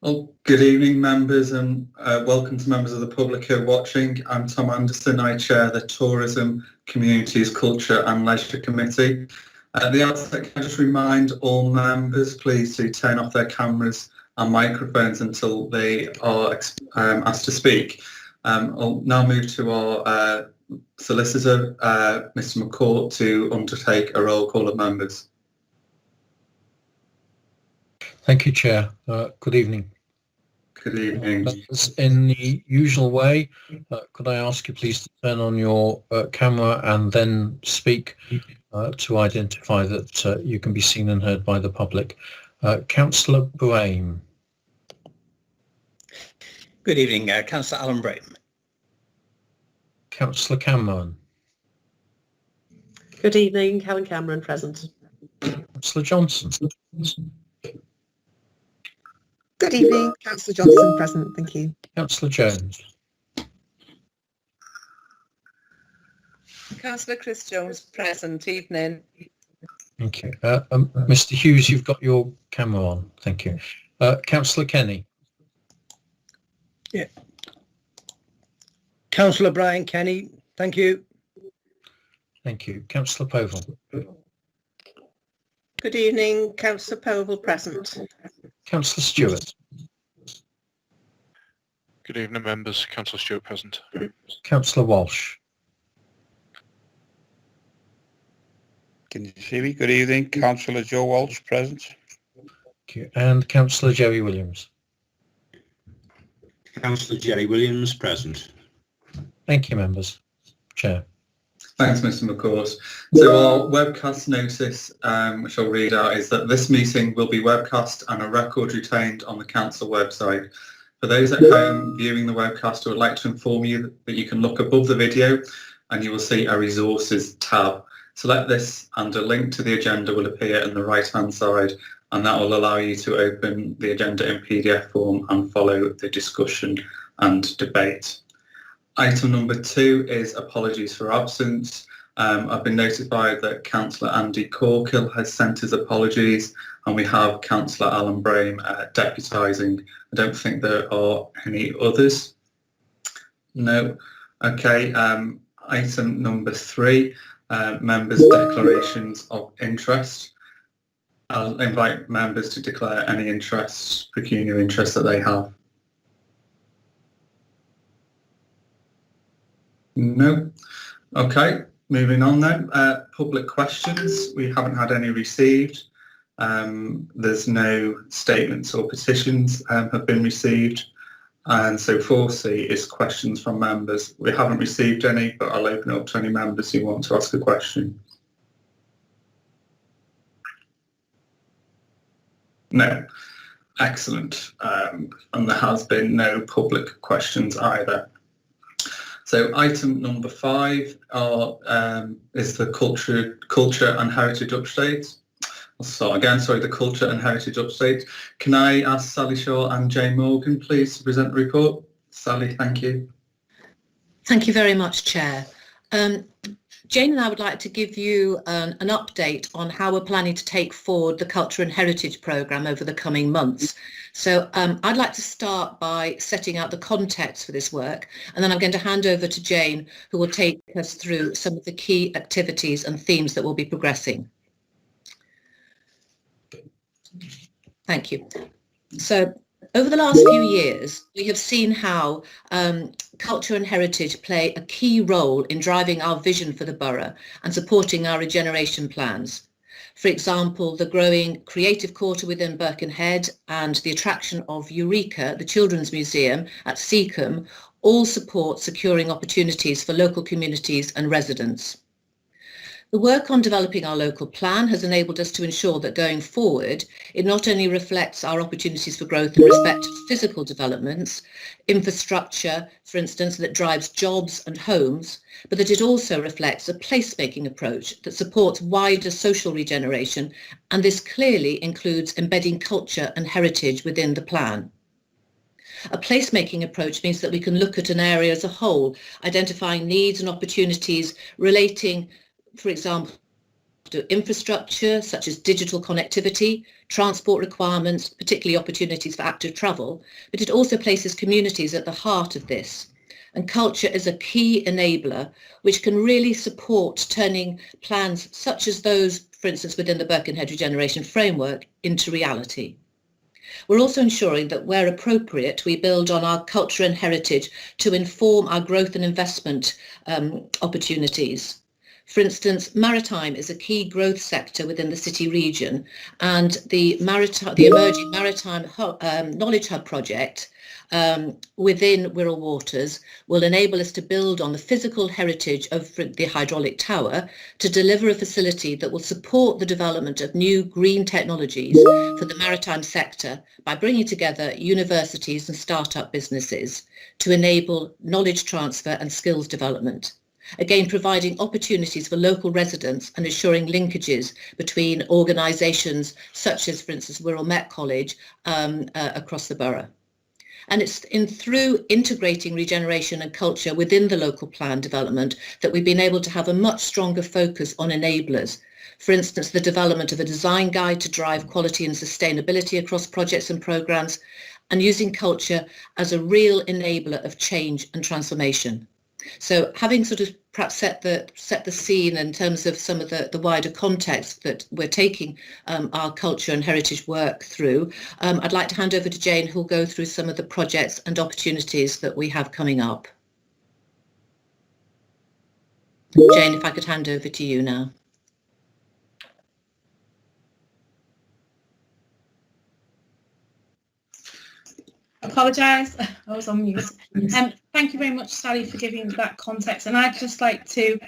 Well, good evening, members, and welcome to members of the public who are watching. I'm Tom Anderson. I chair the Tourism, Communities, Culture and Leisure Committee. At the outset, can I just remind all members, please, to turn off their cameras and microphones until they are asked to speak. I'll now move to our solicitor, Mr. McCourt, to undertake a roll call of members. Thank you, Chair. Good evening. Good evening. In the usual way, could I ask you please to turn on your camera and then speak to identify that you can be seen and heard by the public. Councillor Brame. Good evening, Councillor Allan Brame. Councillor Cameron. Good evening, Helen Cameron present. Councillor Johnson. Good evening, Councillor Johnson present, thank you. Councillor Jones. Councillor Chris Jones present, evening. Thank you. Mr. Hughes, you've got your camera on. Thank you. Councillor Kenny. Yeah. Councillor Brian Kenny, thank you. Thank you. Councillor Povall. Good evening, Councillor Povall present. Councillor Stuart. Good evening, members. Councillor Stuart present. Councillor Walsh. Can you see me? Good evening, Cllr Joe Walsh present. Thank you. And Councillor Jerry Williams. Councillor Jerry Williams present. Thank you, members. Chair. Thanks, Mr. McCourt. So our webcast notice, which I'll read out, is that this meeting will be webcast and a record retained on the council website. For those at home viewing the webcast, I would like to inform you that you can look above the video and you will see a resources tab. Select this and a link to the agenda will appear in the right-hand side, and that will allow you to open the agenda in PDF form and follow the discussion and debate. Item number 2 is apologies for absence. I've been notified that Councillor Andy Corkill has sent his apologies, and we have Councillor Allan Brame deputising. I don't think there are any others. No. Okay. Item number 3, members' declarations of interest. I'll invite members to declare any interests, pecuniary interests that they have. No. Okay, moving on then. Public questions. We haven't had any received. There's no statements or petitions have been received. And so 4C is questions from members. We haven't received any, but I'll open it up to any members who want to ask a question. No. Excellent. And there has been no public questions either. So item number 5 is the culture and heritage update. I'll start again, sorry, the culture and heritage update. Can I ask Sally Shaw and Jane Morgan, please, to present the report? Sally, thank you. Thank you very much, Chair. Jane and I would like to give you an update on how we're planning to take forward the Culture and Heritage programme over the coming months. So I'd like to start by setting out the context for this work, and then I'm going to hand over to Jane, who will take us through some of the key activities and themes that will be progressing. Thank you. So over the last few years, we have seen how culture and heritage play a key role in driving our vision for the borough and supporting our regeneration plans. For example, the growing creative quarter within Birkenhead and the attraction of Eureka, the Children's Museum at Seacombe, all support securing opportunities for local communities and residents. The work on developing our local plan has enabled us to ensure that going forward, it not only reflects our opportunities for growth in respect to physical developments, infrastructure, for instance, that drives jobs and homes, but that it also reflects a placemaking approach that supports wider social regeneration, and this clearly includes embedding culture and heritage within the plan. A placemaking approach means that we can look at an area as a whole, identifying needs and opportunities relating, for example, after infrastructure such as digital connectivity, transport requirements, particularly opportunities for active travel, but it also places communities at the heart of this. And culture is a key enabler which can really support turning plans such as those, for instance, within the Birkenhead Regeneration Framework into reality. We're also ensuring that where appropriate, we build on our culture and heritage to inform our growth and investment opportunities. For instance, maritime is a key growth sector within the city region, and the emerging Maritime Knowledge Hub project within Wirral Waters will enable us to build on the physical heritage of the hydraulic tower to deliver a facility that will support the development of new green technologies for the maritime sector by bringing together universities and start-up businesses to enable knowledge transfer and skills development. Again, providing opportunities for local residents and ensuring linkages between organisations such as, for instance, Wirral Met College across the borough. And it's through integrating regeneration and culture within the local plan development that we've been able to have a much stronger focus on enablers. For instance, the development of a design guide to drive quality and sustainability across projects and programmes, and using culture as a real enabler of change and transformation. So having sort of perhaps set the scene in terms of some of the wider context that we're taking our culture and heritage work through, I'd like to hand over to Jane, who'll go through some of the projects and opportunities that we have coming up. Jane, if I could hand over to you now. Apologise, I was on mute. Thank you very much, Sally, for giving that context. And I'd just like to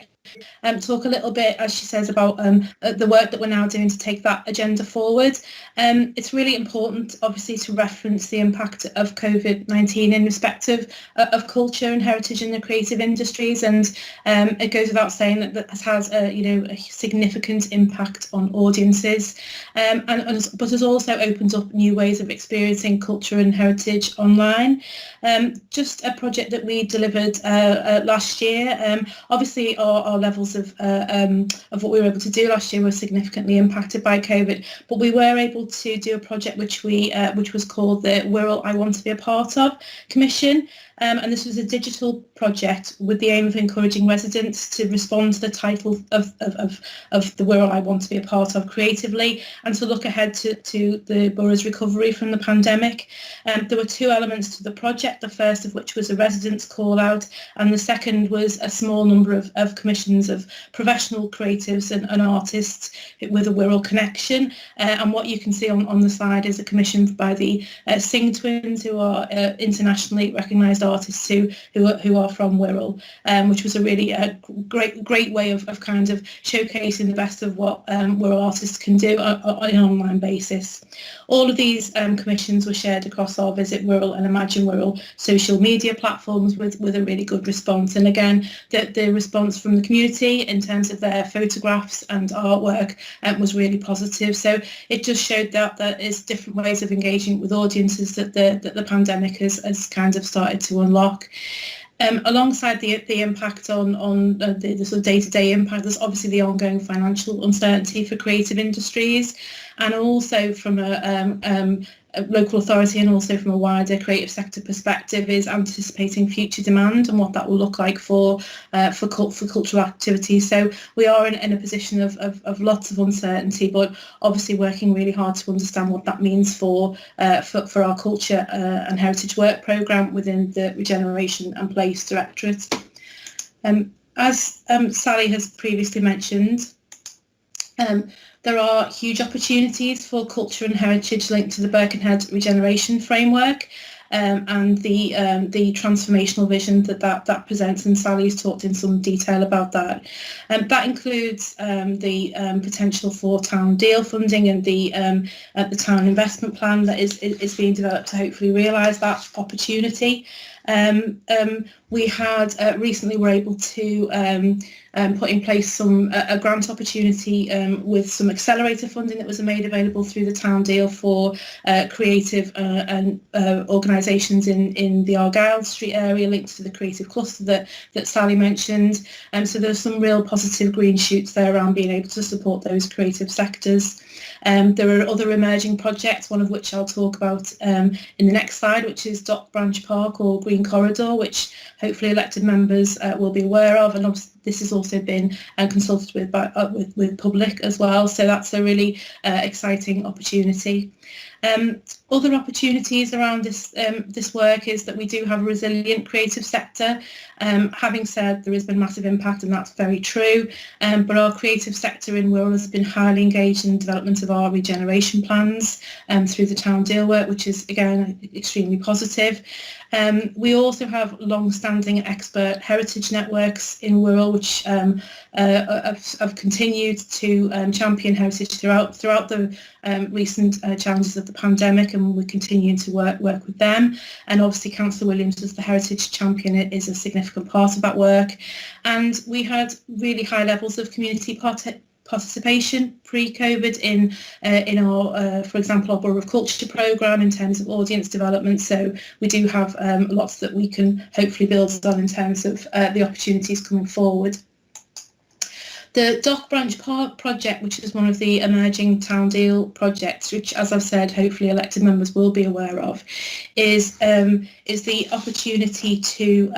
talk a little bit, as she says, about the work that we're now doing to take that agenda forward. It's really important, obviously, to reference the impact of COVID-19 in respect of culture and heritage in the creative industries, and it goes without saying that that has a significant impact on audiences, but has also opened up new ways of experiencing culture and heritage online. Just a project that we delivered last year. Obviously, our levels of what we were able to do last year were significantly impacted by COVID, but we were able to do a project which was called the Wirral I Want to Be a Part of Commission. And this was a digital project with the aim of encouraging residents to respond to the title of the Wirral I Want to Be a Part of creatively, and to look ahead to the borough's recovery from the pandemic. There were two elements to the project, the first of which was a residents call out, and the second was a small number of commissions of professional creatives and artists with a Wirral connection. And what you can see on the slide is a commission by the Singh twins, who are internationally recognised artists who are from Wirral, which was a really great way of kind of showcasing the best of what Wirral artists can do on an online basis. All of these commissions were shared across our Visit Wirral and Imagine Wirral social media platforms with a really good response. And again, the response from the community in terms of their photographs and artwork was really positive. So it just showed that there is different ways of engaging with audiences that the pandemic has kind of started to unlock. Alongside the impact on the sort of day-to-day impact, there's obviously the ongoing financial uncertainty for creative industries, and also from a local authority and also from a wider creative sector perspective is anticipating future demand and what that will look like for cultural activities. So we are in a position of lots of uncertainty, but obviously working really hard to understand what that means for our culture and heritage work programme within the Regeneration and Place Directorate. As Sally has previously mentioned, there are huge opportunities for culture and heritage linked to the Birkenhead Regeneration Framework and the transformational vision that presents, and Sally's talked in some detail about that. That includes the potential for town deal funding and the town investment plan that is being developed to hopefully realise that opportunity. We had recently were able to put in place a grant opportunity with some accelerator funding that was made available through the town deal for creative and organisations in the Argyle Street area linked to the creative cluster that Sally mentioned. So there's some real positive green shoots there around being able to support those creative sectors. There are other emerging projects, one of which I'll talk about in the next slide, which is Dock Branch Park or Green Corridor, which hopefully elected members will be aware of, and obviously this has also been consulted with public as well, so that's a really exciting opportunity. Other opportunities around this work is that we do have a resilient creative sector. Having said there has been massive impact, and that's very true, but our creative sector in Wirral has been highly engaged in the development of our regeneration plans through the town deal work, which is again extremely positive. We also have long-standing expert heritage networks in Wirral, which have continued to champion heritage throughout the recent challenges of the pandemic, and we're continuing to work with them. And obviously Councillor Williams as the heritage champion is a significant part of that work. And we had really high levels of community participation pre-COVID in our, for example, our Borough of Culture programme in terms of audience development. So we do have lots that we can hopefully build on in terms of the opportunities coming forward. The Dock Branch Park project, which is one of the emerging town deal projects, which, as I've said, hopefully elected members will be aware of, is the opportunity to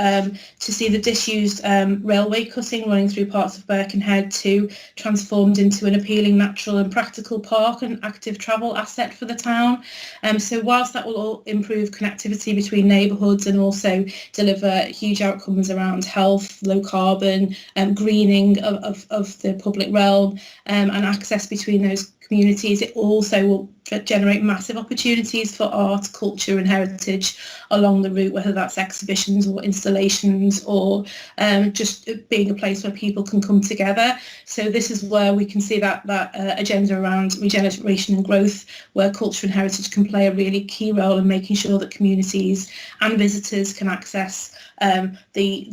see the disused railway cutting running through parts of Birkenhead to transformed into an appealing, natural and practical park and active travel asset for the town. So whilst that will all improve connectivity between neighbourhoods and also deliver huge outcomes around health, low carbon, greening of the public realm and access between those communities, it also will generate massive opportunities for art, culture and heritage along the route, whether that's exhibitions or installations or just being a place where people can come together. So this is where we can see that agenda around regeneration and growth, where culture and heritage can play a really key role in making sure that communities and visitors can access the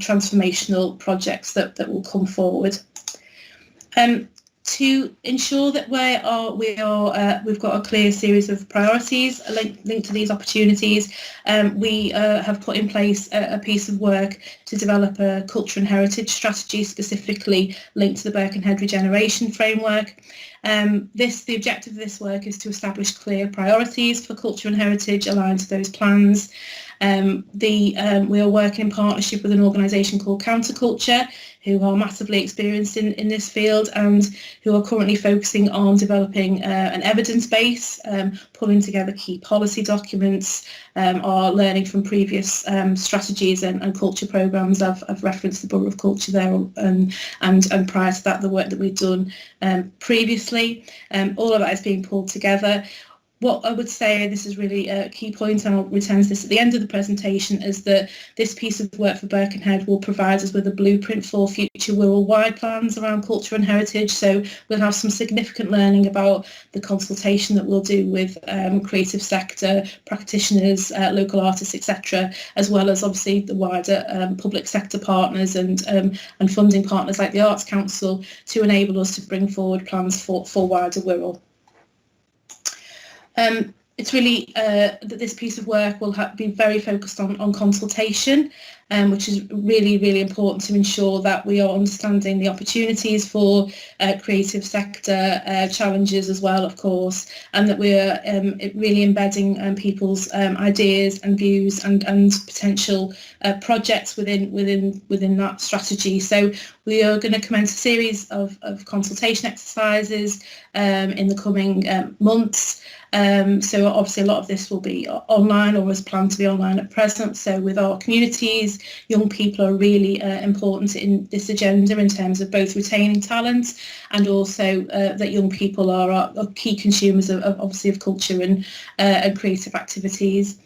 transformational projects that will come forward. To ensure that we've got a clear series of priorities linked to these opportunities, we have put in place a piece of work to develop a culture and heritage strategy specifically linked to the Birkenhead regeneration framework. The objective of this work is to establish clear priorities for culture and heritage aligned to those plans. We are working in partnership with an organisation called Counterculture, who are massively experienced in this field and who are currently focusing on developing an evidence base, pulling together key policy documents, are learning from previous strategies and culture programmes. I've referenced the Borough of Culture there, and prior to that the work that we've done previously. All of that is being pulled together. What I would say, and this is really a key point, and I'll return to this at the end of the presentation, is that this piece of work for Birkenhead will provide us with a blueprint for future Wirral-wide plans around culture and heritage. So we'll have some significant learning about the consultation that we'll do with creative sector, practitioners, local artists, etc., as well as obviously the wider public sector partners and funding partners like the Arts Council to enable us to bring forward plans for wider Wirral. It's really that this piece of work will be very focused on consultation, which is really, really important to ensure that we are understanding the opportunities for creative sector challenges as well, of course, and that we're really embedding people's ideas and views and potential projects within that strategy. So we are going to commence a series of consultation exercises in the coming months. So obviously a lot of this will be online or is planned to be online at present. So with our communities, young people are really important in this agenda in terms of both retaining talent and also that young people are key consumers of obviously of culture and creative activities.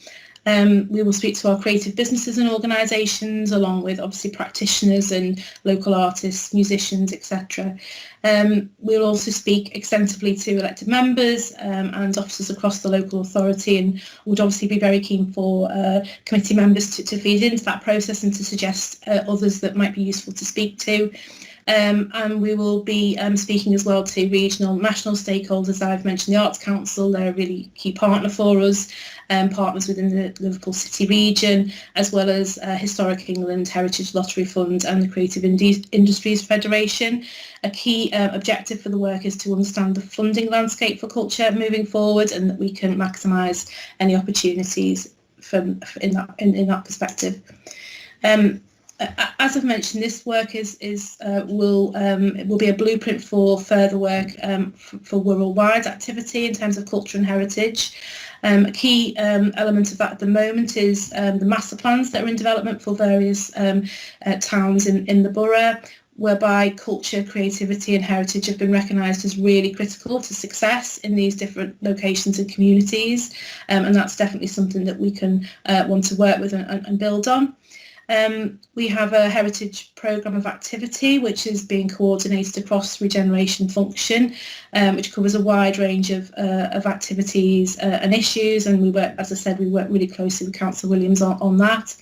We will speak to our creative businesses and organisations, along with obviously practitioners and local artists, musicians, etc. We'll also speak extensively to elected members and officers across the local authority, and would obviously be very keen for committee members to feed into that process and to suggest others that might be useful to speak to. And we will be speaking as well to regional, national stakeholders. I've mentioned the Arts Council, they're a really key partner for us, partners within the Liverpool City region, as well as Historic England, Heritage Lottery Fund and the Creative Industries Federation. A key objective for the work is to understand the funding landscape for culture moving forward, and that we can maximise any opportunities in that perspective. As I've mentioned, this work will be a blueprint for further work for Wirral-wide activity in terms of culture and heritage. A key element of that at the moment is the master plans that are in development for various towns in the borough, whereby culture, creativity and heritage have been recognised as really critical to success in these different locations and communities. And that's definitely something that we can want to work with and build on. We have a heritage programme of activity which is being coordinated across regeneration function, which covers a wide range of activities and issues, and we work, as I said, we work really closely with Councillor Williams on that.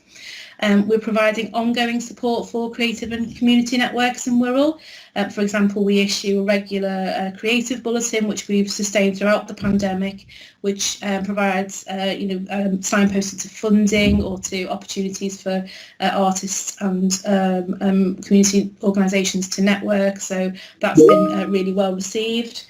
We're providing ongoing support for creative and community networks in Wirral. For example, we issue a regular creative bulletin which we've sustained throughout the pandemic, which provides signposted to funding or to opportunities for artists and community organisations to network. So that's been really well received.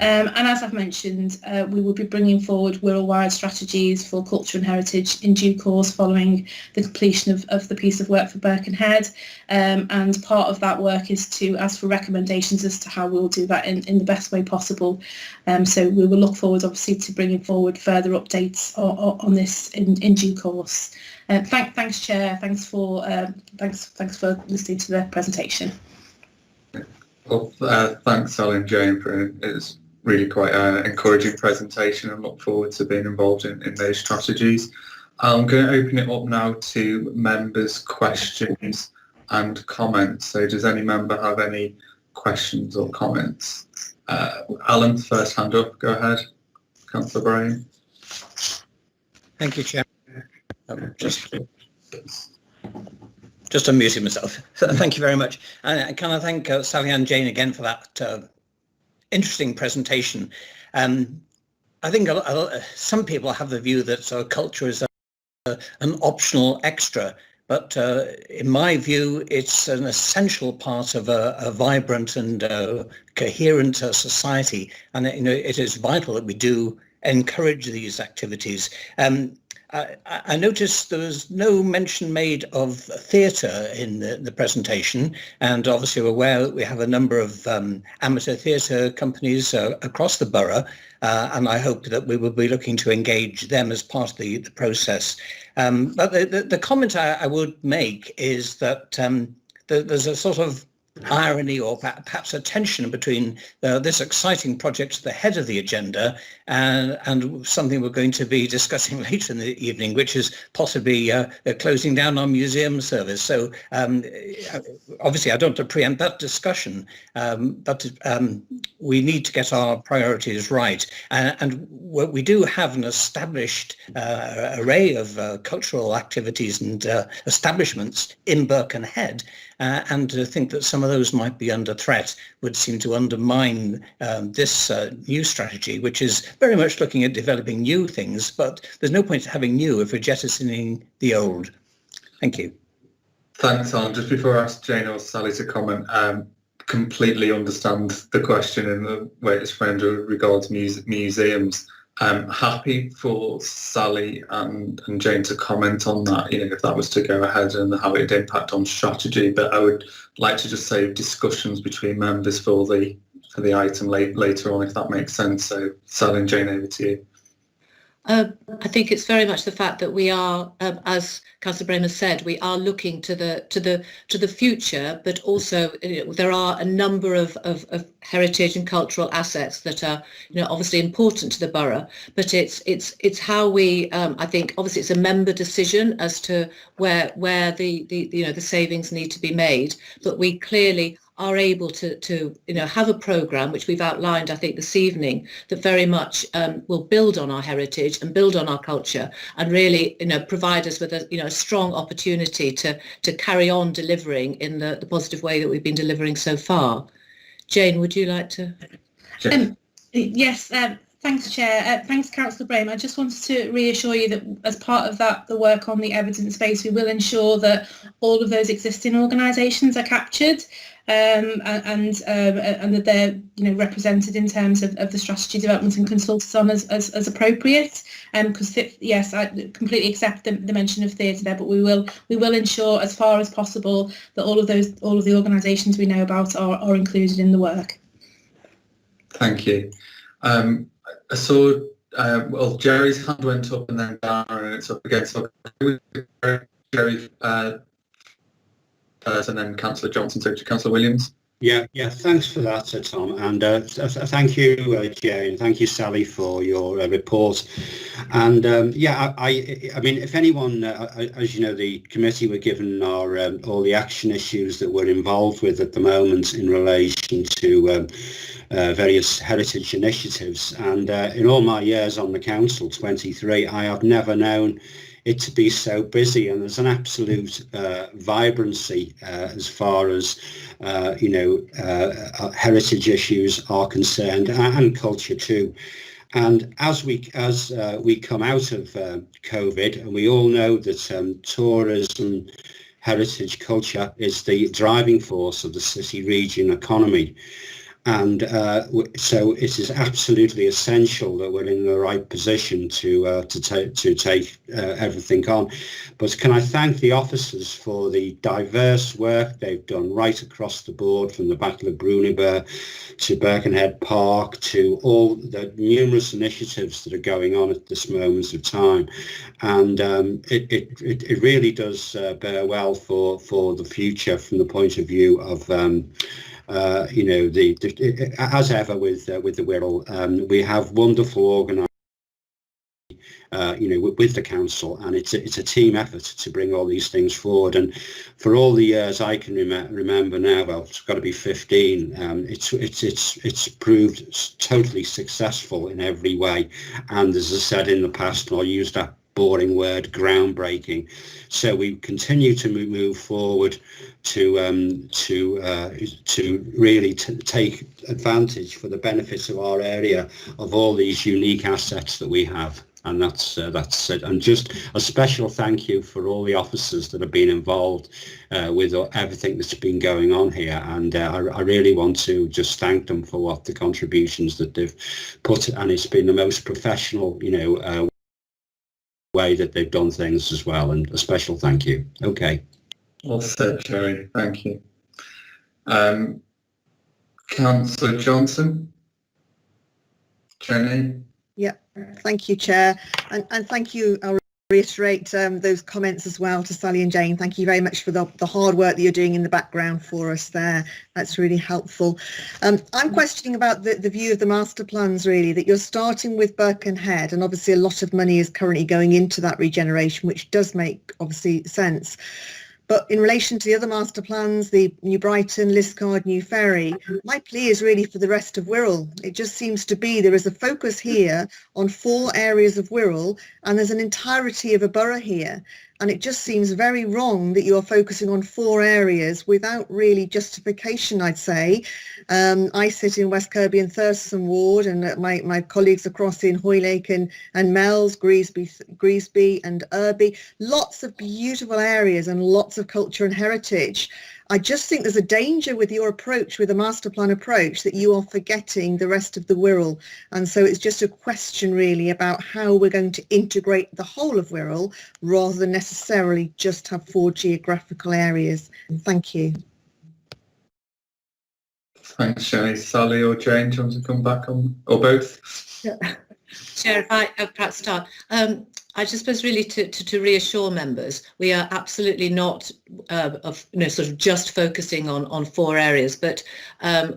And as I've mentioned, we will be bringing forward Wirral-wide strategies for culture and heritage in due course following the completion of the piece of work for Birkenhead. And part of that work is to ask for recommendations as to how we'll do that in the best way possible. So we will look forward, obviously, to bringing forward further updates on this in due course. Thanks, Chair. Thanks for listening to the presentation. Well, thanks, Alan and Jane, for it's really quite an encouraging presentation, and look forward to being involved in those strategies. I'm going to open it up now to members' questions and comments. So does any member have any questions or comments? Alan, first hand up, go ahead. Councillor Brame. Thank you, Chair. Just unmuting myself. Thank you very much. And can I thank Sally and Jane again for that interesting presentation. I think some people have the view that culture is an optional extra, but in my view, it's an essential part of a vibrant and coherent society. And it is vital that we do encourage these activities. I noticed there was no mention made of theatre in the presentation, and obviously we're aware that we have a number of amateur theatre companies across the borough, and I hope that we will be looking to engage them as part of the process. But the comment I would make is that there's a sort of irony or perhaps a tension between this exciting project at the head of the agenda and something we're going to be discussing later in the evening, which is possibly closing down our museum service. So obviously I don't want to preempt that discussion, but we need to get our priorities right. And we do have an established array of cultural activities and establishments in Birkenhead, and to think that some of those might be under threat would seem to undermine this new strategy, which is very much looking at developing new things, but there's no point having new if we're jettisoning the old. Thank you. Thanks, Alan. Just before I ask Jane or Sally to comment, completely understand the question in the way it's framed regards museums. I'm happy for Sally and Jane to comment on that, if that was to go ahead and how it would impact on strategy. But I would like to just save discussions between members for the item later on, if that makes sense. So Sally and Jane, over to you. I think it's very much the fact that we are, as Councillor Brame has said, we are looking to the future, but also there are a number of heritage and cultural assets that are obviously important to the borough. But it's how we I think obviously it's a member decision as to where the savings need to be made, but we clearly are able to have a programme which we've outlined, I think, this evening, that very much will build on our heritage and build on our culture, and really provide us with a strong opportunity to carry on delivering in the positive way that we've been delivering so far. Jane, would you like to? Yes. Thanks, Chair. Thanks, Councillor Brame. I just wanted to reassure you that as part of the work on the evidence base, we will ensure that all of those existing organisations are captured and that they're represented in terms of the strategy development and consulted on as appropriate. Because yes, I completely accept the mention of theatre there, but we will ensure as far as possible that all of the organisations we know about are included in the work. Thank you. I saw, Jerry's hand went up and then down and it's up again. So Jerry first and then Councillor Johnson, so to Councillor Williams. Yeah, thanks for that, Tom, and thank you, Jay, and thank you, Sally, for your report. And I mean, if anyone, as you know, the committee were given all the action issues that we're involved with at the moment in relation to various heritage initiatives, and in all my years on the council, 23, I have never known it to be so busy, and there's an absolute vibrancy as far as heritage issues are concerned, and culture too. And as we come out of COVID, and we all know that tourism, heritage, culture is the driving force of the city region economy. And so it is absolutely essential that we're in the right position to take everything on. But can I thank the officers for the diverse work they've done right across the board, from the Battle of Bruniber to Birkenhead Park to all the numerous initiatives that are going on at this moment of time. And it really does bear well for the future from the point of view of as ever with the Wirral, we have wonderful organisation, with the council, and it's a team effort to bring all these things forward. And for all the years I can remember now, well, it's got to be 15. It's proved totally successful in every way, and as I said in the past, and I'll use that boring word, groundbreaking. So we continue to move forward to really take advantage for the benefits of our area of all these unique assets that we have. And that's it. And just a special thank you for all the officers that have been involved with everything that's been going on here. And I really want to just thank them for what the contributions that they've put. And it's been the most professional, way that they've done things as well. And a special thank you. Okay. Well said, Jerry. Thank you. Councillor Johnson. Jenny. Yeah, thank you, Chair, and thank you. I'll reiterate those comments as well to Sally and Jane. Thank you very much for the hard work that you're doing in the background for us there. That's really helpful. I'm questioning about the view of the master plans, really, that you're starting with Birkenhead, and obviously a lot of money is currently going into that regeneration, which does make obviously sense. But in relation to the other master plans, the New Brighton, Liscard, New Ferry, my plea is really for the rest of Wirral. It just seems to be there is a focus here on 4 areas of Wirral, and there's an entirety of a borough here. And it just seems very wrong that you're focusing on 4 areas without really justification, I'd say. I sit in West Kirby and Thurston ward, and my colleagues across in Hoylake and Mells, Greasby and Irby, lots of beautiful areas and lots of culture and heritage. I just think there's a danger with your approach, with a master plan approach, that you are forgetting the rest of the Wirral. And so it's just a question really about how we're going to integrate the whole of Wirral rather than necessarily just have 4 geographical areas. Thank you. Thanks, Jenny. Sally or Jane, do you want to come back on, or both? Chair, if I perhaps start. I just suppose really to reassure members, we are absolutely not sort of just focusing on 4 areas, but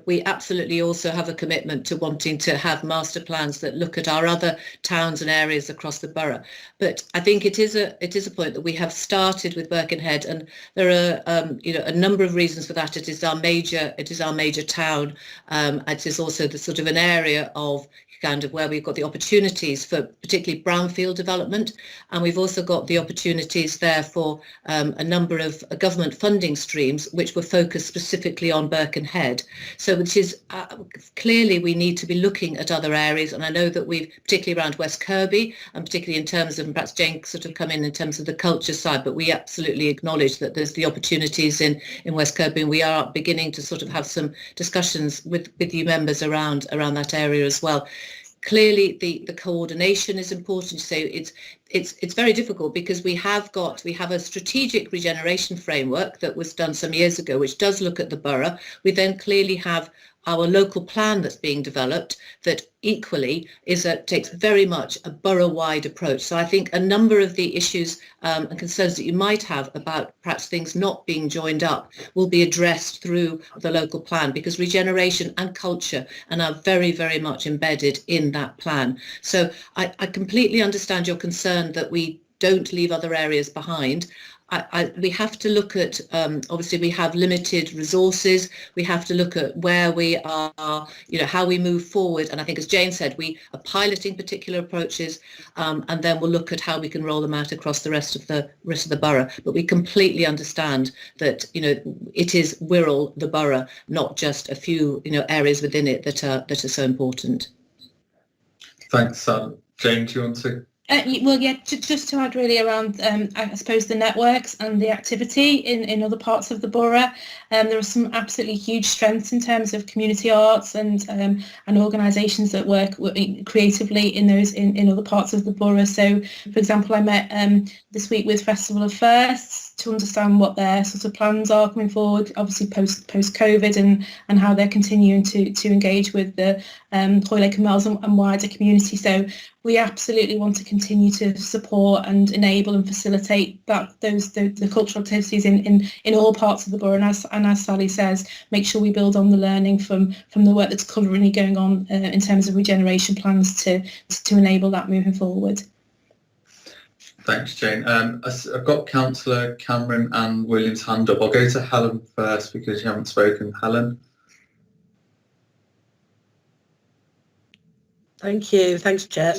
we absolutely also have a commitment to wanting to have master plans that look at our other towns and areas across the borough. But I think it is a point that we have started with Birkenhead, and there are a number of reasons for that. It is our major town. It is also the sort of an area of kind of where we've got the opportunities for particularly brownfield development, and we've also got the opportunities there for a number of government funding streams which were focused specifically on Birkenhead. So which is clearly we need to be looking at other areas, and I know that we've particularly around West Kirby, and particularly in terms of, and perhaps Jane sort of come in terms of the culture side, but we absolutely acknowledge that there's the opportunities in West Kirby, and we are beginning to sort of have some discussions with you members around that area as well. Clearly, the coordination is important. So it's very difficult because we have a strategic regeneration framework that was done some years ago, which does look at the borough. We then clearly have our local plan that's being developed that equally takes very much a borough-wide approach. So I think a number of the issues and concerns that you might have about perhaps things not being joined up will be addressed through the local plan, because regeneration and culture are very, very much embedded in that plan. So I completely understand your concern that we don't leave other areas behind. We have to look at, obviously we have limited resources, we have to look at where we are, how we move forward, and I think as Jane said, we are piloting particular approaches, and then we'll look at how we can roll them out across the rest of the borough. But we completely understand that, it is Wirral, the borough, not just a few, areas within it that are so important. Thanks, Jane, do you want to? Well, yeah, just to add really around, I suppose, the networks and the activity in other parts of the borough. There are some absolutely huge strengths in terms of community arts and organisations that work creatively in other parts of the borough. So, for example, I met this week with Festival of Firsts to understand what their sort of plans are coming forward, obviously post-COVID, and how they're continuing to engage with the Hoylake and Mells and wider community. So we absolutely want to continue to support and enable and facilitate the cultural activities in all parts of the borough, and as Sally says, make sure we build on the learning from the work that's currently going on in terms of regeneration plans to enable that moving forward. Thanks, Jane. I've got Councillor Cameron and William's hand up. I'll go to Helen first because you haven't spoken. Helen. Thank you. Thanks, Chair.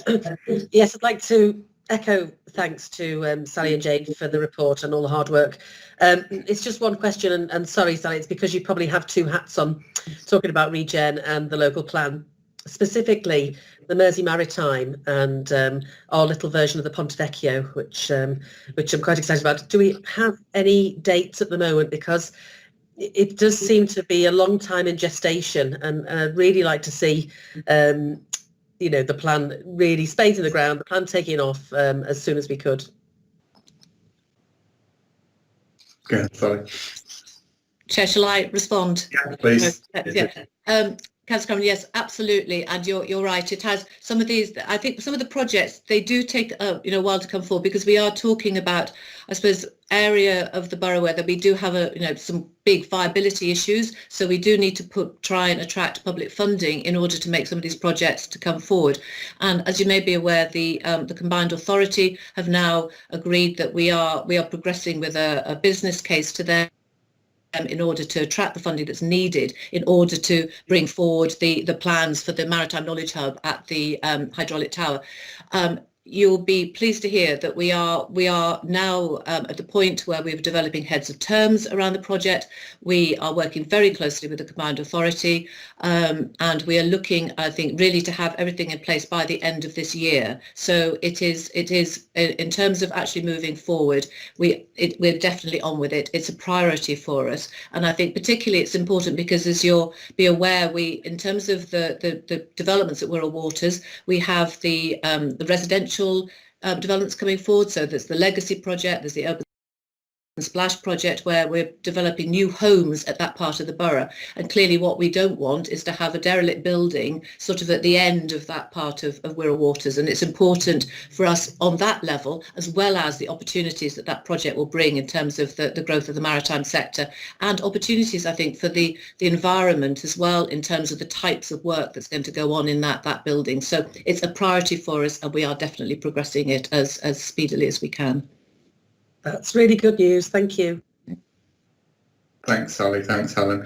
Yes, I'd like to echo thanks to Sally and Jane for the report and all the hard work. It's just one question, and sorry, Sally, it's because you probably have 2 hats on, talking about regen and the local plan, specifically the Mersey Maritime and our little version of the Ponte Vecchio, which I'm quite excited about. Do we have any dates at the moment? Because it does seem to be a long time in gestation, and I'd really like to see the plan really spades in the ground, the plan taking off as soon as we could. Yeah, sorry. Chair, shall I respond? Yeah, please. Councillor Cameron, yes, absolutely, and you're right. It has some of these. I think some of the projects, they do take a while to come forward, because we are talking about, I suppose, area of the borough where we do have some big viability issues. So we do need to try and attract public funding in order to make some of these projects to come forward. And as you may be aware, the combined authority have now agreed that we are progressing with a business case to them in order to attract the funding that's needed in order to bring forward the plans for the Maritime Knowledge Hub at the hydraulic tower. You'll be pleased to hear that we are now at the point where we're developing heads of terms around the project. We are working very closely with the combined authority, and we are looking, I think, really to have everything in place by the end of this year. So it is in terms of actually moving forward, we're definitely on with it. It's a priority for us, and I think particularly it's important because, as you'll be aware, in terms of the developments at Wirral Waters, we have the residential developments coming forward. So there's the legacy project, there's the urban Splash project where we're developing new homes at that part of the borough, and clearly what we don't want is to have a derelict building sort of at the end of that part of Wirral Waters, and it's important for us on that level, as well as the opportunities that that project will bring in terms of the growth of the maritime sector, and opportunities I think for the environment as well in terms of the types of work that's going to go on in that building. So it's a priority for us, and we are definitely progressing it as speedily as we can. That's really good news. Thank you. Thanks, Sally. Thanks, Helen.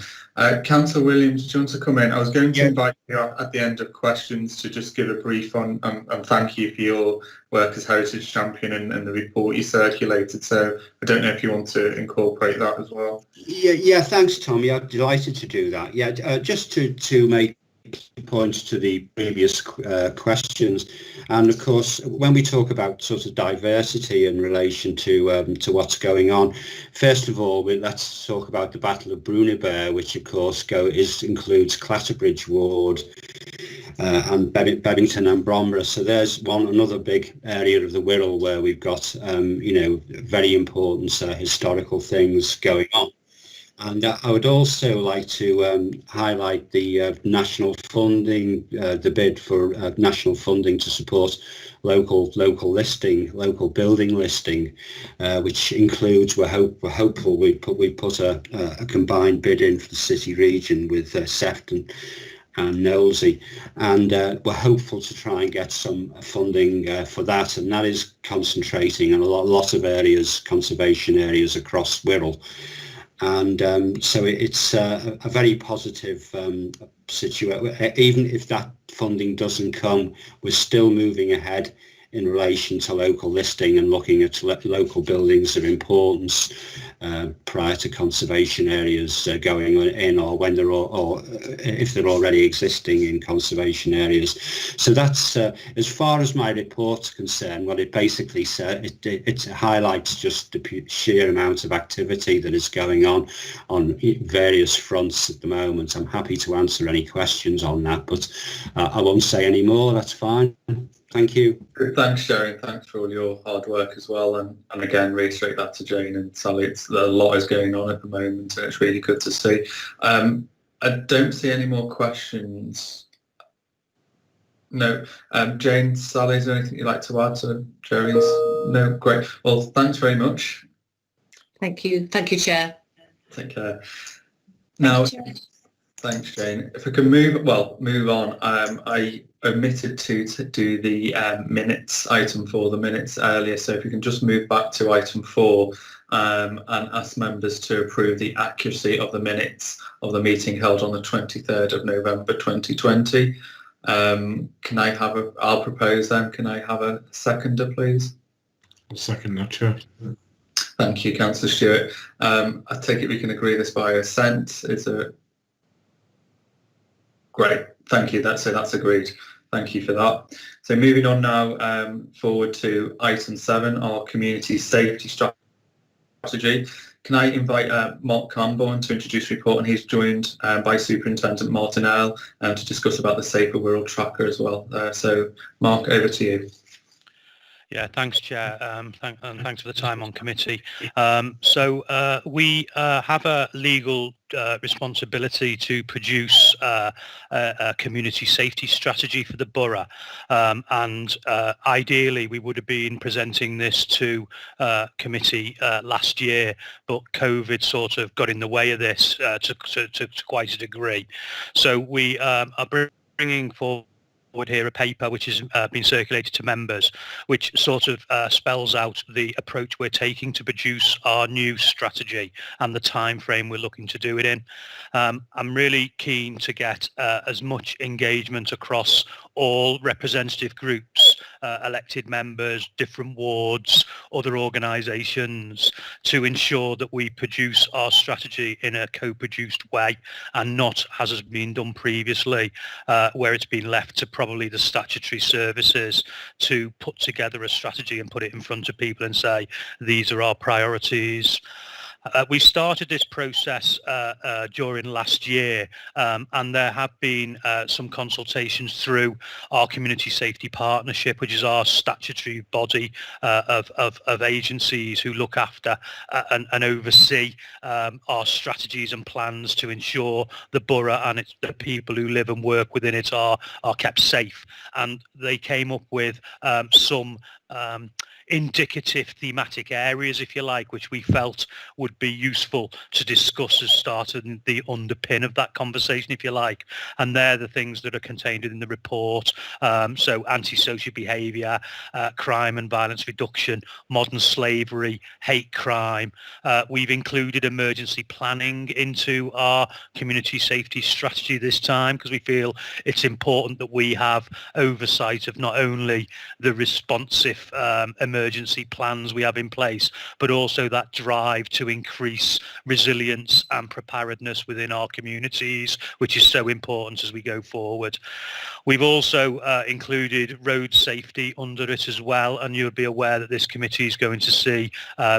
Councillor Williams, do you want to come in? I was going to invite you at the end of questions to just give a brief on and thank you for your work as Heritage Champion and the report you circulated. So I don't know if you want to incorporate that as well. Yeah, thanks, Tommy. I'm delighted to do that. Yeah, just to make points to the previous questions, and of course when we talk about sort of diversity in relation to what's going on, first of all let's talk about the Battle of Brunibear, which of course includes Clatterbridge Ward and Bebbington and Bromborough. So there's another big area of the Wirral where we've got very important historical things going on. And I would also like to highlight the national funding, the bid for national funding to support local building listing, which includes, we're hopeful we put a combined bid in for the city region with Sefton and Knowlesy, and we're hopeful to try and get some funding for that, and that is concentrating on a lot of areas, conservation areas across Wirral. And so it's a very positive situation. Even if that funding doesn't come, we're still moving ahead in relation to local listing and looking at local buildings of importance prior to conservation areas going in, or when they're or if they're already existing in conservation areas. So that's as far as my report's concerned. What it basically said, it highlights just the sheer amount of activity that is going on various fronts at the moment. I'm happy to answer any questions on that, but I won't say any more. That's fine. Thank you. Thanks, Sharon. Thanks for all your hard work as well. And again, reiterate that to Jane and Sally. A lot is going on at the moment, and it's really good to see. I don't see any more questions. No. Jane, Sally, is there anything you'd like to add to Jerry's? No? Great. Well, thanks very much. Thank you. Thank you, Chair. Take care. Now, thanks, Jane. If we can move on. I omitted to do the minutes, item 4, the minutes earlier. So if you can just move back to item 4 and ask members to approve the accuracy of the minutes of the meeting held on the 23rd of November 2020. Can I have I'll propose them. Can I have a seconder, please? I'll second that, Chair. Thank you, Councillor Stuart. I take it we can agree this by assent. Is there? Great, thank you. That's agreed. Thank you for that. So moving on now forward to item 7, our community safety strategy. Can I invite Mark Camborne to introduce the report, and he's joined by Superintendent Martin Earl to discuss about the Safer Wirral tracker as well. So Mark, over to you. Yeah, thanks, Chair, and thanks for the time on committee. So we have a legal responsibility to produce a community safety strategy for the borough, and ideally we would have been presenting this to committee last year, but COVID sort of got in the way of this to quite a degree. So we are bringing forward here a paper which has been circulated to members, which sort of spells out the approach we're taking to produce our new strategy and the time frame we're looking to do it in. I'm really keen to get as much engagement across all representative groups, elected members, different wards, other organisations, to ensure that we produce our strategy in a co-produced way and not as has been done previously, where it's been left to probably the statutory services to put together a strategy and put it in front of people and say, these are our priorities. We started this process during last year, and there have been some consultations through our Community Safety Partnership, which is our statutory body of agencies who look after and oversee our strategies and plans to ensure the borough and the people who live and work within it are kept safe. And they came up with some indicative thematic areas, if you like, which we felt would be useful to discuss as starting the underpin of that conversation, if you like. And they're the things that are contained in the report. So antisocial behaviour, crime and violence reduction, modern slavery, hate crime. We've included emergency planning into our community safety strategy this time because we feel it's important that we have oversight of not only the responsive emergency plans we have in place, but also that drive to increase resilience and preparedness within our communities, which is so important as we go forward. We've also included road safety under it as well, and you'll be aware that this committee is going to see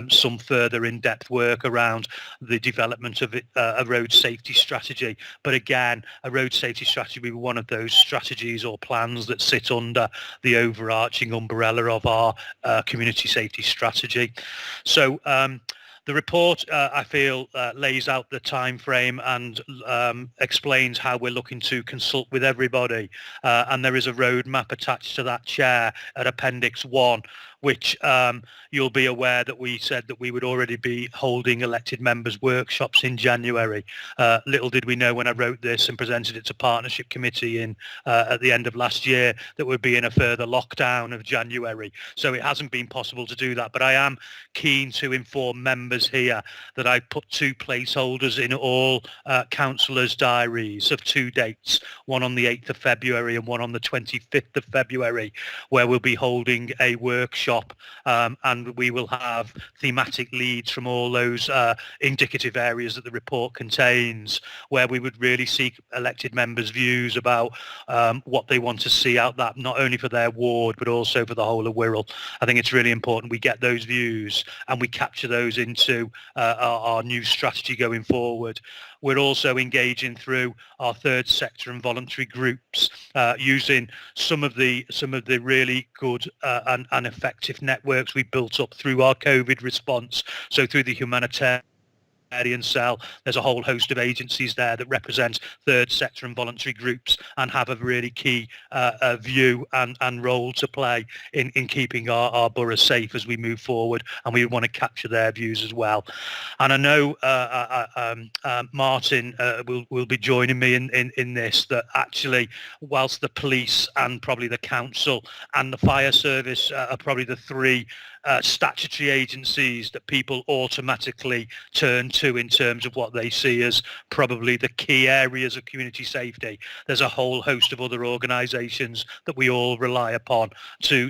some further in-depth work around the development of a road safety strategy. But again, a road safety strategy will be one of those strategies or plans that sit under the overarching umbrella of our community safety strategy. So the report, I feel, lays out the time frame and explains how we're looking to consult with everybody. And there is a roadmap attached to that, Chair, at Appendix 1, which you'll be aware that we said that we would already be holding elected members workshops in January. Little did we know when I wrote this and presented it to Partnership Committee at the end of last year that we'd be in a further lockdown of January. So it hasn't been possible to do that. But I am keen to inform members here that I put 2 placeholders in all councillors' diaries of 2 dates, one on the 8th of February and one on the 25th of February, where we'll be holding a workshop and we will have thematic leads from all those indicative areas that the report contains, where we would really seek elected members' views about what they want to see out that, not only for their ward, but also for the whole of Wirral. I think it's really important we get those views and we capture those into our new strategy going forward. We're also engaging through our third sector and voluntary groups, using some of the really good and effective networks we built up through our COVID response. So through the humanitarian cell, there's a whole host of agencies there that represent third sector and voluntary groups and have a really key view and role to play in keeping our borough safe as we move forward, and we want to capture their views as well. And I know Martin will be joining me in this, that actually whilst the police and probably the council and the fire service are probably the 3 statutory agencies that people automatically turn to in terms of what they see as probably the key areas of community safety, there's a whole host of other organisations that we all rely upon to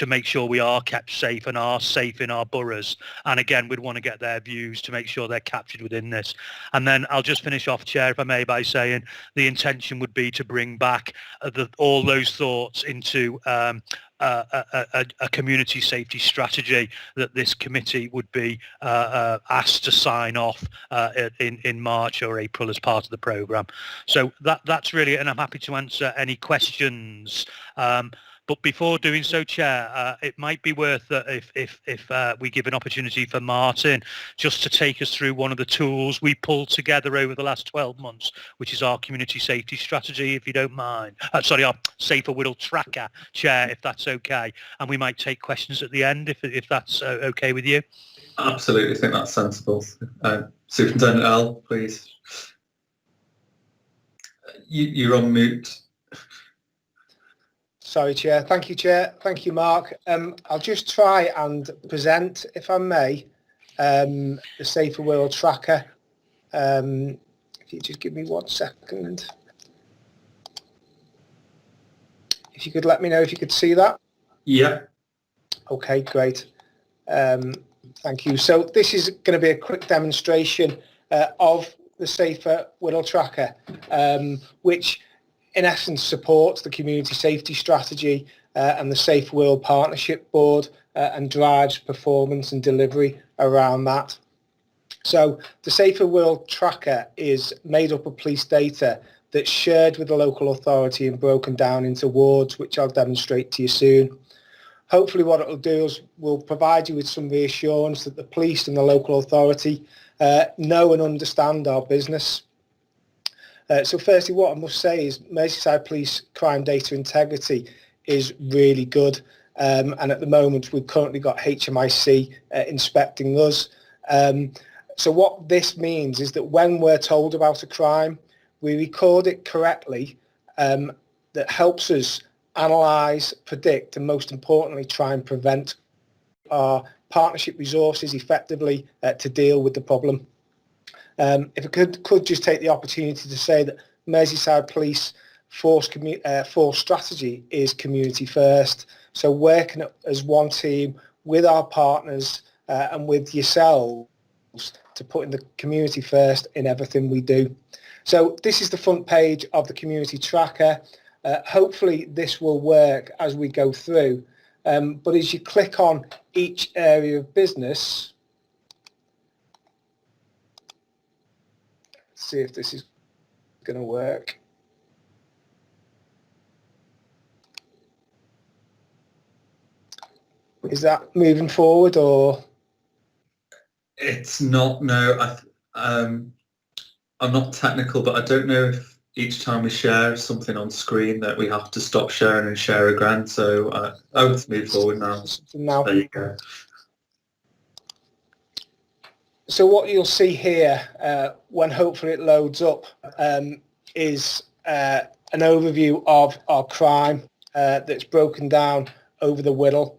make sure we are kept safe and are safe in our boroughs. And again, we'd want to get their views to make sure they're captured within this. And then I'll just finish off, Chair, if I may, by saying the intention would be to bring back all those thoughts into a community safety strategy that this committee would be asked to sign off in March or April as part of the programme. So that's really, and I'm happy to answer any questions. But before doing so, Chair, it might be worth that if we give an opportunity for Martin just to take us through one of the tools we pulled together over the last 12 months, which is our community safety strategy, if you don't mind. Sorry, our Safer Wirral tracker, Chair, if that's okay. And we might take questions at the end, if that's okay with you. Absolutely, I think that's sensible. Superintendent Al, please. You're on mute. Sorry, Chair. Thank you, Chair. Thank you, Mark. I'll just try and present, if I may, the Safer Wirral tracker. If you just give me 1 second. If you could let me know if you could see that. Yeah. Okay, great. Thank you. So this is going to be a quick demonstration of the Safer Wirral tracker, which in essence supports the community safety strategy and the Safer Wirral Partnership Board and drives performance and delivery around that. So the Safer Wirral Tracker is made up of police data that's shared with the local authority and broken down into wards, which I'll demonstrate to you soon. Hopefully what it'll do is will provide you with some reassurance that the police and the local authority know and understand our business. So firstly, what I must say is Merseyside Police crime data integrity is really good. And at the moment, we've currently got HMIC inspecting us. So what this means is that when we're told about a crime, we record it correctly. That helps us analyse, predict, and most importantly, try and prevent our partnership resources effectively to deal with the problem. If I could just take the opportunity to say that Merseyside Police force strategy is community first. So working as one team with our partners and with yourselves to put in the community first in everything we do. So this is the front page of the community tracker. Hopefully this will work as we go through. But as you click on each area of business, see if this is going to work. Is that moving forward or? It's not, no. I'm not technical, but I don't know if each time we share something on screen that we have to stop sharing and share again. So it's moved forward now. There you go. So what you'll see here when hopefully it loads up is an overview of our crime that's broken down over the Wirral.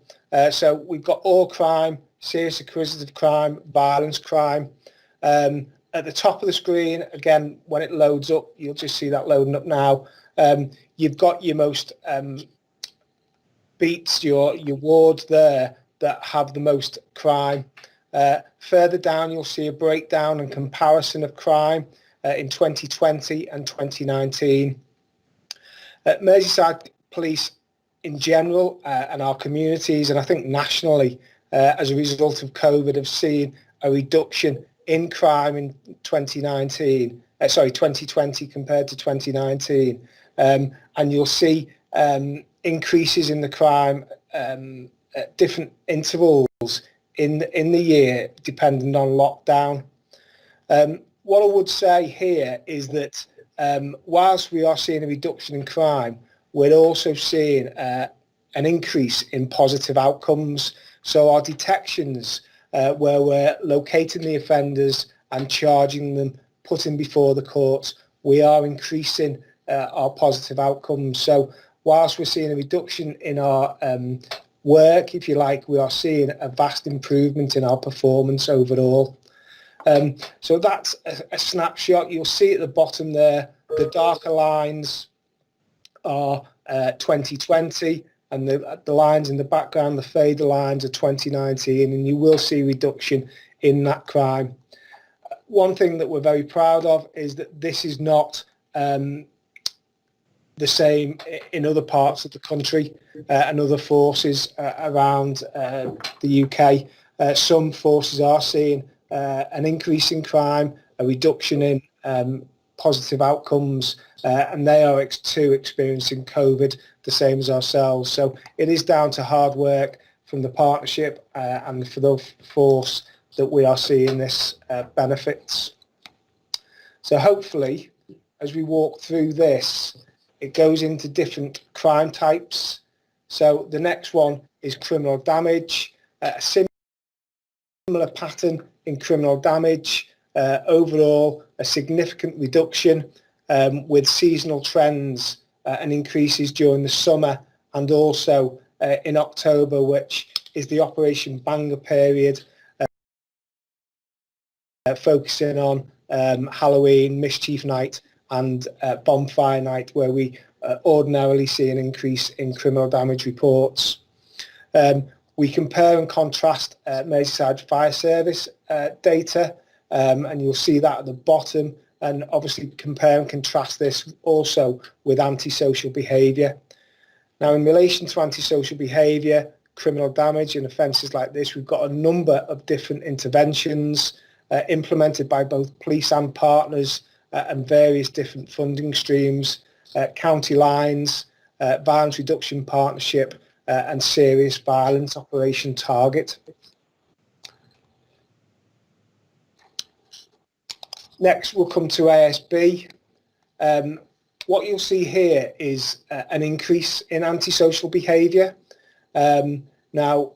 So we've got all crime, serious acquisitive crime, violence crime. At the top of the screen, again, when it loads up, you'll just see that loading up now. You've got your most beats, your wards there that have the most crime. Further down, you'll see a breakdown and comparison of crime in 2020 and 2019. Merseyside Police in general and our communities, and I think nationally, as a result of COVID, have seen a reduction in crime in 2020 compared to 2019. And you'll see increases in the crime at different intervals in the year, depending on lockdown. What I would say here is that whilst we are seeing a reduction in crime, we're also seeing an increase in positive outcomes. So our detections, where we're locating the offenders and charging them, putting before the courts, we are increasing our positive outcomes. So whilst we're seeing a reduction in our work, if you like, we are seeing a vast improvement in our performance overall. So that's a snapshot. You'll see at the bottom there, the darker lines are 2020, and the lines in the background, the fader lines, are 2019, and you will see reduction in that crime. One thing that we're very proud of is that this is not the same in other parts of the country and other forces around the UK. Some forces are seeing an increase in crime, a reduction in positive outcomes, and they are too experiencing COVID the same as ourselves. So it is down to hard work from the partnership and for the force that we are seeing this benefits. So hopefully, as we walk through this, it goes into different crime types. So the next one is criminal damage, a similar pattern in criminal damage. Overall, a significant reduction with seasonal trends and increases during the summer and also in October, which is the Operation Banger period, focusing on Halloween, Mischief Night and Bonfire Night, where we ordinarily see an increase in criminal damage reports. We compare and contrast Merseyside Fire Service data, and you'll see that at the bottom, and obviously compare and contrast this also with antisocial behaviour. Now, in relation to antisocial behaviour, criminal damage and offences like this, we've got a number of different interventions implemented by both police and partners and various different funding streams, county lines, violence reduction partnership and serious violence operation target. Next we'll come to ASB. What you'll see here is an increase in antisocial behaviour. Now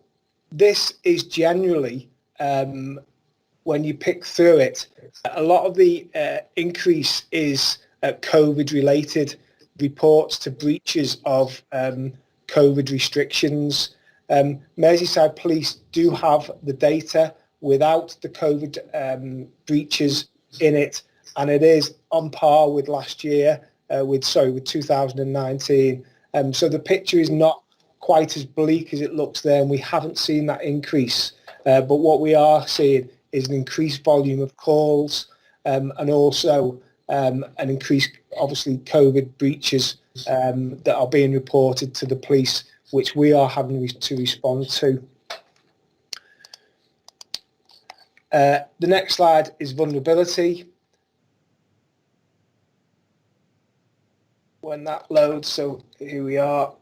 this is generally, when you pick through it, a lot of the increase is COVID related, reports to breaches of COVID restrictions. Merseyside Police do have the data without the COVID breaches in it, and it is on par with last year, with 2019. So the picture is not quite as bleak as it looks there, and we haven't seen that increase. But what we are seeing is an increased volume of calls, and also an increased, obviously, COVID breaches that are being reported to the police, which we are having to respond to. The next slide is vulnerability. When that loads, so here we are.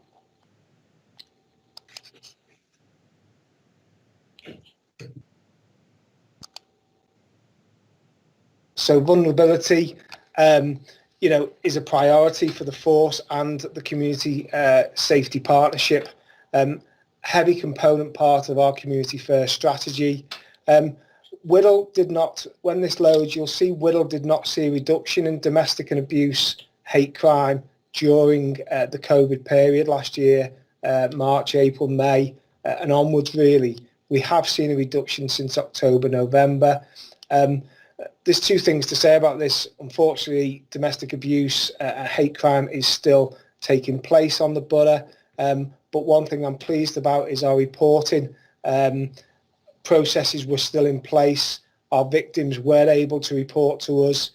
So vulnerability, is a priority for the force and the community safety partnership. Heavy component part of our community first strategy. Wirral did not, when this loads, you'll see Wirral did not see a reduction in domestic and abuse, hate crime during the COVID period last year, March, April, May, and onwards really. We have seen a reduction since October, November. There's two things to say about this. Unfortunately, domestic abuse and hate crime is still taking place on the borough. But one thing I'm pleased about is our reporting. Processes were still in place. Our victims were able to report to us,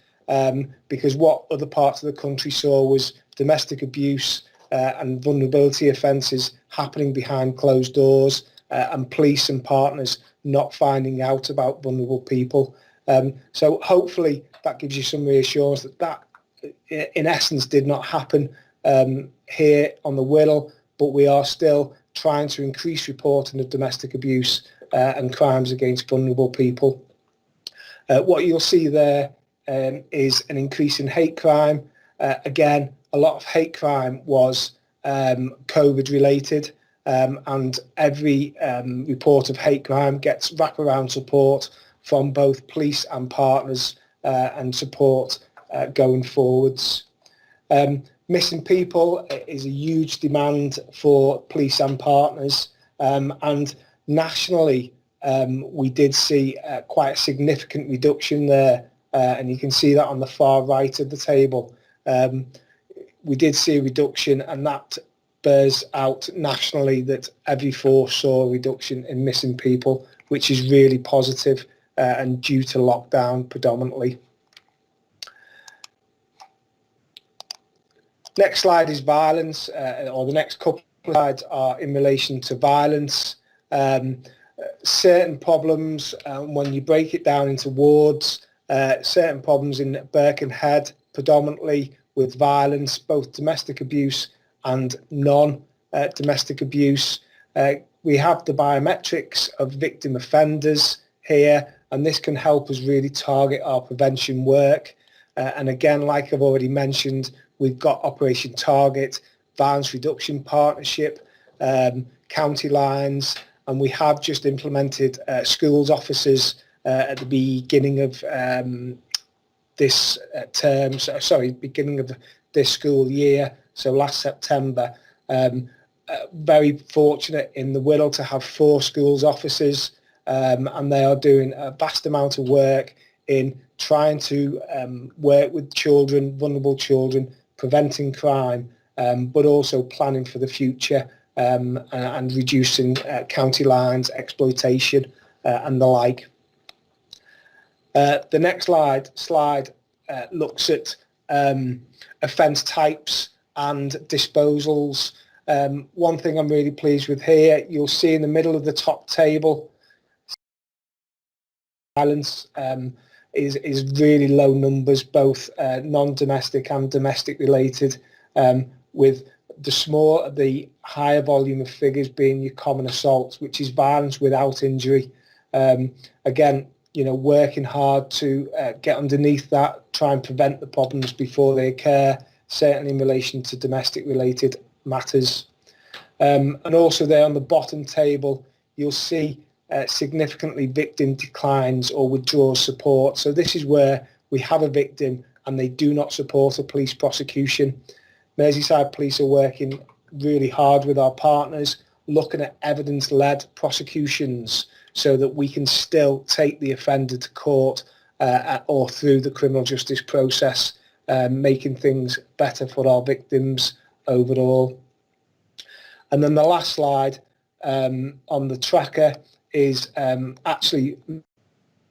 because what other parts of the country saw was domestic abuse and vulnerability offences happening behind closed doors, and police and partners not finding out about vulnerable people. So hopefully that gives you some reassurance that in essence did not happen here on the Wirral, but we are still trying to increase reporting of domestic abuse and crimes against vulnerable people. What you'll see there is an increase in hate crime. Again, a lot of hate crime was COVID related, and every report of hate crime gets wraparound support from both police and partners and support going forwards. Missing people is a huge demand for police and partners, and nationally we did see quite a significant reduction there, and you can see that on the far right of the table. We did see a reduction, and that bears out nationally that every force saw a reduction in missing people, which is really positive and due to lockdown predominantly. Next slide is violence, or the next couple of slides are in relation to violence. Certain problems, when you break it down into wards, certain problems in Birkenhead predominantly with violence, both domestic abuse and non-domestic abuse. We have the biometrics of victim offenders here, and this can help us really target our prevention work. And again, like I've already mentioned, we've got Operation Target, Violence Reduction Partnership, county lines, and we have just implemented schools officers at the beginning of this term, beginning of this school year, so last September. Very fortunate in the Wirral to have 4 schools officers, and they are doing a vast amount of work in trying to work with children, vulnerable children, preventing crime, but also planning for the future and reducing county lines, exploitation and the like. The next slide looks at offence types and disposals. One thing I'm really pleased with here, you'll see in the middle of the top table violence is really low numbers, both non-domestic and domestic related, with the higher volume of figures being your common assaults, which is violence without injury. Again, working hard to get underneath that, try and prevent the problems before they occur, certainly in relation to domestic related matters. And also there on the bottom table, you'll see significantly victim declines or withdraws support. So this is where we have a victim and they do not support a police prosecution. Merseyside Police are working really hard with our partners, looking at evidence-led prosecutions so that we can still take the offender to court or through the criminal justice process, making things better for our victims overall. And then the last slide on the tracker is actually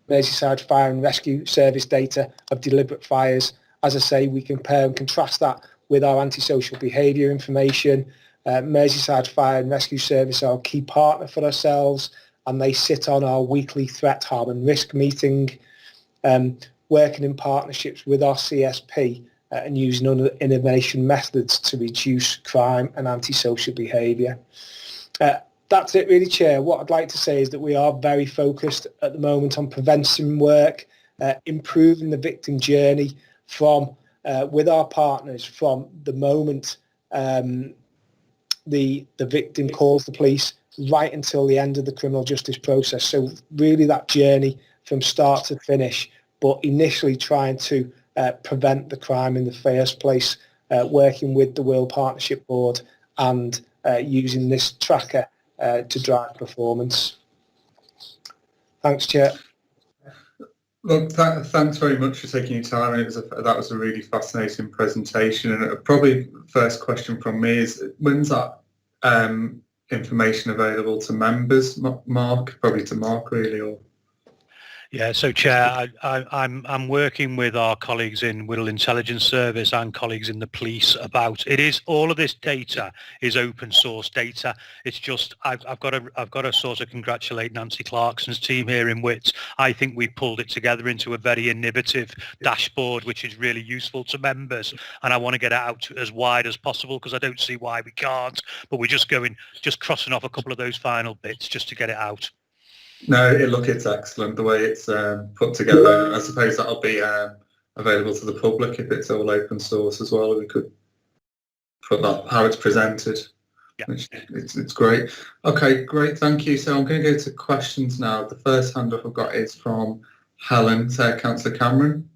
Merseyside Fire and Rescue Service data of deliberate fires. As I say, we compare and contrast that with our antisocial behaviour information. Merseyside Fire and Rescue Service are a key partner for ourselves, and they sit on our weekly threat, harm and risk meeting, working in partnerships with our CSP and using other innovation methods to reduce crime and antisocial behaviour. That's it really, Chair. What I'd like to say is that we are very focused at the moment on prevention work, improving the victim journey from with our partners from the moment the victim calls the police right until the end of the criminal justice process. So really that journey from start to finish, but initially trying to prevent the crime in the first place, working with the Wirral Partnership Board and using this tracker to drive performance. Thanks, Chair. Look, thanks very much for taking your time. That was a really fascinating presentation. And probably first question from me is, when's that information available to members, Mark? Probably to Mark, really, or? Yeah, so Chair, I'm working with our colleagues in Wirral Intelligence Service and colleagues in the police about it. Is all of this data is open source data. It's just I've got to sort of congratulate Nancy Clarkson's team here in Wits. I think we pulled it together into a very innovative dashboard, which is really useful to members, and I want to get it out as wide as possible because I don't see why we can't. But we're just crossing off a couple of those final bits just to get it out. No, it's excellent the way it's put together. I suppose that'll be available to the public if it's all open source as well. We could put that how it's presented. Yeah. It's great. Okay, great, thank you. So I'm going to go to questions now. The first hand up I've got is from Helen, Councillor Cameron.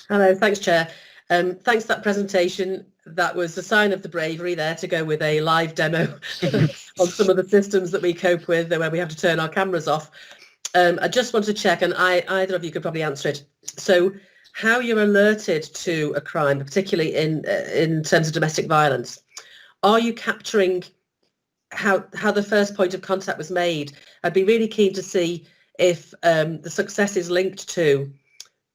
Hello, thanks, Chair. Thanks for that presentation. That was a sign of the bravery there to go with a live demo on some of the systems that we cope with where we have to turn our cameras off. I just want to check, and either of you could probably answer it. So how you're alerted to a crime, particularly in terms of domestic violence, are you capturing how the first point of contact was made? I'd be really keen to see if the success is linked to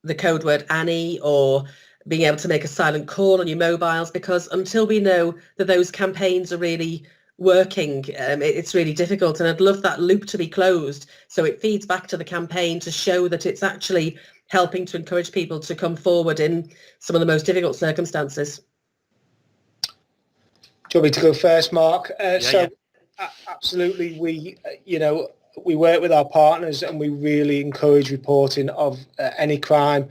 the code word Annie or being able to make a silent call on your mobiles, because until we know that those campaigns are really working, it's really difficult. And I'd love that loop to be closed so it feeds back to the campaign to show that it's actually helping to encourage people to come forward in some of the most difficult circumstances. Do you want me to go first, Mark? Absolutely, we work with our partners and we really encourage reporting of any crime,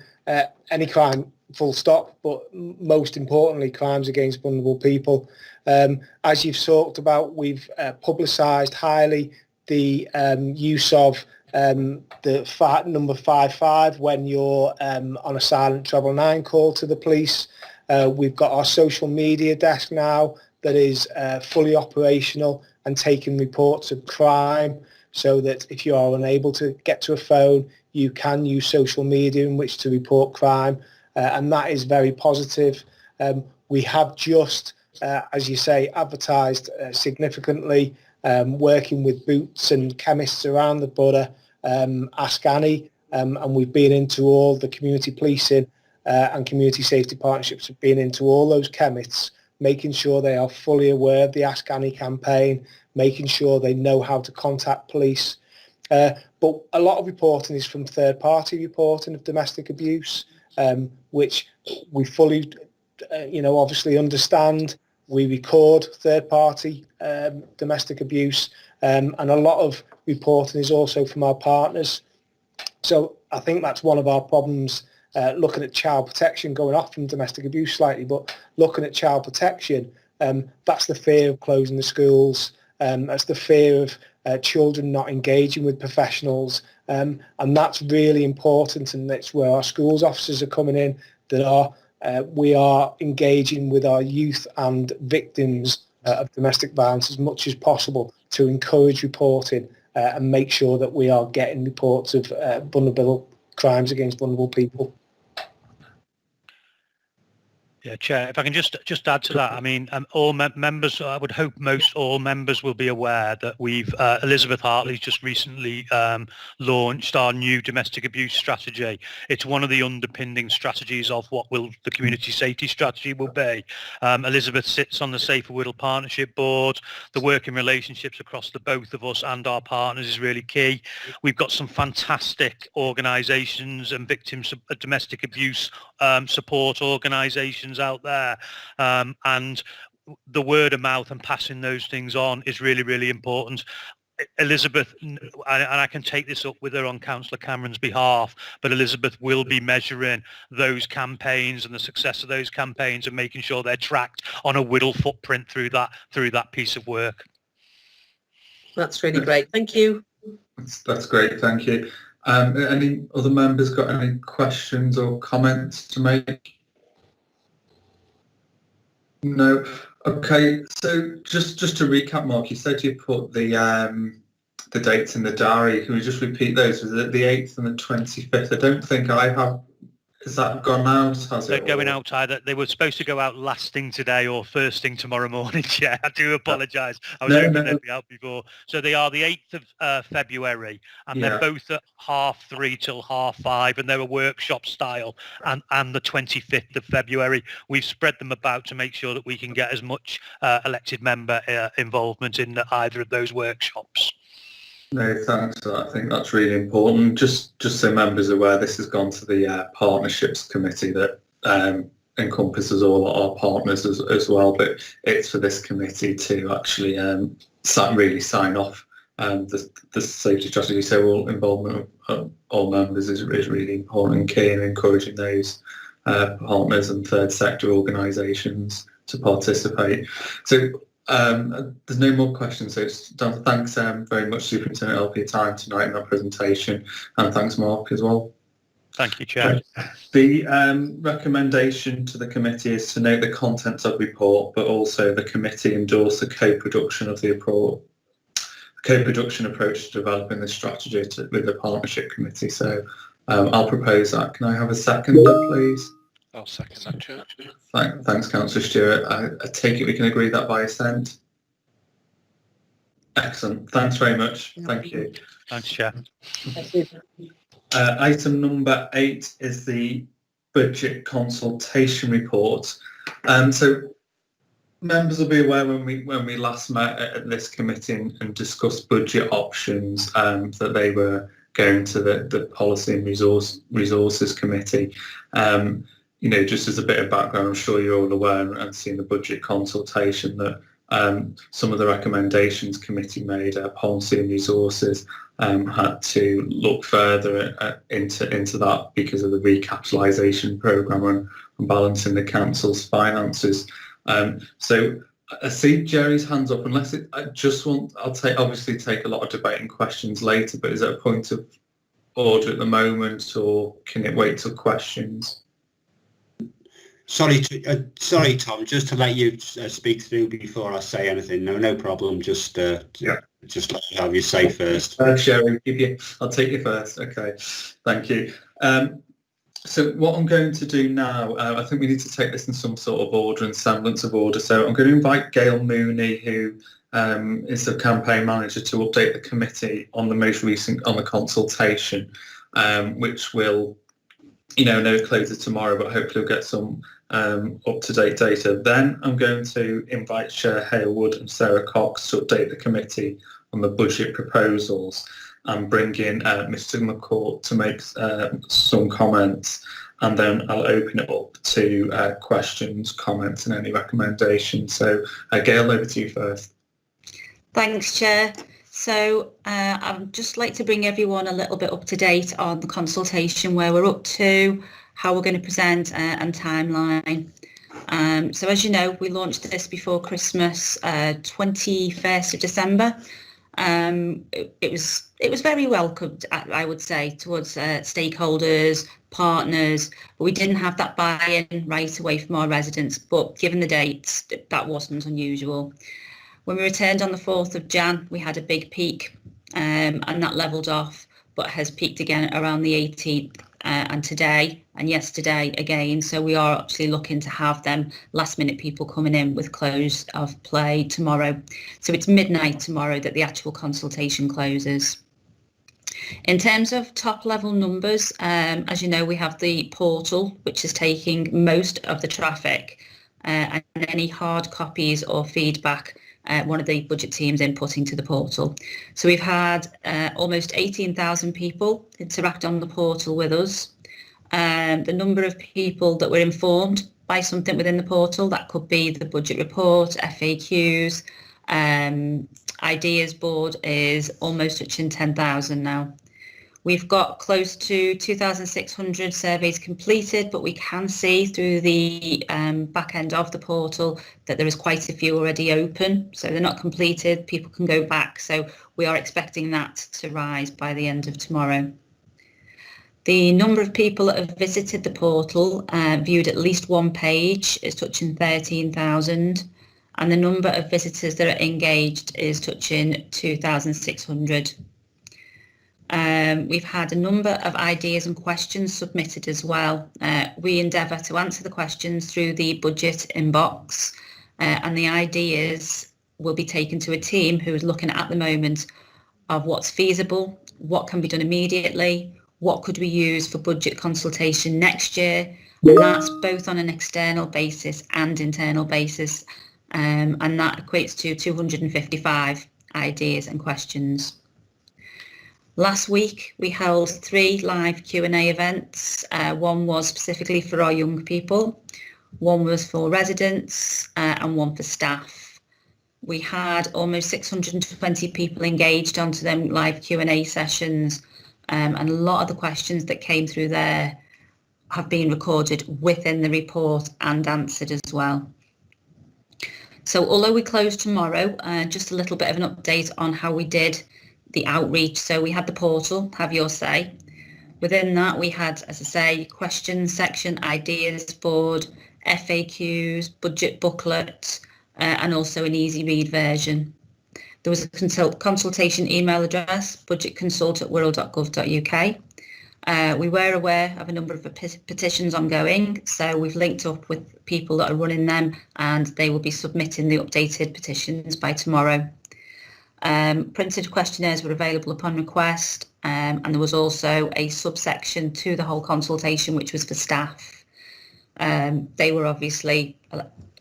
full stop, but most importantly, crimes against vulnerable people. As you've talked about, we've publicised highly the use of the number 55 when you're on a silent treble 9 call to the police. We've got our social media desk now that is fully operational and taking reports of crime, so that if you are unable to get to a phone, you can use social media in which to report crime. And that is very positive. We have just, as you say, advertised significantly, working with boots and chemists around the borough, Ask Annie, and we've been into all the community policing and community safety partnerships have been into all those chemists, making sure they are fully aware of the Ask Annie campaign, making sure they know how to contact police. But a lot of reporting is from third-party reporting of domestic abuse, which we fully, obviously understand. We record third-party domestic abuse, and a lot of reporting is also from our partners. So I think that's one of our problems, looking at child protection, going off from domestic abuse slightly, but looking at child protection, that's the fear of closing the schools, that's the fear of children not engaging with professionals, and that's really important, and that's where our schools officers are coming in, that we are engaging with our youth and victims of domestic violence as much as possible to encourage reporting and make sure that we are getting reports of vulnerable crimes against vulnerable people. Yeah, Chair, if I can just add to that, I mean, all members, I would hope most all members will be aware that we've, Elizabeth Hartley's just recently launched our new domestic abuse strategy. It's one of the underpinning strategies of what the community safety strategy will be. Elizabeth sits on the Safer Wirral Partnership Board. The working relationships across the both of us and our partners is really key. We've got some fantastic organisations and victims of domestic abuse support organisations out there, and the word of mouth and passing those things on is really, really important. Elizabeth, and I can take this up with her on Councillor Cameron's behalf, but Elizabeth will be measuring those campaigns and the success of those campaigns and making sure they're tracked on a Wirral footprint through that piece of work. That's really great. Thank you. That's great. Thank you. Any other members got any questions or comments to make? No. Okay. So just to recap, Mark, you said you put the dates in the diary. Can we just repeat those? Was it the 8th and the 25th? I don't think I have. Has that gone out? They're going out either. They were supposed to go out last thing today or first thing tomorrow morning. Yeah, I do apologise. I was hoping they'd be out before. So they are the 8th of February, and they're both at 3:30 till 5:30, and they're a workshop style. And the 25th of February, we've spread them about to make sure that we can get as much elected member involvement in either of those workshops. No, thanks for that. I think that's really important. Just so members are aware, this has gone to the partnerships committee that encompasses all our partners as well, but it's for this committee to actually really sign off the safety strategy. So all involvement of all members is really important and key in encouraging those partners and third sector organisations to participate. So there's no more questions, so thanks very much, Superintendent Ell, for your time tonight in that presentation, and thanks, Mark, as well. Thank you, Chair. The recommendation to the committee is to note the contents of the report, but also the committee endorse the co-production of the report, co-production approach to developing the strategy with the partnership committee. So I'll propose that. Can I have a seconder, please? I'll second that, Chair. Thanks, Councillor Stuart. I take it we can agree that by assent? Excellent. Thanks very much. Thank you. Thanks, Chair. Item number 8 is the budget consultation report. So members will be aware when we last met at this committee and discussed budget options, that they were going to the Policy and Resources Committee. Just as a bit of background, I'm sure you're all aware and seen the budget consultation that some of the recommendations committee made, Policy and Resources, had to look further into that because of the recapitalisation programme and balancing the council's finances. So I see Jerry's hands up. I'll obviously take a lot of debate and questions later, but is it a point of order at the moment, or can it wait till questions? Sorry, Tom, just to let you speak through before I say anything. No problem. Just let me have you say first. Sherry, I'll take you first. Okay, thank you. So what I'm going to do now, I think we need to take this in some sort of order and semblance of order. So I'm going to invite Gail Mooney, who is the campaign manager, to update the committee on the most recent, on the consultation, which will, no closer tomorrow, but hopefully we'll get some up-to-date data. Then I'm going to invite Chair Halewood and Sarah Cox to update the committee on the budget proposals. and bring in Mr McCourt to make some comments, and then I'll open it up to questions, comments and any recommendations. So Gail, over to you first. Thanks, Chair. So I'd just like to bring everyone a little bit up to date on the consultation, where we're up to, how we're going to present and timeline. So as you know, we launched this before Christmas, 21st of December. It was very welcomed, I would say, towards stakeholders, partners, but we didn't have that buy-in right away from our residents. But given the dates, that wasn't unusual. When we returned on the 4th of Jan, we had a big peak, and that levelled off, but has peaked again around the 18th. And today and yesterday again, so we are actually looking to have them last minute people coming in with close of play tomorrow. So it's midnight tomorrow that the actual consultation closes. In terms of top level numbers, as you know, we have the portal, which is taking most of the traffic, and any hard copies or feedback one of the budget teams inputting to the portal. So we've had almost 18,000 people interact on the portal with us. The number of people that were informed by something within the portal, that could be the budget report, FAQs, ideas board, is almost touching 10,000 now. We've got close to 2,600 surveys completed, but we can see through the back end of the portal that there is quite a few already open. So they're not completed, people can go back. So we are expecting that to rise by the end of tomorrow. The number of people that have visited the portal, viewed at least one page, is touching 13,000. And the number of visitors that are engaged is touching 2,600. We've had a number of ideas and questions submitted as well. We endeavour to answer the questions through the budget inbox, and the ideas will be taken to a team who is looking at the moment of what's feasible, what can be done immediately, what could we use for budget consultation next year, and that's both on an external basis and internal basis, and that equates to 255 ideas and questions. Last week, we held 3 live Q&A events. One was specifically for our young people, one was for residents, and one for staff. We had almost 620 people engaged onto them live Q&A sessions, and a lot of the questions that came through there have been recorded within the report and answered as well. So although we close tomorrow, just a little bit of an update on how we did the outreach. So we had the portal, Have Your Say. Within that, we had, as I say, questions section, ideas board, FAQs, budget booklet, and also an easy read version. There was a consultation email address, budgetconsult@wirral.gov.uk. We were aware of a number of petitions ongoing, so we've linked up with people that are running them, and they will be submitting the updated petitions by tomorrow. Printed questionnaires were available upon request, and there was also a subsection to the whole consultation which was for staff. They were obviously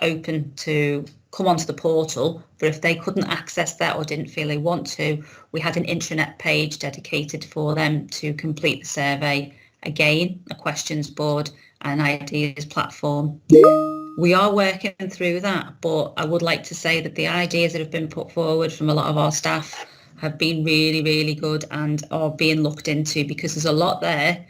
open to come onto the portal, but if they couldn't access that or didn't feel they want to, we had an intranet page dedicated for them to complete the survey. Again, a questions board and ideas platform. We are working through that, but I would like to say that the ideas that have been put forward from a lot of our staff have been really, really good and are being looked into, because there's a lot there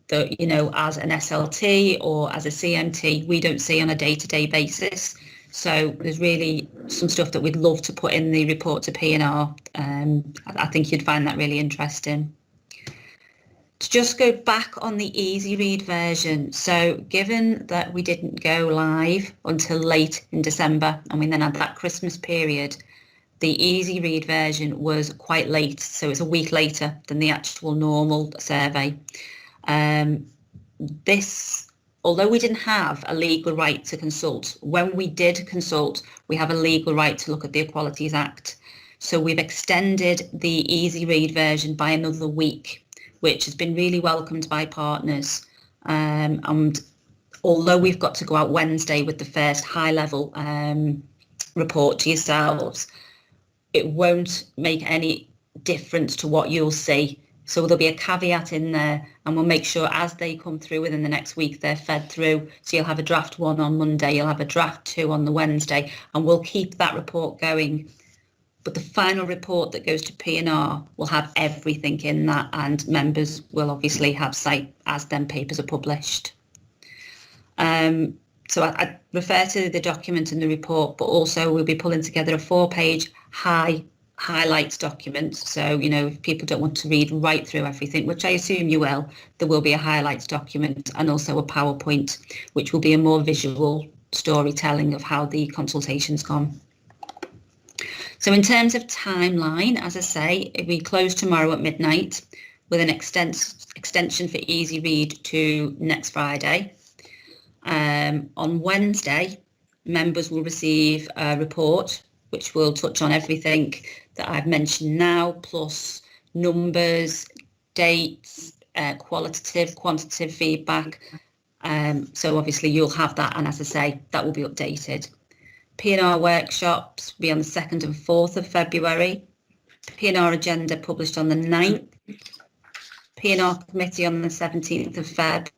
that, you know, as an SLT or as a CMT, we don't see on a day-to-day basis. So there's really some stuff that we'd love to put in the report to P&R. I think you'd find that really interesting. To just go back on the easy read version, so given that we didn't go live until late in December and we then had that Christmas period, the easy read version was quite late, so it's a week later than the actual normal survey. Although we didn't have a legal right to consult, when we did consult, we have a legal right to look at the Equalities Act. So we've extended the easy read version by another week, which has been really welcomed by partners. And although we've got to go out Wednesday with the first high level report to yourselves, it won't make any different to what you'll see. So there'll be a caveat in there, and we'll make sure as they come through within the next week, they're fed through. So you'll have a draft 1 on Monday, you'll have a draft 2 on the Wednesday, and we'll keep that report going. But the final report that goes to P&R will have everything in that, and members will obviously have sight as them papers are published. So I refer to the document and the report, but also we'll be pulling together a 4-page highlights document. So, you know, if people don't want to read right through everything, which I assume you will, there will be a highlights document and also a PowerPoint, which will be a more visual storytelling of how the consultation's gone. So in terms of timeline, as I say, we close tomorrow at midnight with an extension for easy read to next Friday. On Wednesday, members will receive a report which will touch on everything that I've mentioned now, plus numbers, dates, qualitative, quantitative feedback. So obviously you'll have that, and as I say, that will be updated. P&R workshops will be on the 2nd and 4th of February. P&R agenda published on the 9th. P&R committee on the 17th of Feb.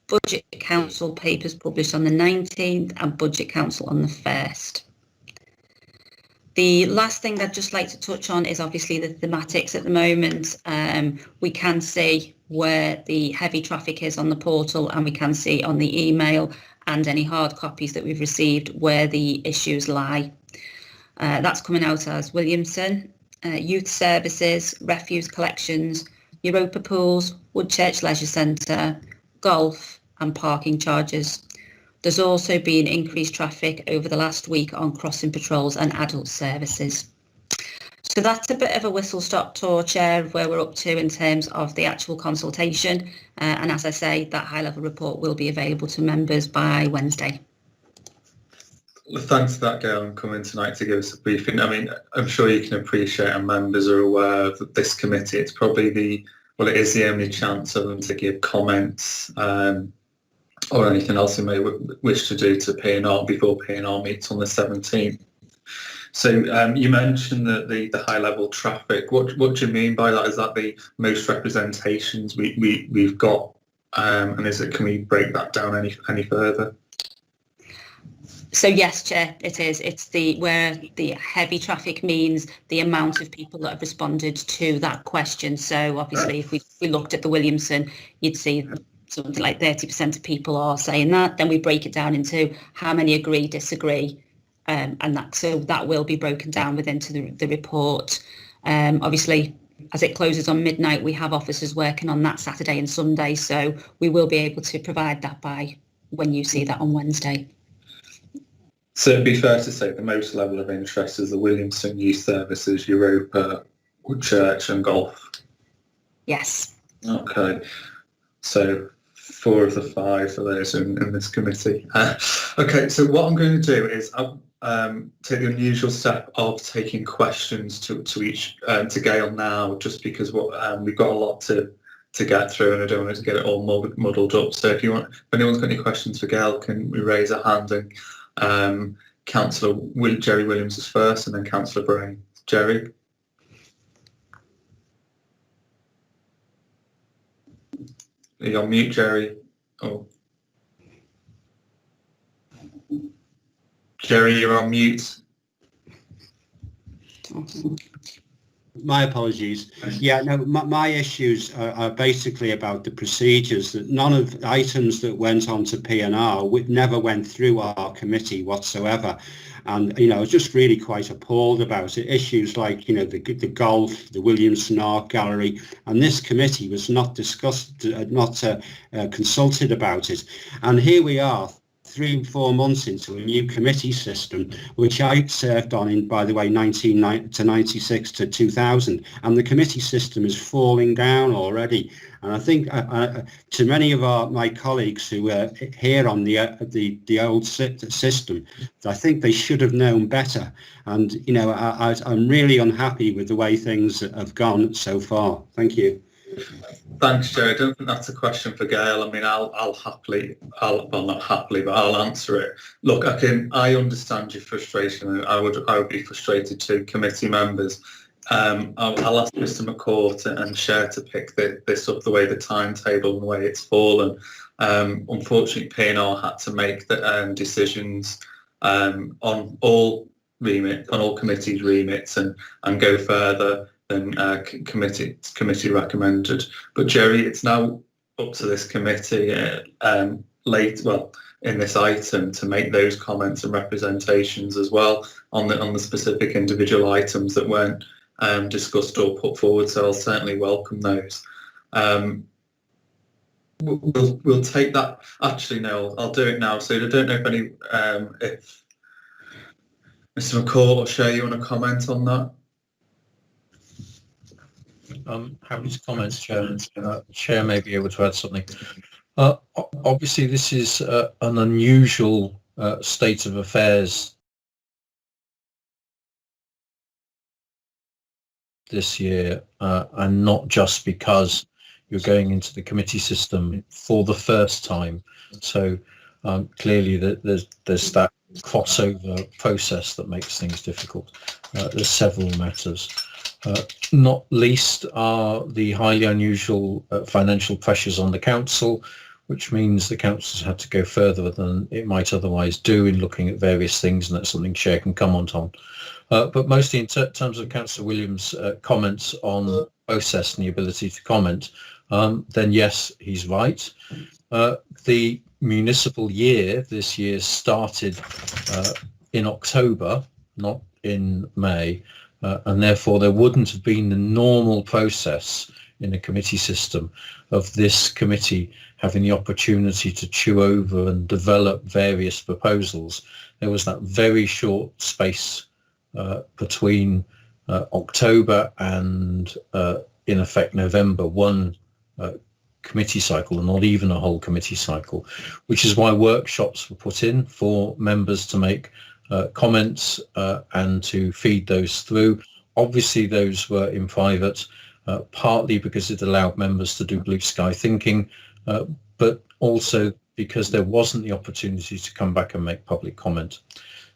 Budget Council papers published on the 19th and Budget Council on the 1st. The last thing I'd just like to touch on is obviously the thematics at the moment. We can see where the heavy traffic is on the portal, and we can see on the email and any hard copies that we've received where the issues lie. That's coming out as Williamson, youth services, refuse collections, Europa pools, Woodchurch Leisure Centre, golf and parking charges. There's also been increased traffic over the last week on crossing patrols and adult services. So that's a bit of a whistle-stop tour, Chair, of where we're up to in terms of the actual consultation. And as I say, that high-level report will be available to members by Wednesday. Well, thanks for that, Gail, and coming tonight to give us a briefing. I mean, I'm sure you can appreciate, and members are aware that this committee, it's probably it is the only chance of them to give comments or anything else they may wish to do to P&R before P&R meets on the 17th. So you mentioned that the high-level traffic. What do you mean by that? Is that the most representations we've got, and can we break that down any further? So yes, Chair, it is. It's where the heavy traffic means the amount of people that have responded to that question. So obviously, if we looked at the Williamson, you'd see something like 30% of people are saying that. Then we break it down into how many agree, disagree, and that will be broken down within the report. Obviously, as it closes on midnight, we have officers working on that Saturday and Sunday, so we will be able to provide that by when you see that on Wednesday. So it'd be fair to say the most level of interest is the Williamson Youth Services, Europa, Woodchurch and golf. Yes. Okay. So 4 of the 5 for those in this committee. Okay, so what I'm going to do is take the unusual step of taking questions to Gail now, just because we've got a lot to get through, and I don't want to get it all muddled up. So if anyone's got any questions for Gail, can we raise a hand? And Councillor Jerry Williams is first, and then Councillor Brame. Jerry. Are you on mute, Jerry? Oh. Jerry, you're on mute. My apologies. Yeah, no, my issues are basically about the procedures, that none of the items that went on to P&R never went through our committee whatsoever. And, I was just really quite appalled about it. Issues like, the golf, the Williamson Art Gallery, and this committee was not consulted about it. And here we are, 3-4 months into a new committee system, which I served on in, by the way, 1996 to 2000, and the committee system is falling down already. And I think to many of my colleagues who were here on the old system, I think they should have known better. And I'm really unhappy with the way things have gone so far. Thank you. Thanks, Joe. I don't think that's a question for Gail. I mean, I'll not happily, but I'll answer it. Look, I understand your frustration. I would be frustrated too, committee members. I'll ask Mr McCourt and Chair to pick this up the way the timetable and the way it's fallen. Unfortunately, P&R had to make the decisions on all committees' remits and go further than committee recommended. But Jerry, it's now up to this committee in this item to make those comments and representations as well on the specific individual items that weren't discussed or put forward. So I'll certainly welcome those. We'll take that. Actually, no, I'll do it now. So I don't know if Mr McCall or Chair, you want to comment on that? Happy to comment, Chair. Chair may be able to add something. Obviously, this is an unusual state of affairs this year, and not just because you're going into the committee system for the first time. So clearly there's that crossover process that makes things difficult. There's several matters. Not least are the highly unusual financial pressures on the council, which means the council's had to go further than it might otherwise do in looking at various things, and that's something Chair can comment on. But mostly in terms of Councillor Williams' comments on the process and the ability to comment, then yes, he's right. The municipal year this year started in October, not in May, and therefore there wouldn't have been the normal process in a committee system of this committee having the opportunity to chew over and develop various proposals. There was that very short space between October and in effect November, one committee cycle, and not even a whole committee cycle, which is why workshops were put in for members to make comments and to feed those through. Obviously those were in private, partly because it allowed members to do blue sky thinking, but also because there wasn't the opportunity to come back and make public comment.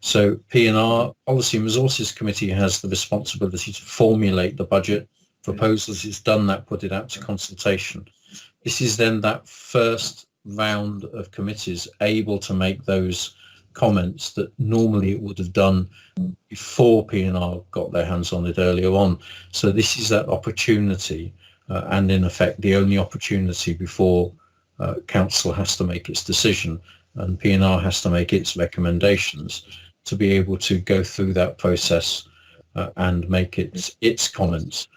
So P&R, Policy and Resources Committee, has the responsibility to formulate the budget proposals. It's done that, put it out to consultation. This is then that first round of committees able to make those comments that normally it would have done before P&R got their hands on it earlier on. So this is that opportunity, and in effect the only opportunity before council has to make its decision and P&R has to make its recommendations to be able to go through that process and make its comments.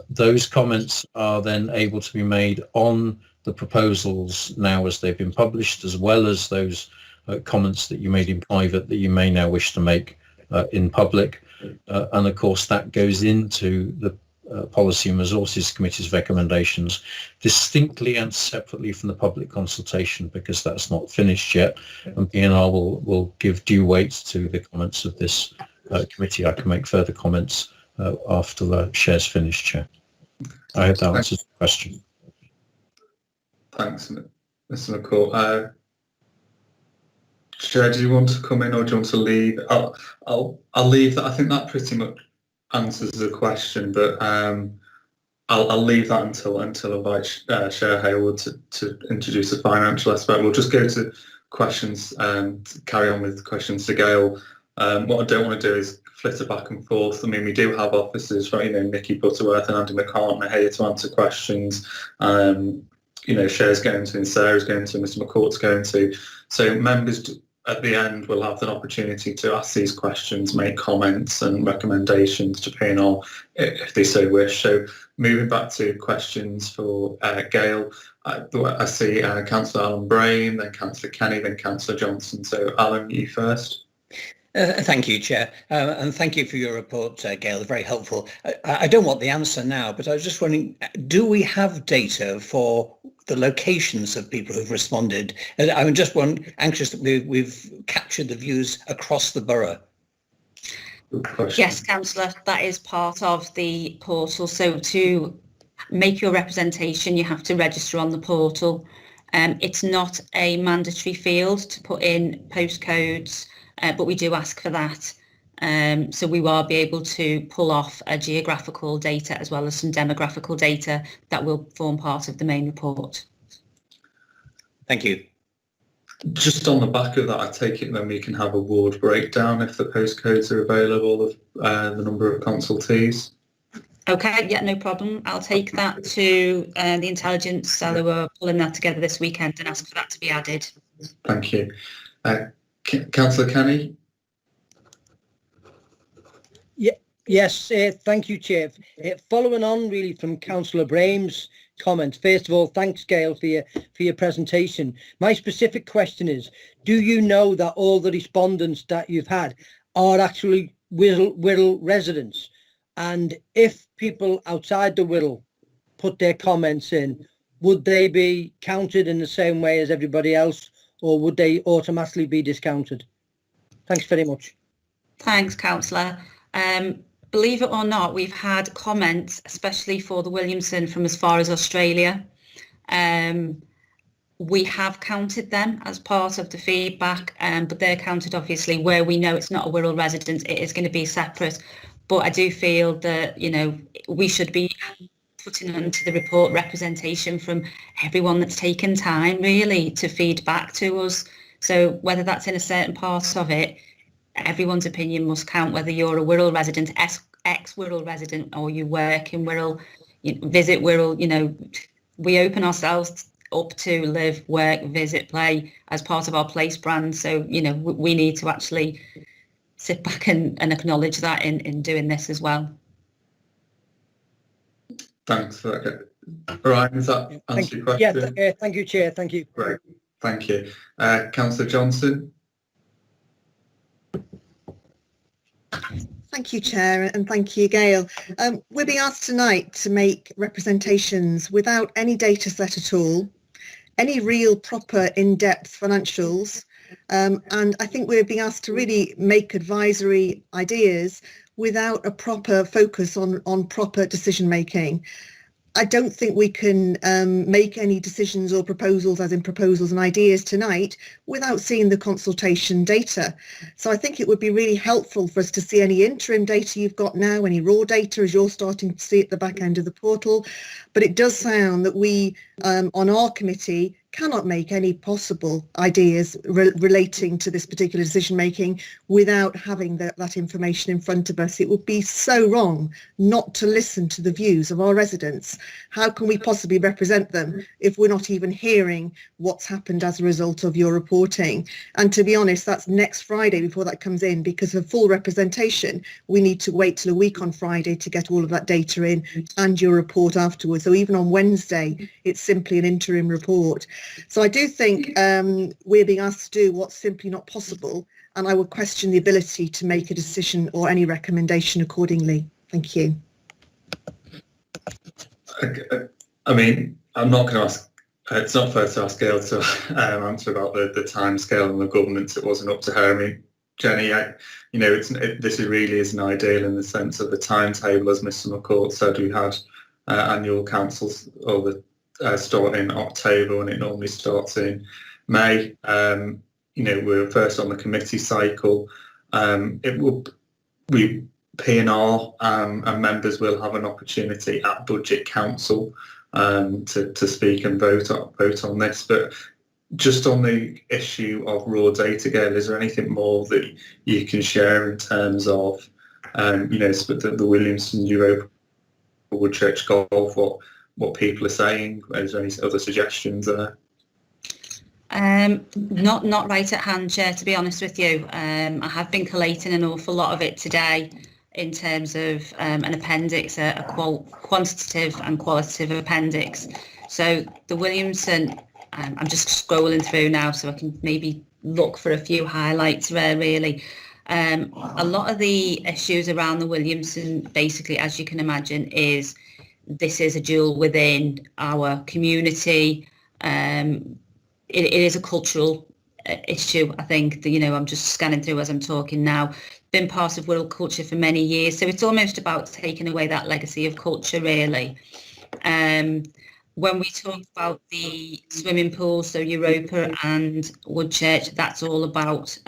Those comments are then able to be made on the proposals now as they've been published, as well as those comments that you made in private that you may now wish to make in public. And of course that goes into the Policy and Resources Committee's recommendations distinctly and separately from the public consultation, because that's not finished yet, and P&R will give due weight to the comments of this committee. I can make further comments after the Chair's finished, Chair. I hope that answers the question. Thanks, Mr McCall. Chair, do you want to come in or do you want to leave? I'll leave that. I think that pretty much answers the question, but I'll leave that until I invite Chair Hayward to introduce the financial aspect. We'll just go to questions and carry on with questions to Gail. What I don't want to do is flitter back and forth. I mean, we do have officers, right? Nikki Butterworth and Andy McCartney here to answer questions. Chair's going to, and Sarah's going to, Mr McCourt's going to. So members at the end will have an opportunity to ask these questions, make comments and recommendations to P&R if they so wish. So moving back to questions for Gail, I see Councillor Allan Brame, then Councillor Kenny, then Councillor Johnson. So Allan, you first. Thank you, Chair, and thank you for your report, Gail, very helpful. I don't want the answer now, but I was just wondering, do we have data for the locations of people who've responded? I'm just anxious that we've captured the views across the borough. Yes, Councillor, that is part of the portal. So to make your representation, you have to register on the portal. It's not a mandatory field to put in postcodes, but we do ask for that. So we will be able to pull off a geographical data as well as some demographical data that will form part of the main report. Thank you. Just on the back of that, I take it then we can have a ward breakdown if the postcodes are available of the number of consultees. Okay, yeah, no problem. I'll take that to the intelligence cell who are pulling that together this weekend and ask for that to be added. Thank you. Councillor Kenny? Yes, thank you, Chair. Following on really from Councillor Brame's comments, first of all, thanks, Gail, for your presentation. My specific question is, do you know that all the respondents that you've had are actually Wirral residents? And if people outside the Wirral put their comments in, would they be counted in the same way as everybody else, or would they automatically be discounted? Thanks very much. Thanks, Councillor. Believe it or not, we've had comments, especially for the Williamson, from as far as Australia. We have counted them as part of the feedback, but they're counted obviously where we know it's not a Wirral resident, it is going to be separate. But I do feel that, you know, we should be putting into the report representation from everyone that's taken time really to feed back to us. So whether that's in a certain part of it, everyone's opinion must count, whether you're a Wirral resident, ex-Wirral resident, or you work in Wirral, visit Wirral. You know, we open ourselves up to live, work, visit, play as part of our place brand. So, you know, we need to actually sit back and acknowledge that in doing this as well. Thanks for that. Ryan, does that answer your question? Yeah, thank you, Chair. Thank you. Great. Thank you. Councillor Johnson? Thank you, Chair, and thank you, Gail. We're being asked tonight to make representations without any data set at all, any real proper in-depth financials, and I think we're being asked to really make advisory ideas without a proper focus on proper decision making. I don't think we can make any decisions or proposals, as in proposals and ideas tonight, without seeing the consultation data. So I think it would be really helpful for us to see any interim data you've got now, any raw data as you're starting to see at the back end of the portal. But it does sound that we, on our committee, cannot make any possible ideas relating to this particular decision making without having that information in front of us. It would be so wrong not to listen to the views of our residents. How can we possibly represent them if we're not even hearing what's happened as a result of your reporting? And to be honest, that's next Friday before that comes in, because for full representation we need to wait till a week on Friday to get all of that data in and your report afterwards. So even on Wednesday it's simply an interim report. So I do think we're being asked to do what's simply not possible, and I would question the ability to make a decision or any recommendation accordingly. Thank you. I mean, I'm not going to ask, it's not fair to ask Gail to answer about the time scale and the governance. It wasn't up to her. I mean, Jenny, you know, this really isn't ideal in the sense of the timetable. As Mr McCourt said, we had annual councils over start in October when it normally starts in May. You know, we're first on the committee cycle. P&R and members will have an opportunity at Budget Council to speak and vote on this. But just on the issue of raw data, Gail, is there anything more that you can share in terms of, you know, the Williamson, Europa, Woodchurch Golf, what people are saying? Is there any other suggestions there? Not right at hand, Chair, to be honest with you. I have been collating an awful lot of it today in terms of an appendix, a quantitative and qualitative appendix. So the Williamson, I'm just scrolling through now so I can maybe look for a few highlights there really. A lot of the issues around the Williamson, basically, as you can imagine, this is a jewel within our community. It is a cultural issue, I think. You know, I'm just scanning through as I'm talking now. Been part of Wirral culture for many years, so it's almost about taking away that legacy of culture, really. When we talk about the swimming pools, so Europa and Woodchurch, that's all about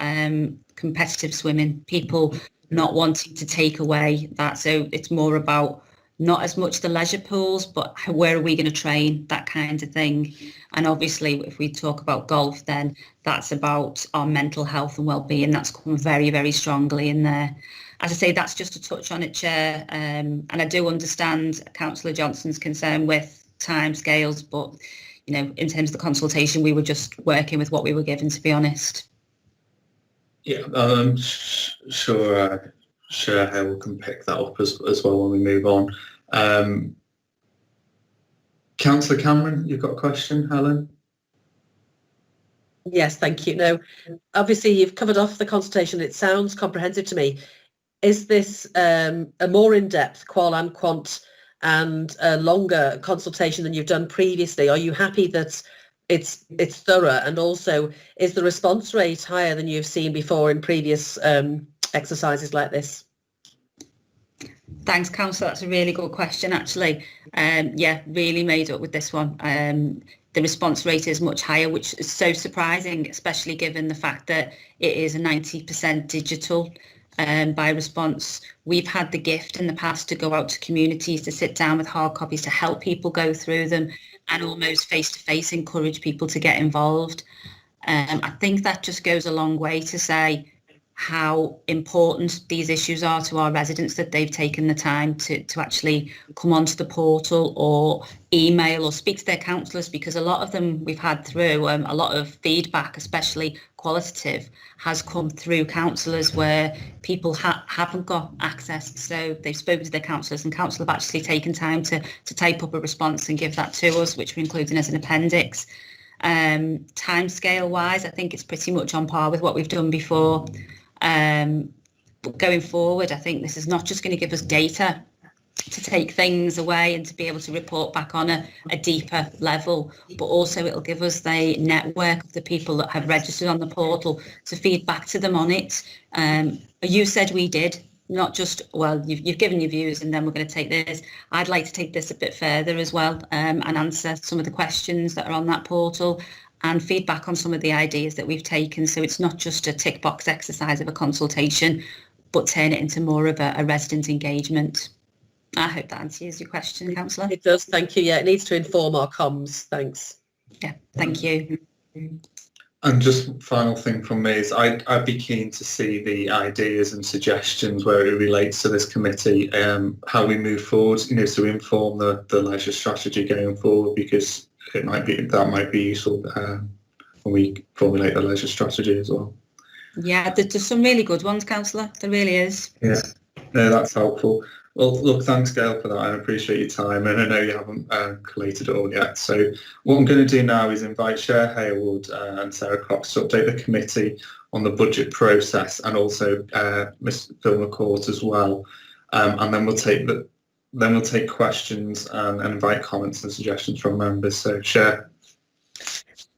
competitive swimming. People not wanting to take away that. So it's more about not as much the leisure pools, but where are we going to train, that kind of thing. And obviously, if we talk about golf, then that's about our mental health and well-being. That's come very, very strongly in there. As I say, that's just a touch on it, Chair. And I do understand Councillor Johnson's concern with timescales, but, you know, in terms of the consultation, we were just working with what we were given, to be honest. Yeah, I'm sure Helen can pick that up as well when we move on. Councillor Cameron, you've got a question, Helen? Yes, thank you. No, obviously you've covered off the consultation. It sounds comprehensive to me. Is this a more in-depth qual and quant and a longer consultation than you've done previously? Are you happy that it's thorough, and also is the response rate higher than you've seen before in previous exercises like this? Thanks, Councillor. That's a really good question, actually. Yeah, really made up with this one. The response rate is much higher, which is so surprising, especially given the fact that it is a 90% digital by response. We've had the gift in the past to go out to communities, to sit down with hard copies, to help people go through them and almost face-to-face encourage people to get involved. I think that just goes a long way to say how important these issues are to our residents, that they've taken the time to actually come onto the portal or email or speak to their councillors, because a lot of them we've had through, a lot of feedback, especially qualitative, has come through councillors where people haven't got access. So they've spoken to their councillors, and council have actually taken time to type up a response and give that to us, which we're including as an appendix. Timescale wise, I think it's pretty much on par with what we've done before. But going forward, I think this is not just going to give us data to take things away and to be able to report back on a deeper level, but also it'll give us the network of the people that have registered on the portal to feed back to them on it. You said we did, not just, well, you've given your views and then we're going to take this. I'd like to take this a bit further as well, and answer some of the questions that are on that portal and feedback on some of the ideas that we've taken. So it's not just a tick box exercise of a consultation, but turn it into more of a resident engagement. I hope that answers your question, Councillor. It does, thank you. Yeah, it needs to inform our comms. Thanks. Yeah, thank you. And just final thing from me is I'd be keen to see the ideas and suggestions where it relates to this committee, how we move forward, you know, to inform the leisure strategy going forward, because that might be useful when we formulate the leisure strategy as well. Yeah, there's some really good ones, Councillor. There really is. Yeah, no, that's helpful. Well, look, thanks, Gail, for that. I appreciate your time, and I know you haven't collated it all yet. So what I'm going to do now is invite Chair Haywood and Sarah Cox to update the committee on the budget process, and also Ms Phil McCourt as well. And then we'll take questions and invite comments and suggestions from members. So, Chair.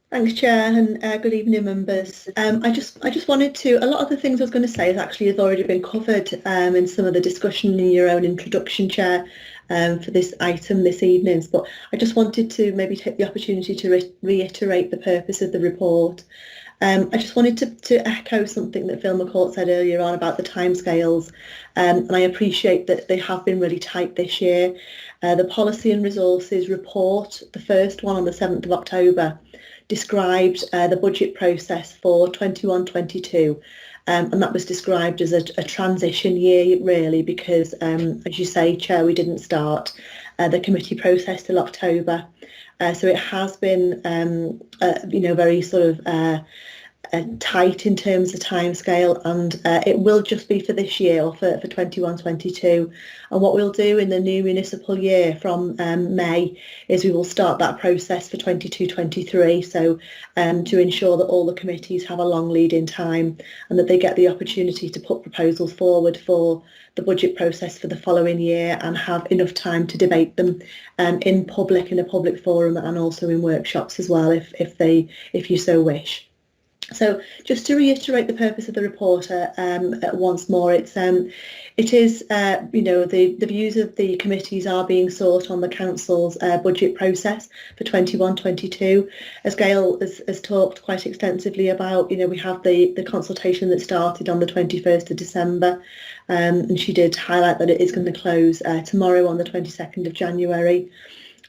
Thanks, Chair, and good evening, members. I just wanted to, a lot of the things I was going to say has already been covered in some of the discussion in your own introduction, Chair, for this item this evening. But I just wanted to maybe take the opportunity to reiterate the purpose of the report. I just wanted to echo something that Phil McCourt said earlier on about the timescales, and I appreciate that they have been really tight this year. The Policy and Resources report, the first one on the 7th of October, described the budget process for 21-22, and that was described as a transition year, really, because as you say, Chair, we didn't start the committee process till October, so it has been very sort of tight in terms of timescale, and it will just be for this year, or for 21-22. And what we'll do in the new municipal year from May is we will start that process for 22-23, so to ensure that all the committees have a long lead-in time and that they get the opportunity to put proposals forward for the budget process for the following year and have enough time to debate them in a public forum, and also in workshops as well, if you so wish. So just to reiterate the purpose of the report once more, it is, the views of the committees are being sought on the council's budget process for 21-22. As Gail has talked quite extensively about, we have the consultation that started on the 21st of December, and she did highlight that it is going to close tomorrow on the 22nd of January.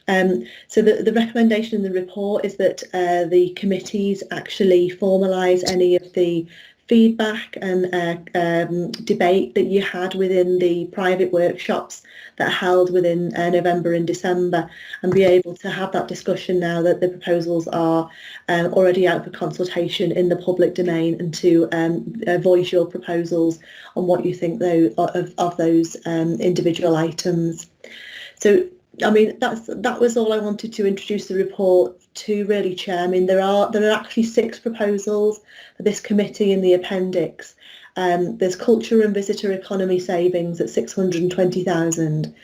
So the recommendation in the report is that the committees actually formalise any of the feedback and debate that you had within the private workshops that are held within November and December, and be able to have that discussion now that the proposals are already out for consultation in the public domain, and to voice your proposals on what you think of those individual items. So I mean, that was all I wanted to introduce the report to, really, Chair. I mean, there are actually 6 proposals for this committee in the appendix. There's culture and visitor economy savings at 620,000,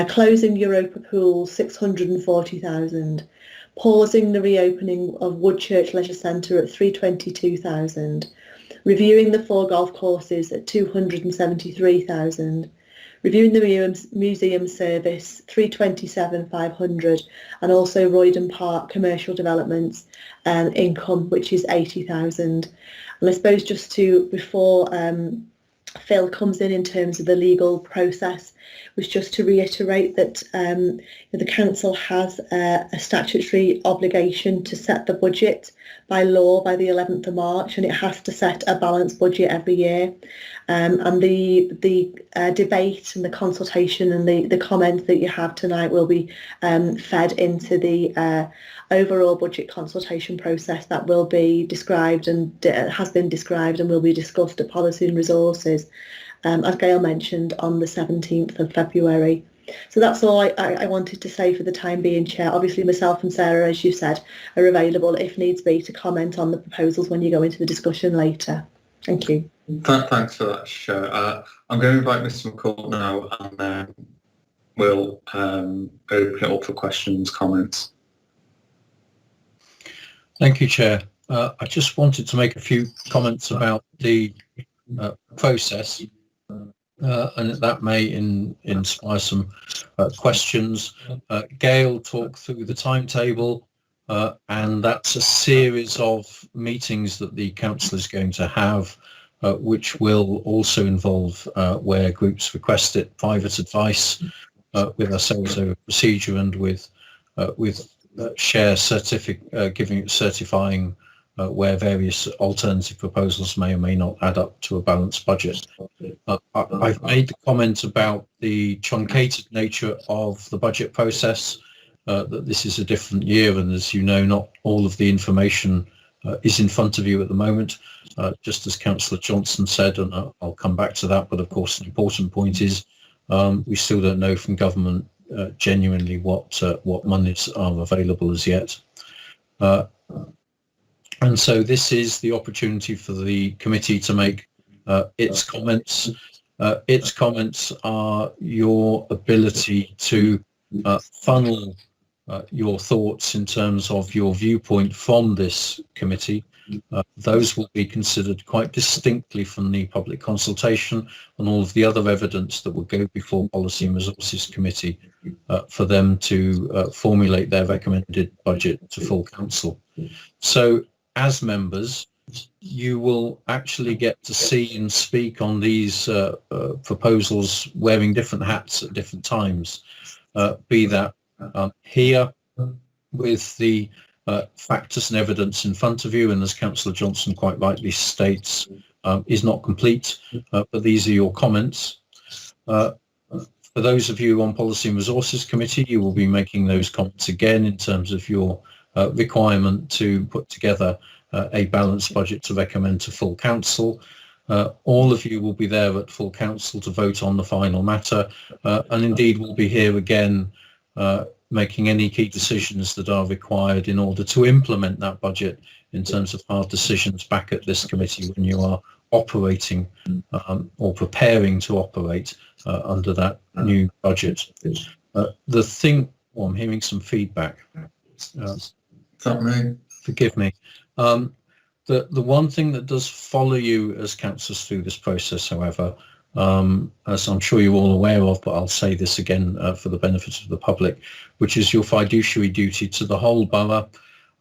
closing Europa Pool 640,000, pausing the reopening of Woodchurch Leisure Centre at 322,000, reviewing the 4 golf courses at 273,000. Reviewing the museum service, 327,500, and also Roydon Park commercial developments income, which is 80,000. And I suppose just before Phil comes in terms of the legal process, was just to reiterate that the council has a statutory obligation to set the budget by law by the 11th of March, and it has to set a balanced budget every year. And the debate and the consultation and the comments that you have tonight will be fed into the overall budget consultation process that will be described and has been described and will be discussed at Policy and Resources, as Gail mentioned, on the 17th of February. So that's all I wanted to say for the time being, Chair. Obviously, myself and Sarah, as you said, are available if needs be to comment on the proposals when you go into the discussion later. Thank you. Thanks for that, Chair. I'm going to invite Mr McCall now, and then we'll open it up for questions, comments. Thank you, Chair. I just wanted to make a few comments about the process, and that may inspire some questions. Gail talked through the timetable, and that's a series of meetings that the council is going to have, which will also involve where groups request it, private advice with ourselves over procedure, and with share certifying where various alternative proposals may or may not add up to a balanced budget. I've made the comment about the truncated nature of the budget process, that this is a different year, and as you know, not all of the information is in front of you at the moment, just as Councillor Johnson said, and I'll come back to that, but of course an important point is we still don't know from government genuinely what monies are available as yet. And so this is the opportunity for the committee to make its comments. Its comments are your ability to funnel your thoughts in terms of your viewpoint from this committee. Those will be considered quite distinctly from the public consultation and all of the other evidence that will go before Policy and Resources Committee for them to formulate their recommended budget to full council. So as members, you will actually get to see and speak on these proposals wearing different hats at different times, be that here with the factors and evidence in front of you, and as Councillor Johnson quite rightly states, is not complete, but these are your comments. For those of you on Policy and Resources Committee, you will be making those comments again in terms of your requirement to put together a balanced budget to recommend to full council. All of you will be there at full council to vote on the final matter, and indeed will be here again making any key decisions that are required in order to implement that budget in terms of hard decisions back at this committee when you are operating or preparing to operate under that new budget. The thing, I'm hearing some feedback. Forgive me. The The one thing that does follow you as councillors through this process, however, as I'm sure you're all aware of, but I'll say this again for the benefit of the public, which is your fiduciary duty to the whole borough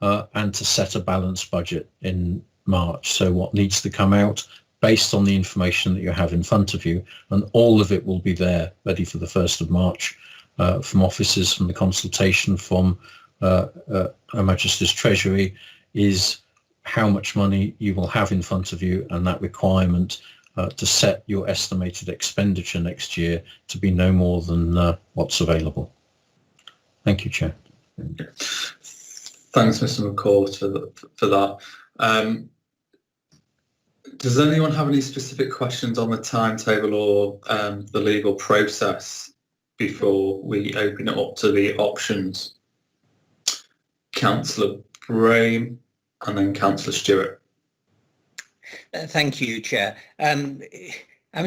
and to set a balanced budget in March. So what needs to come out based on the information that you have in front of you, and all of it will be there ready for the 1st of March from officers, from the consultation, from Her Majesty's Treasury, is how much money you will have in front of you, and that requirement to set your estimated expenditure next year to be no more than what's available. Thank you, Chair. Thanks, Mr. McCall, for that. Does anyone have any specific questions on the timetable or the legal process before we open it up to the options? Councillor Brame and then Councillor Stuart. Thank you, Chair. I'm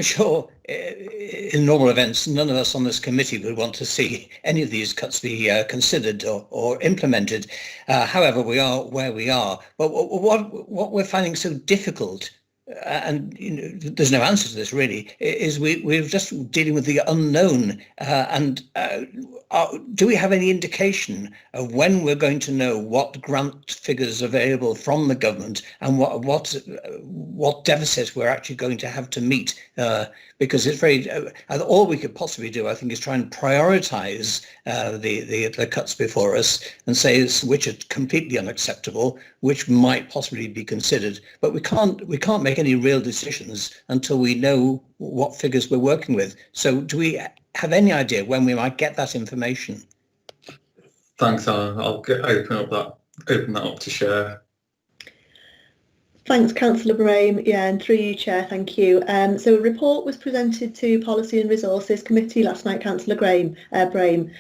sure in normal events, none of us on this committee would want to see any of these cuts be considered or implemented. However, we are where we are. But what we're finding so difficult, and there's no answer to this really, is we're just dealing with the unknown. Do we have any indication of when we're going to know what grant figures available from the government and what deficits we're actually going to have to meet? Because it's very all we could possibly do, I think, is try and prioritise the cuts before us and say which are completely unacceptable, which might possibly be considered. But we can't make any real decisions until we know what figures we're working with. So do we have any idea when we might get that information? Thanks, Alan. I'll open that up to share. Thanks, Councillor Brame. Yeah, and through you, Chair, thank you. So a report was presented to Policy and Resources Committee last night, Councillor Brame,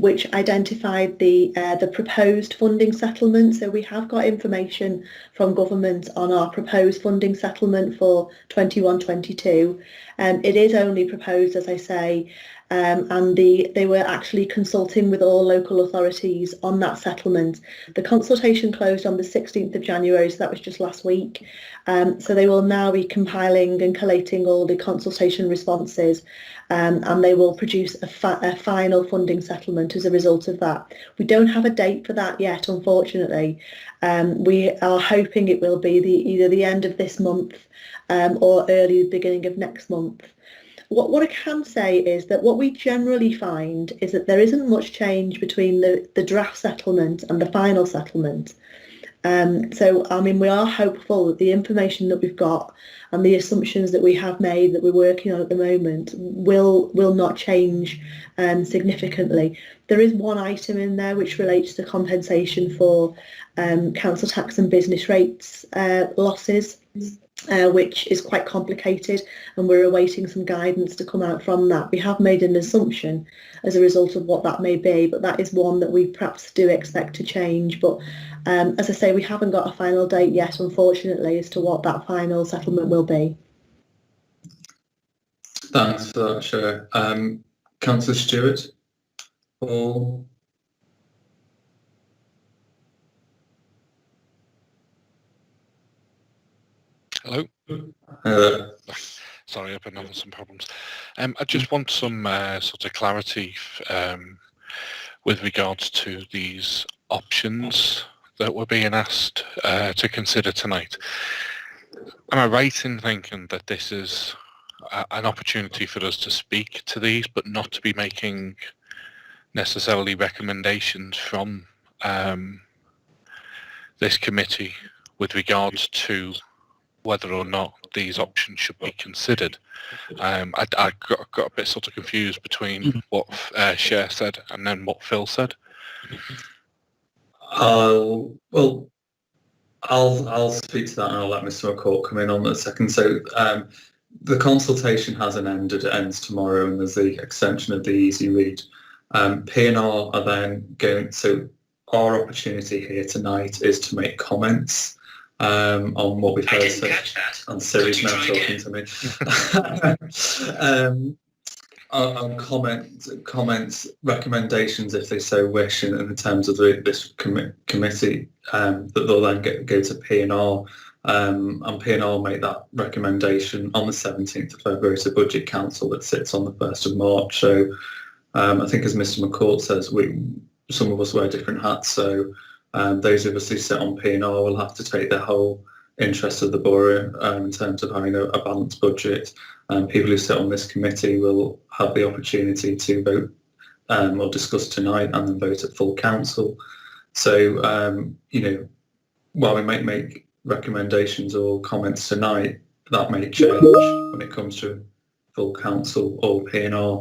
which identified the proposed funding settlement. So we have got information from government on our proposed funding settlement for 21-22. It is only proposed, as I say, and they were actually consulting with all local authorities on that settlement. The consultation closed on the 16th of January, so that was just last week. So they will now be compiling and collating all the consultation responses, and they will produce a final funding settlement as a result of that. We don't have a date for that yet, unfortunately. We are hoping it will be either the end of this month or early beginning of next month. What I can say is that what we generally find is that there isn't much change between the draft settlement and the final settlement. So, I mean, we are hopeful that the information that we've got and the assumptions that we have made that we're working on at the moment will not change significantly. There is one item in there which relates to compensation for council tax and business rates losses, which is quite complicated, and we're awaiting some guidance to come out from that. We have made an assumption as a result of what that may be, but that is one that we perhaps do expect to change. But as I say, we haven't got a final date yet, unfortunately, as to what that final settlement will be. Thanks for that, Chair. Councillor Stuart? Or... Hello. Sorry, I've been having some problems. I just want some sort of clarity with regards to these options that we're being asked to consider tonight. Am I right in thinking that this is an opportunity for us to speak to these, but not to be making necessarily recommendations from this committee with regards to whether or not these options should be considered? I got a bit sort of confused between what Cher said and then what Phil said. I'll speak to that, and I'll let Mr. McCall come in on that second. So the consultation hasn't ended; it ends tomorrow, and there's the extension of the easy read. P&R are then going. So our opportunity here tonight is to make comments on what we've heard. And Siri's now talking to me. on comments, recommendations if they so wish, in terms of this committee, that they'll then go to P&R, and P&R will make that recommendation on the 17th of February to Budget Council that sits on the 1st of March. So I think, as Mr McCourt says, some of us wear different hats, so those of us who sit on P&R will have to take the whole interest of the borough in terms of having a balanced budget. People who sit on this committee will have the opportunity to vote or discuss tonight and then vote at full council. So, while we might make recommendations or comments tonight, that may change when it comes to full council or P&R,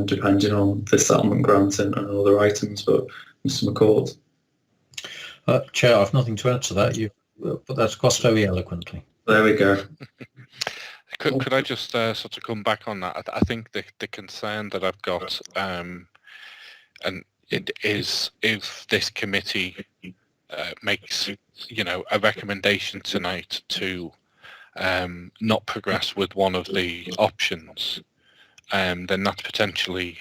depending on the settlement grant and other items. But Mr McCourt. Chair, I've nothing to add to that. You put that across very eloquently. There we go. Could I just sort of come back on that? I think the concern that I've got, and it is, if this committee makes, a recommendation tonight to not progress with one of the options, then that's potentially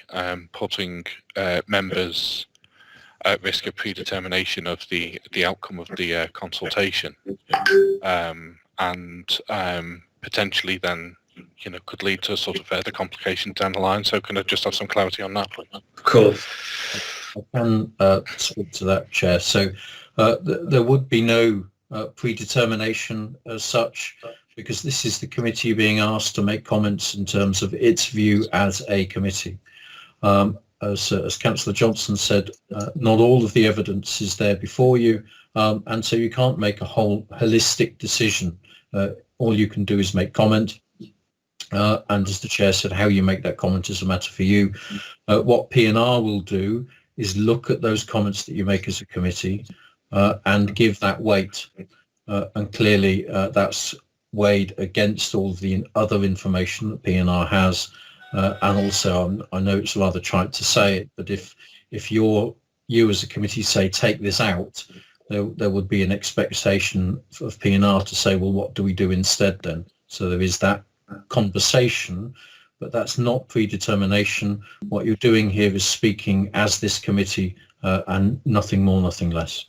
putting members at risk of predetermination of the outcome of the consultation, and potentially then, could lead to sort of further complications down the line. So can I just have some clarity on that, please? Of course. I can speak to that, Chair. So there would be no predetermination as such, because this is the committee being asked to make comments in terms of its view as a committee. As Councillor Johnson said, not all of the evidence is there before you, and so you can't make a whole holistic decision. All you can do is make comment, and as the Chair said, how you make that comment is a matter for you. What P&R will do is look at those comments that you make as a committee and give that weight, and clearly that's weighed against all the other information that P&R has. And also, I know it's rather trite to say it, but if you as a committee say take this out, there would be an expectation of P&R to say, well, what do we do instead then? So there is that conversation, but that's not predetermination. What you're doing here is speaking as this committee, and nothing more, nothing less.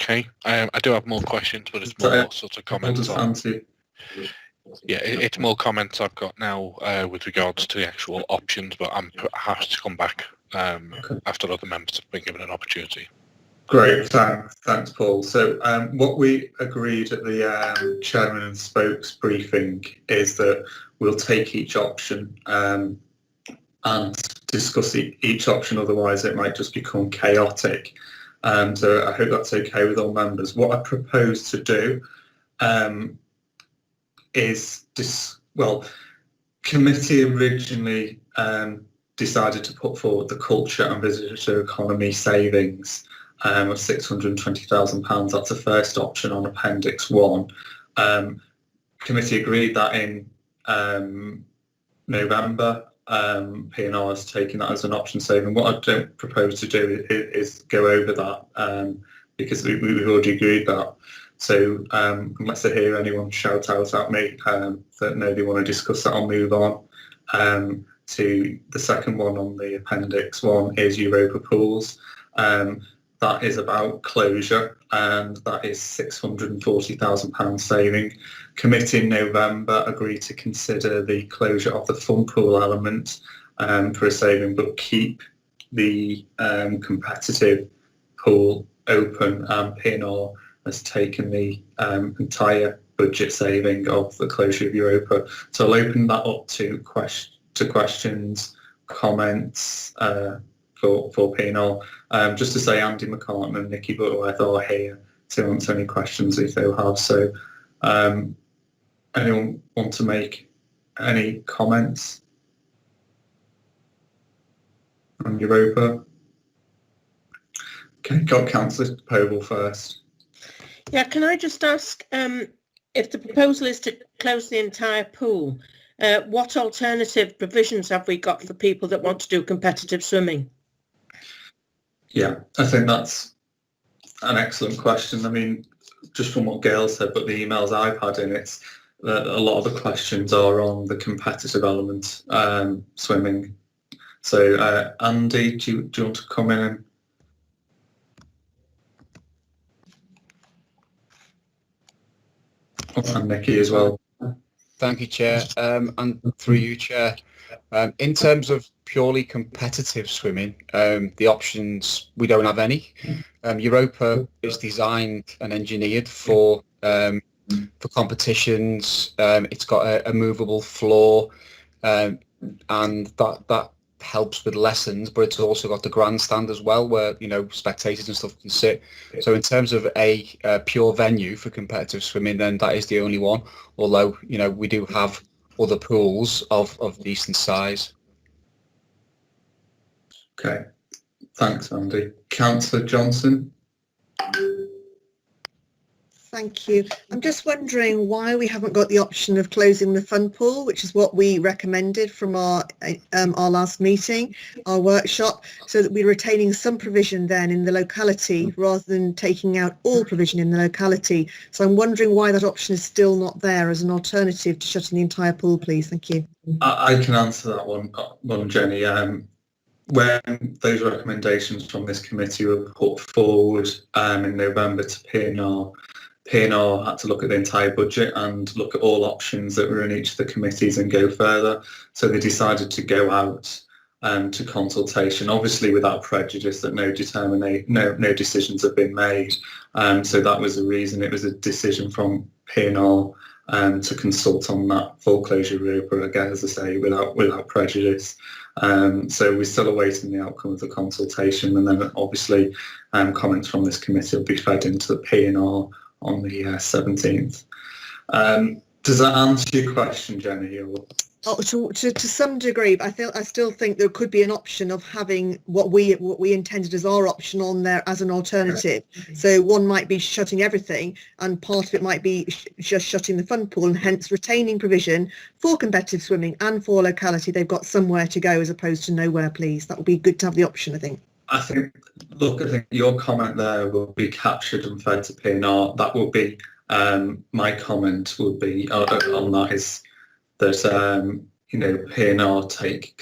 Okay, I do have more questions, but it's more sort of comments on. Yeah, it's more comments I've got now with regards to the actual options, but I'm happy to come back after other members have been given an opportunity. Great, thanks, Paul. So what we agreed at the Chairman and Spokes briefing is that we'll take each option and discuss each option, otherwise it might just become chaotic. So I hope that's okay with all members. What I propose to do is committee originally decided to put forward the culture and visitor economy savings of £620,000. That's the first option on Appendix 1. Committee agreed that in November. P&R has taken that as an option saving. What I don't propose to do is go over that because we've already agreed that. So unless I hear anyone shout out at me that no, they want to discuss that, I'll move on to the second one on the Appendix 1 is Europa pools. That is about closure, and that is £640,000 saving. Committee in November agreed to consider the closure of the fun pool element for a saving, but keep the competitive pool open. P&R has taken the entire budget saving of the closure of Europa. So I'll open that up to questions, comments for P&R. Just to say, Andy McCartan and Nikki Butterworth are here to answer any questions if they'll have. So anyone want to make any comments on Europa? Okay, got Councillor Povall first. Yeah, can I just ask if the proposal is to close the entire pool, what alternative provisions have we got for people that want to do competitive swimming? Yeah, I think that's an excellent question. I mean, just from what Gail said, but the emails I've had in, it's a lot of the questions are on the competitive element, swimming. So Andy, do you want to come in? And Nikki as well. Thank you, Chair. And through you, Chair. In terms of purely competitive swimming, the options, we don't have any. Europa is designed and engineered for competitions. It's got a movable floor, and that helps with lessons, but it's also got the grandstand as well, where spectators and stuff can sit. So in terms of a pure venue for competitive swimming, then that is the only one. Although we do have other pools of decent size. Okay, thanks, Andy. Councillor Johnson. Thank you. I'm just wondering why we haven't got the option of closing the fund pool, which is what we recommended from our last meeting, our workshop, so that we're retaining some provision then in the locality rather than taking out all provision in the locality. So I'm wondering why that option is still not there as an alternative to shutting the entire pool, please. Thank you. I can answer that one, Jenny. When those recommendations from this committee were put forward in November to P&R had to look at the entire budget and look at all options that were in each of the committees and go further. So they decided to go out to consultation, obviously without prejudice that no decisions have been made. So that was the reason. It was a decision from P&R to consult on that full closure route, but again, as I say, without prejudice. So we're still awaiting the outcome of the consultation, and then obviously comments from this committee will be fed into the P&R on the 17th. Does that answer your question, Jenny? Or? To some degree, but I still think there could be an option of having what we intended as our option on there as an alternative. So one might be shutting everything, and part of it might be just shutting the fund pool, and hence retaining provision for competitive swimming and for locality. They've got somewhere to go as opposed to nowhere, please. That would be good to have the option, I think. I think your comment there will be captured and fed to P&R. That will be my comment would be on that is that P&R take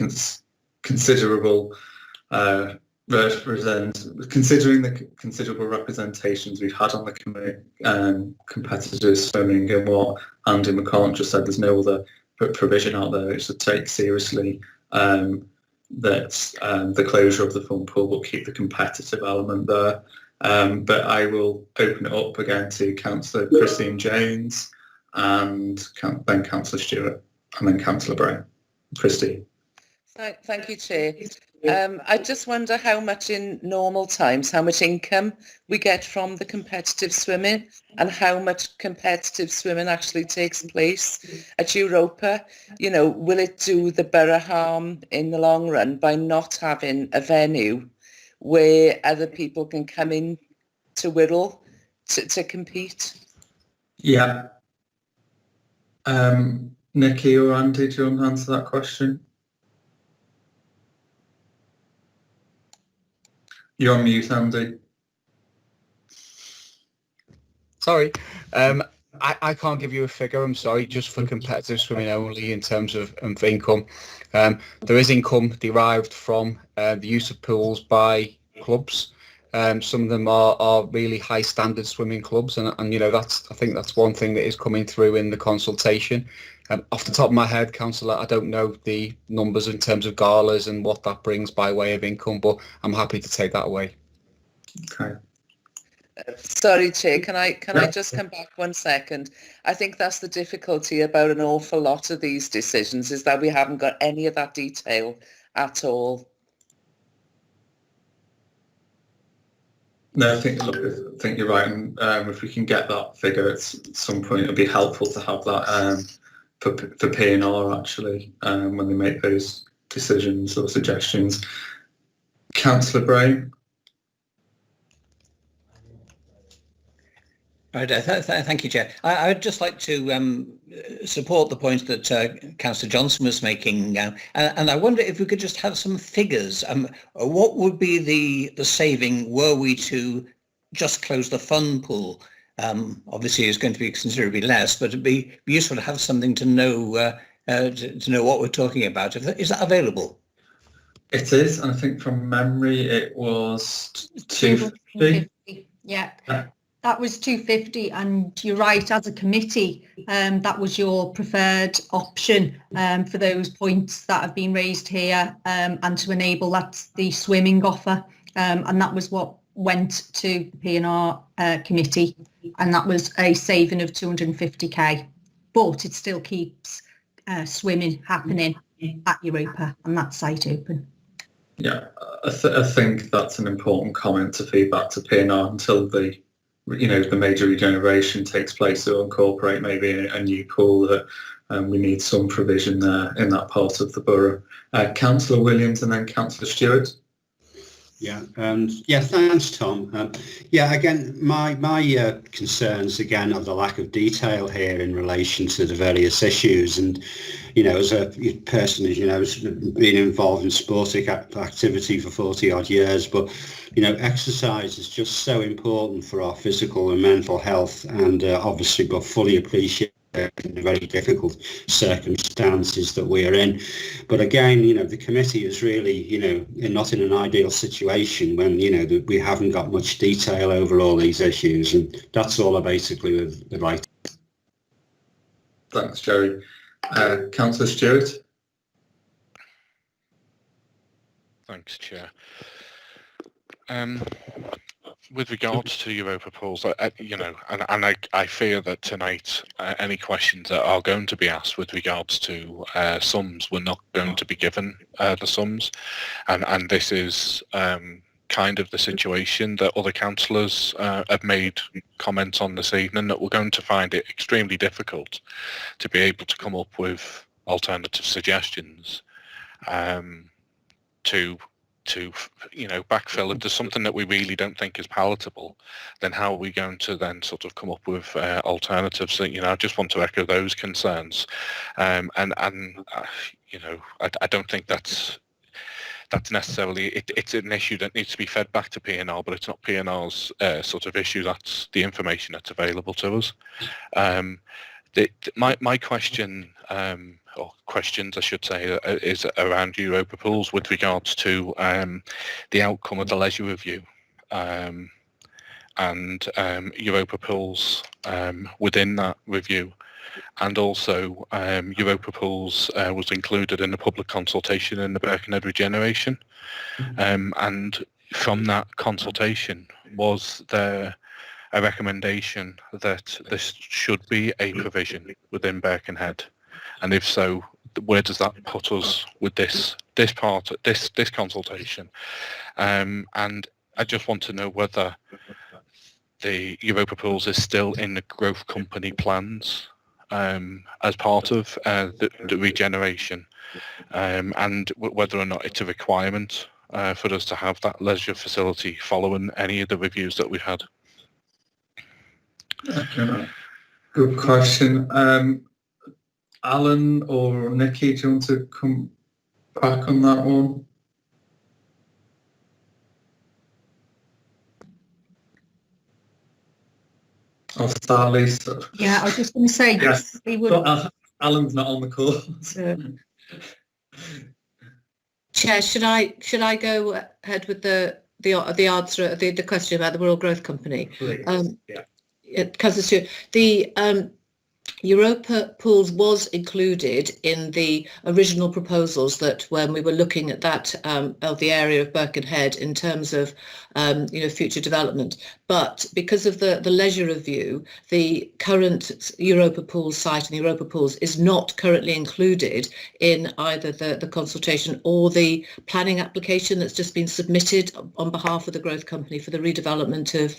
considerable considering the considerable representations we've had on the competitive swimming, and what Andy McCall just said, there's no other provision out there which to take seriously. That the closure of the fund pool will keep the competitive element there. But I will open it up again to Councillor Christine Jones and then Councillor Stuart and then Councillor Brame. Christine. Thank you, Chair. I just wonder how much in normal times, how much income we get from the competitive swimming and how much competitive swimming actually takes place at Europa. Will it do the borough harm in the long run by not having a venue where other people can come in to Wirral to compete? Yeah. Nikki or Andy, do you want to answer that question? You're on mute, Andy. Sorry. I can't give you a figure, I'm sorry, just for competitive swimming only in terms of income. There is income derived from the use of pools by clubs. Some of them are really high standard swimming clubs, and I think that's one thing that is coming through in the consultation. Off the top of my head, Councillor, I don't know the numbers in terms of galas and what that brings by way of income, but I'm happy to take that away. Okay. Sorry, Chair, can I just come back 1 second? I think that's the difficulty about an awful lot of these decisions, is that we haven't got any of that detail at all. No, I think you're right, and if we can get that figure at some point, it'd be helpful to have that for P&R actually when they make those decisions or suggestions. Councillor Brame. Right, thank you, Chair. I would just like to support the point that Councillor Johnson was making, and I wonder if we could just have some figures. What would be the saving were we to just close the fund pool? obviously is going to be considerably less, but it'd be useful to have something to know what we're talking about. Is that available? It is, and I think from memory it was 250. Yeah. That was 250, and you're right, as a committee, that was your preferred option for those points that have been raised here, and to enable the swimming offer, and that was what went to P&R committee, and that was a saving of 250k, but it still keeps swimming happening at Europa and that site open. Yeah, I think that's an important comment to feedback to P&R until the major regeneration takes place to incorporate maybe a new pool, that we need some provision there in that part of the borough. Councillor Williams and then Councillor Stuart. Yeah, thanks, Tom. Again, my concerns again are the lack of detail here in relation to the various issues. And as a person, has been involved in sporting activity for 40 odd years, but exercise is just so important for our physical and mental health, and obviously, but fully appreciate the very difficult circumstances that we are in. But again, the committee is really, not in an ideal situation when, we haven't got much detail over all these issues, and that's all I basically would like. Thanks, Jerry. Councillor Stuart. Thanks, Chair. With regards to your proposal, I fear that tonight any questions that are going to be asked with regards to sums, we're not going to be given the sums, and this is kind of the situation that other councillors have made comments on this evening, that we're going to find it extremely difficult to be able to come up with alternative suggestions to backfill. If there's something that we really don't think is palatable, then how are we going to then sort of come up with alternatives? So, I just want to echo those concerns, and I don't think that's necessarily it's an issue that needs to be fed back to P&R, but it's not P&R's sort of issue. That's the information that's available to us. My question, or questions I should say, is around Europa pools with regards to the outcome of the leisure review, and Europa pools within that review, and also Europa pools was included in the public consultation in the Birkenhead regeneration, and from that consultation, was there a recommendation that this should be a provision within Birkenhead? And if so, where does that put us with this consultation? And I just want to know whether the Europa pools is still in the growth company plans as part of the regeneration, and whether or not it's a requirement for us to have that leisure facility following any of the reviews that we've had. Okay. Good question. Allan or Nikki, do you want to come back on that one? I'll start, Lisa. Yeah, I was just going to say, yes. We would. But Alan's not on the call. Chair, should I go ahead with the answer, the question about the Wirral Growth Company? Please. Councillor Stuart, the Europa pools was included in the original proposals that when we were looking at that of the area of Birkenhead in terms of future development, but because of the leisure review, the current Europa pools site and Europa pools is not currently included in either the consultation or the planning application that's just been submitted on behalf of the Growth Company for the redevelopment of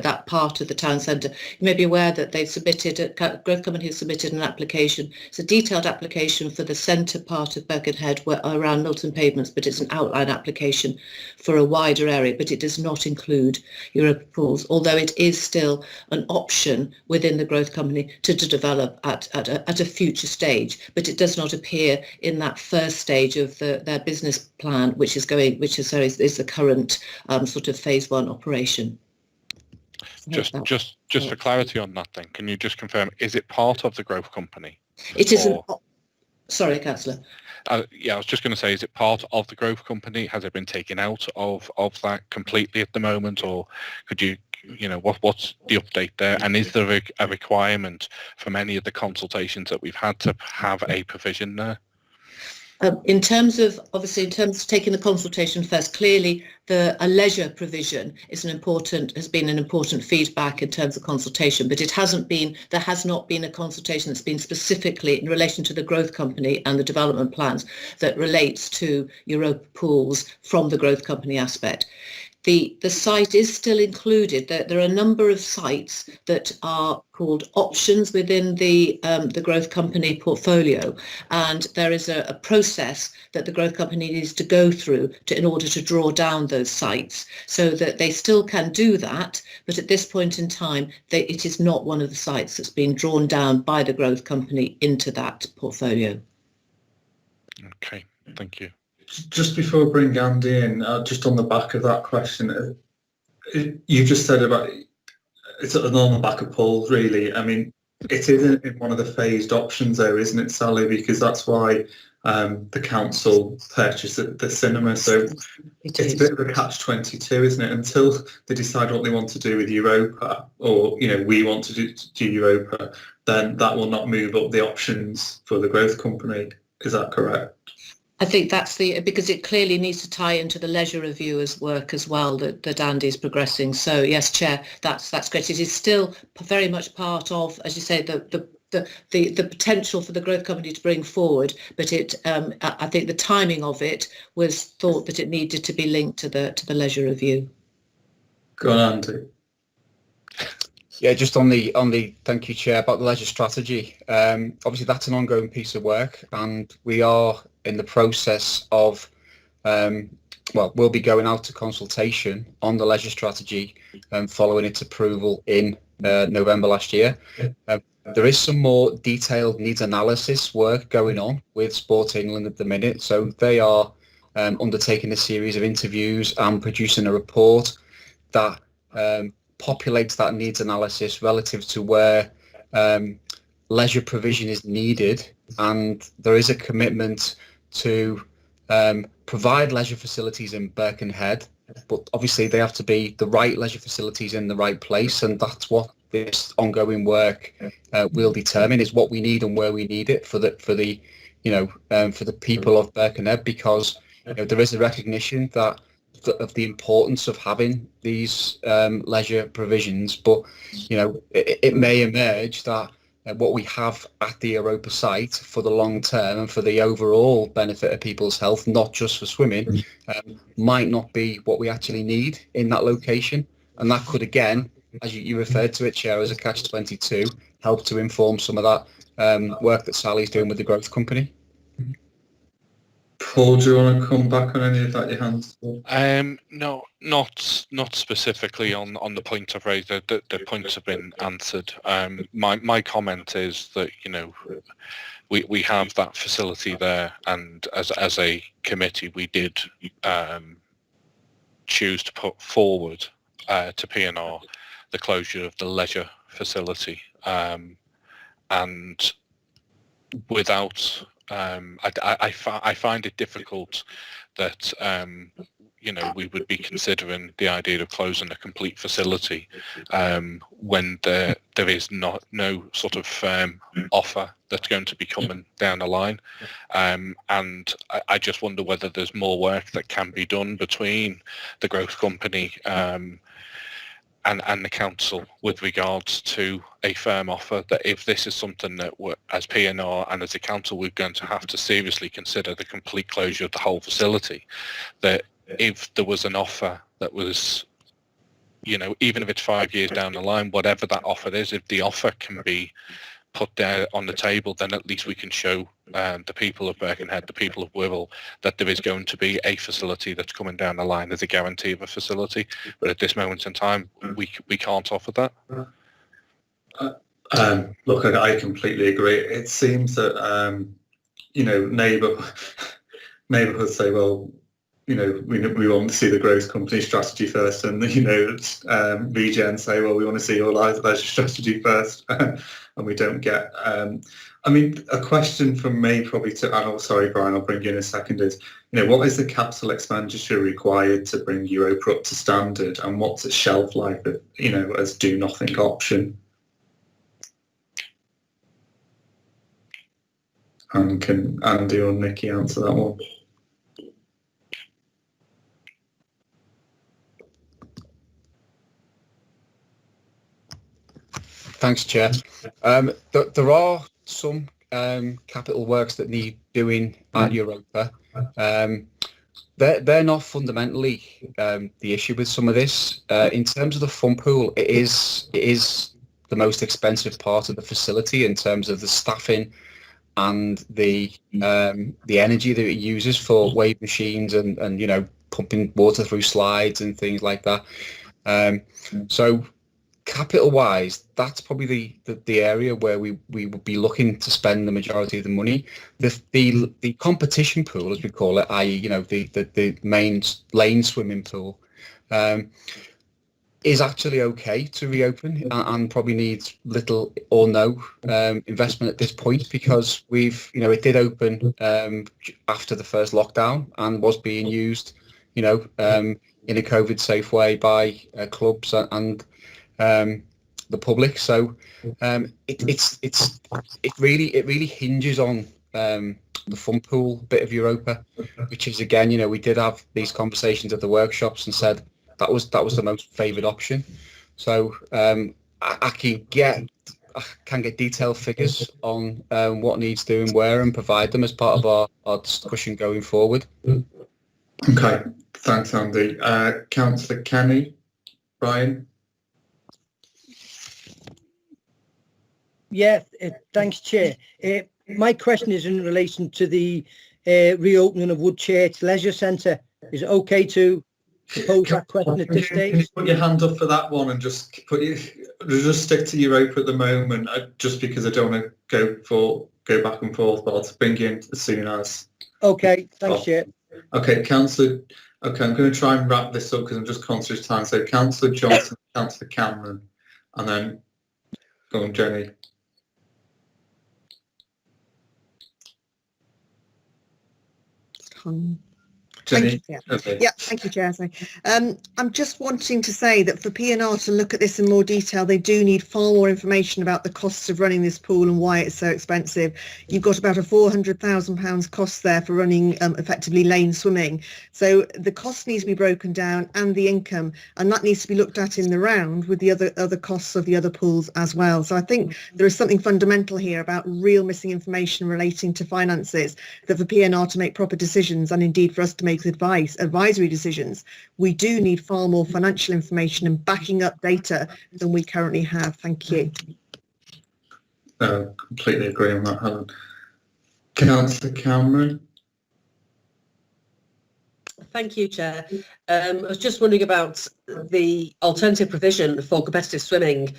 that part of the town centre. You may be aware that they've submitted Growth Company has submitted an application. It's a detailed application for the centre part of Birkenhead around Milton Pavements, but it's an outline application for a wider area, but it does not include Europa pools, although it is still an option within the Growth Company to develop at a future stage, but it does not appear in that first stage of their business plan, which is the current sort of phase 1 operation. Just for clarity on that, then, can you just confirm? Is it part of the growth company? It isn't. Sorry, Councillor. Yeah, I was just going to say, is it part of the growth company? Has it been taken out of that completely at the moment, or could you, what's the update there? And is there a requirement from any of the consultations that we've had to have a provision there? In terms of taking the consultation first, clearly a leisure provision has been an important feedback in terms of consultation, but there has not been a consultation that's been specifically in relation to the growth company and the development plans that relates to Europa pools from the growth company aspect. The site is still included. There are a number of sites that are called options within the growth company portfolio, and there is a process that the growth company needs to go through in order to draw down those sites, so that they still can do that. But at this point in time, it is not one of the sites that's been drawn down by the growth company into that portfolio. Okay, thank you. Just before I bring Andy in, just on the back of that question, you just said about it's on the back of Paul's, really. I mean, it isn't in one of the phased options though, isn't it, Sally? Because that's why the council purchased the cinema. So it's a bit of a catch-22, isn't it? Until they decide what they want to do with Europa, or, we want to do Europa, then that will not move up the options for the growth company. Is that correct? I think that's because it clearly needs to tie into the leisure review work as well that Andy's progressing. So yes, Chair, that's great. It is still very much part of, as you say, the potential for the growth company to bring forward, but I think the timing of it was thought that it needed to be linked to the leisure review. Go on, Andy. Yeah, just on the thank you, Chair, about the leisure strategy. Obviously, that's an ongoing piece of work, and we are in the process of, we'll be going out to consultation on the leisure strategy following its approval in November last year. There is some more detailed needs analysis work going on with Sport England at the minute, so they are undertaking a series of interviews and producing a report that populates that needs analysis relative to where leisure provision is needed, and there is a commitment to provide leisure facilities in Birkenhead, but obviously they have to be the right leisure facilities in the right place, and that's what this ongoing work will determine, is what we need and where we need it for the people of Birkenhead, because there is a recognition that of the importance of having these leisure provisions, but it may emerge that what we have at the Europa site for the long term and for the overall benefit of people's health, not just for swimming, might not be what we actually need in that location, and that could, again, as you referred to it, Chair, as a catch-22, help to inform some of that work that Sally's doing with the growth company. Paul, do you want to come back on any of that? Your hands full? No, not specifically on the point I've raised. The points have been answered. My comment is that we have that facility there, and as a committee we did choose to put forward to P&R the closure of the leisure facility, and without. I find it difficult that we would be considering the idea of closing a complete facility when there is no sort of firm offer that's going to be coming down the line, and I just wonder whether there's more work that can be done between the growth company and the council with regards to a firm offer, that if this is something that as P&R and as a council we're going to have to seriously consider the complete closure of the whole facility, that if there was an offer that was, even if it's 5 years down the line, whatever that offer is, if the offer can be put there on the table, then at least we can show the people of Birkenhead, the people of Wirral, that there is going to be a facility that's coming down the line as a guarantee of a facility. But at this moment in time, we can't offer that. Look, I completely agree. It seems that neighbourhoods say, well, we want to see the growth company strategy first, and VGN say, well, we want to see your leisure strategy first, and we don't get. A question from me probably to, and sorry, Brian, I'll bring you in a second, is, what is the capital expenditure required to bring Europa up to standard, and what's its shelf life, as do nothing option? And can Andy or Nikki answer that one? Thanks, Chair. There are some capital works that need doing at Europa. They're not fundamentally the issue with some of this. In terms of the fund pool, it is the most expensive part of the facility in terms of the staffing and the energy that it uses for wave machines and pumping water through slides and things like that. So capital wise, that's probably the area where we would be looking to spend the majority of the money. The competition pool, as we call it, i.e. the main lane swimming pool, is actually okay to reopen and probably needs little or no investment at this point, because it did open after the first lockdown and was being used in a COVID safe way by clubs and the public. So it really hinges on the fund pool bit of Europa, which is, again, we did have these conversations at the workshops and said that was the most favoured option. So I can get detailed figures on what needs doing where and provide them as part of our discussion going forward. Okay, thanks, Andy. Councillor Kenny, Brian. Yeah, thanks, Chair. My question is in relation to the reopening of Woodchurch Leisure Centre. Is it okay to propose that question at this stage? Can you put your hand up for that one and just stick to Europa at the moment, just because I don't want to go back and forth, but I'll bring you in as soon as. Okay, thanks, Chair. Okay, Councillor. Okay, I'm going to try and wrap this up because I'm just conscious of time. So Councillor Johnson, Councillor Cameron, and then go on, Jenny. Thank you, Chair. Yeah, thank you, Chair. I'm just wanting to say that for P&R to look at this in more detail, they do need far more information about the costs of running this pool and why it's so expensive. You've got about a £400,000 cost there for running effectively lane swimming. So the cost needs to be broken down, and the income, and that needs to be looked at in the round with the other costs of the other pools as well. So I think there is something fundamental here about real missing information relating to finances, that for P&R to make proper decisions, and indeed for us to make advisory decisions, we do need far more financial information and backing up data than we currently have. Thank you. Completely agree on that, Helen. Councillor Cameron. Thank you, Chair. I was just wondering about the alternative provision for competitive swimming.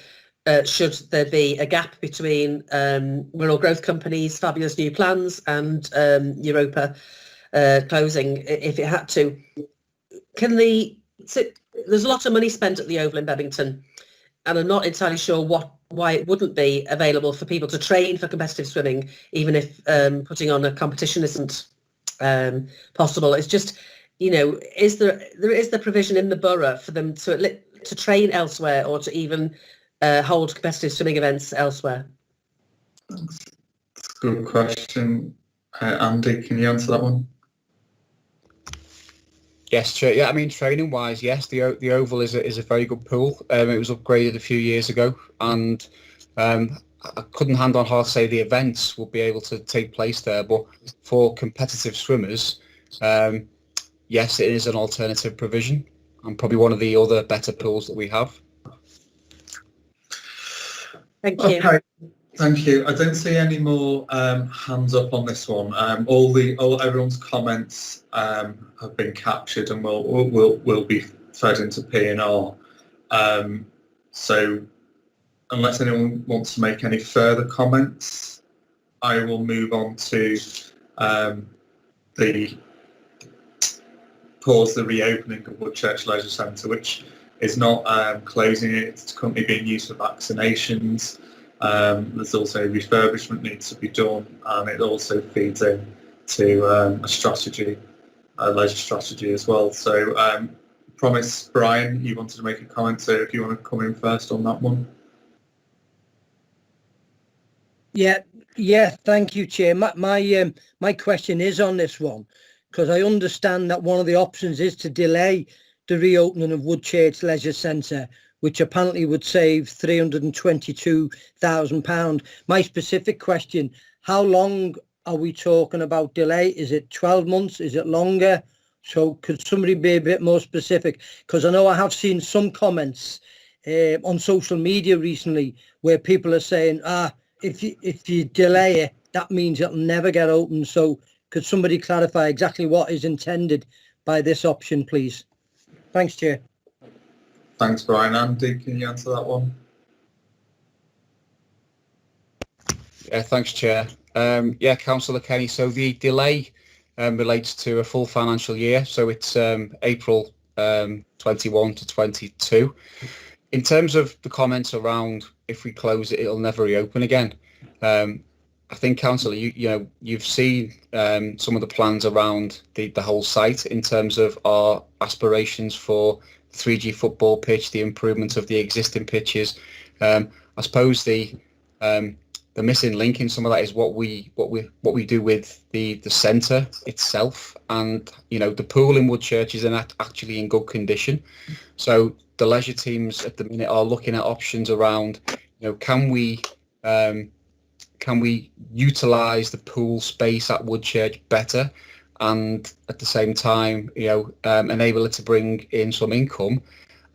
Should there be a gap between Wirral Growth Company's fabulous new plans and Europa closing, if it had to? There's a lot of money spent at the Oval in Bebington, and I'm not entirely sure why it wouldn't be available for people to train for competitive swimming, even if putting on a competition isn't possible. It's just, is there the provision in the borough for them to train elsewhere, or to even hold competitive swimming events elsewhere? That's a good question. Andy, can you answer that one? Yes, Chair. Yeah, I mean, training wise, yes, the Oval is a very good pool. It was upgraded a few years ago, and I couldn't hand on heart say the events will be able to take place there, but for competitive swimmers, yes, it is an alternative provision, and probably one of the other better pools that we have. Thank you. Okay. Thank you. I don't see any more hands up on this one. Everyone's comments have been captured and will be fed into P&R. So unless anyone wants to make any further comments, I will move on to the pause the reopening of Woodchurch Leisure Centre, which is not closing it. It's currently being used for vaccinations. There's also refurbishment needs to be done, and it also feeds in to a strategy, a leisure strategy as well. So promise, Brian, you wanted to make a comment, so if you want to come in first on that one. Yeah, thank you, Chair. My question is on this one, because I understand that one of the options is to delay the reopening of Woodchurch Leisure Centre, which apparently would save £322,000. My specific question, how long are we talking about delay? Is it 12 months? Is it longer? So could somebody be a bit more specific? Because I know I have seen some comments on social media recently where people are saying, if you delay it, that means it'll never get open. So could somebody clarify exactly what is intended by this option, please? Thanks, Chair. Thanks, Brian. Andy, can you answer that one? Yeah, thanks, Chair. Yeah, Councillor Kenny. So the delay relates to a full financial year. So it's April 21 to 22. In terms of the comments around if we close it, it'll never reopen again. I think, Councillor, you've seen some of the plans around the whole site in terms of our aspirations for 3G football pitch, the improvement of the existing pitches. I suppose the missing link in some of that is what we do with the centre itself, and the pool in Woodchurch is actually in good condition. So the leisure teams at the minute are looking at options around, can we utilise the pool space at Woodchurch better, and at the same time, enable it to bring in some income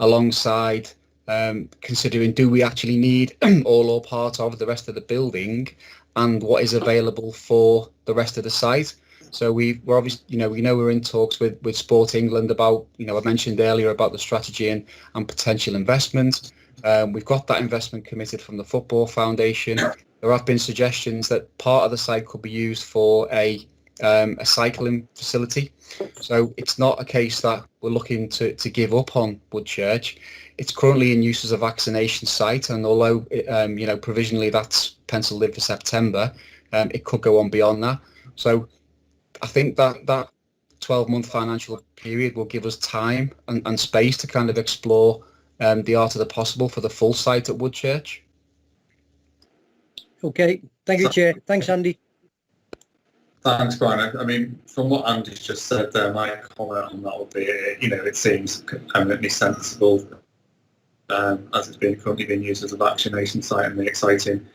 alongside considering, do we actually need all or part of the rest of the building, and what is available for the rest of the site. So we're obviously, we know we're in talks with Sport England about, I mentioned earlier about the strategy and potential investment. We've got that investment committed from the Football Foundation. There have been suggestions that part of the site could be used for a cycling facility. So it's not a case that we're looking to give up on Woodchurch. It's currently in use as a vaccination site, and although provisionally that's penciled in for September, it could go on beyond that. So I think that 12-month financial period will give us time and space to kind of explore the art of the possible for the full site at Woodchurch. Okay, thank you, Chair. Thanks, Andy. Thanks, Brian. I mean, from what Andy's just said there, my comment on that would be, it seems eminently sensible as it's currently being used as a vaccination site, and the exciting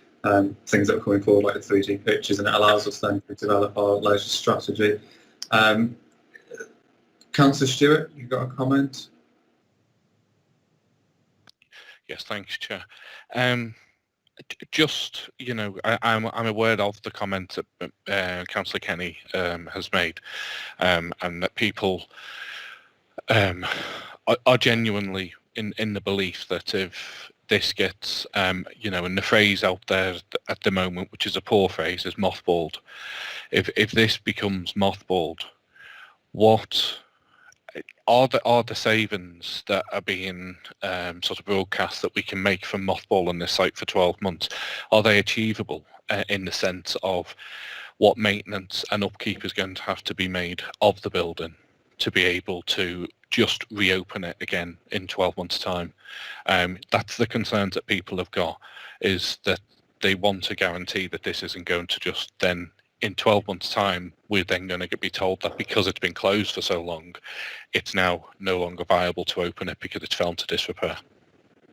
things that are coming forward, like the 3G pitches, and it allows us then to develop our leisure strategy. Councillor Stuart, you got a comment? Yes, thanks, Chair. Just, I'm aware of the comment that Councillor Kenny has made, and that people are genuinely in the belief that if this gets, and the phrase out there at the moment, which is a poor phrase, is mothballed. If this becomes mothballed, what are the savings that are being sort of broadcast that we can make from mothballing this site for 12 months? Are they achievable in the sense of what maintenance and upkeep is going to have to be made of the building to be able to just reopen it again in 12 months' time? That's the concerns that people have got, is that they want a guarantee that this isn't going to just then, in 12 months' time, we're then going to be told that because it's been closed for so long, it's now no longer viable to open it because it's fell into disrepair.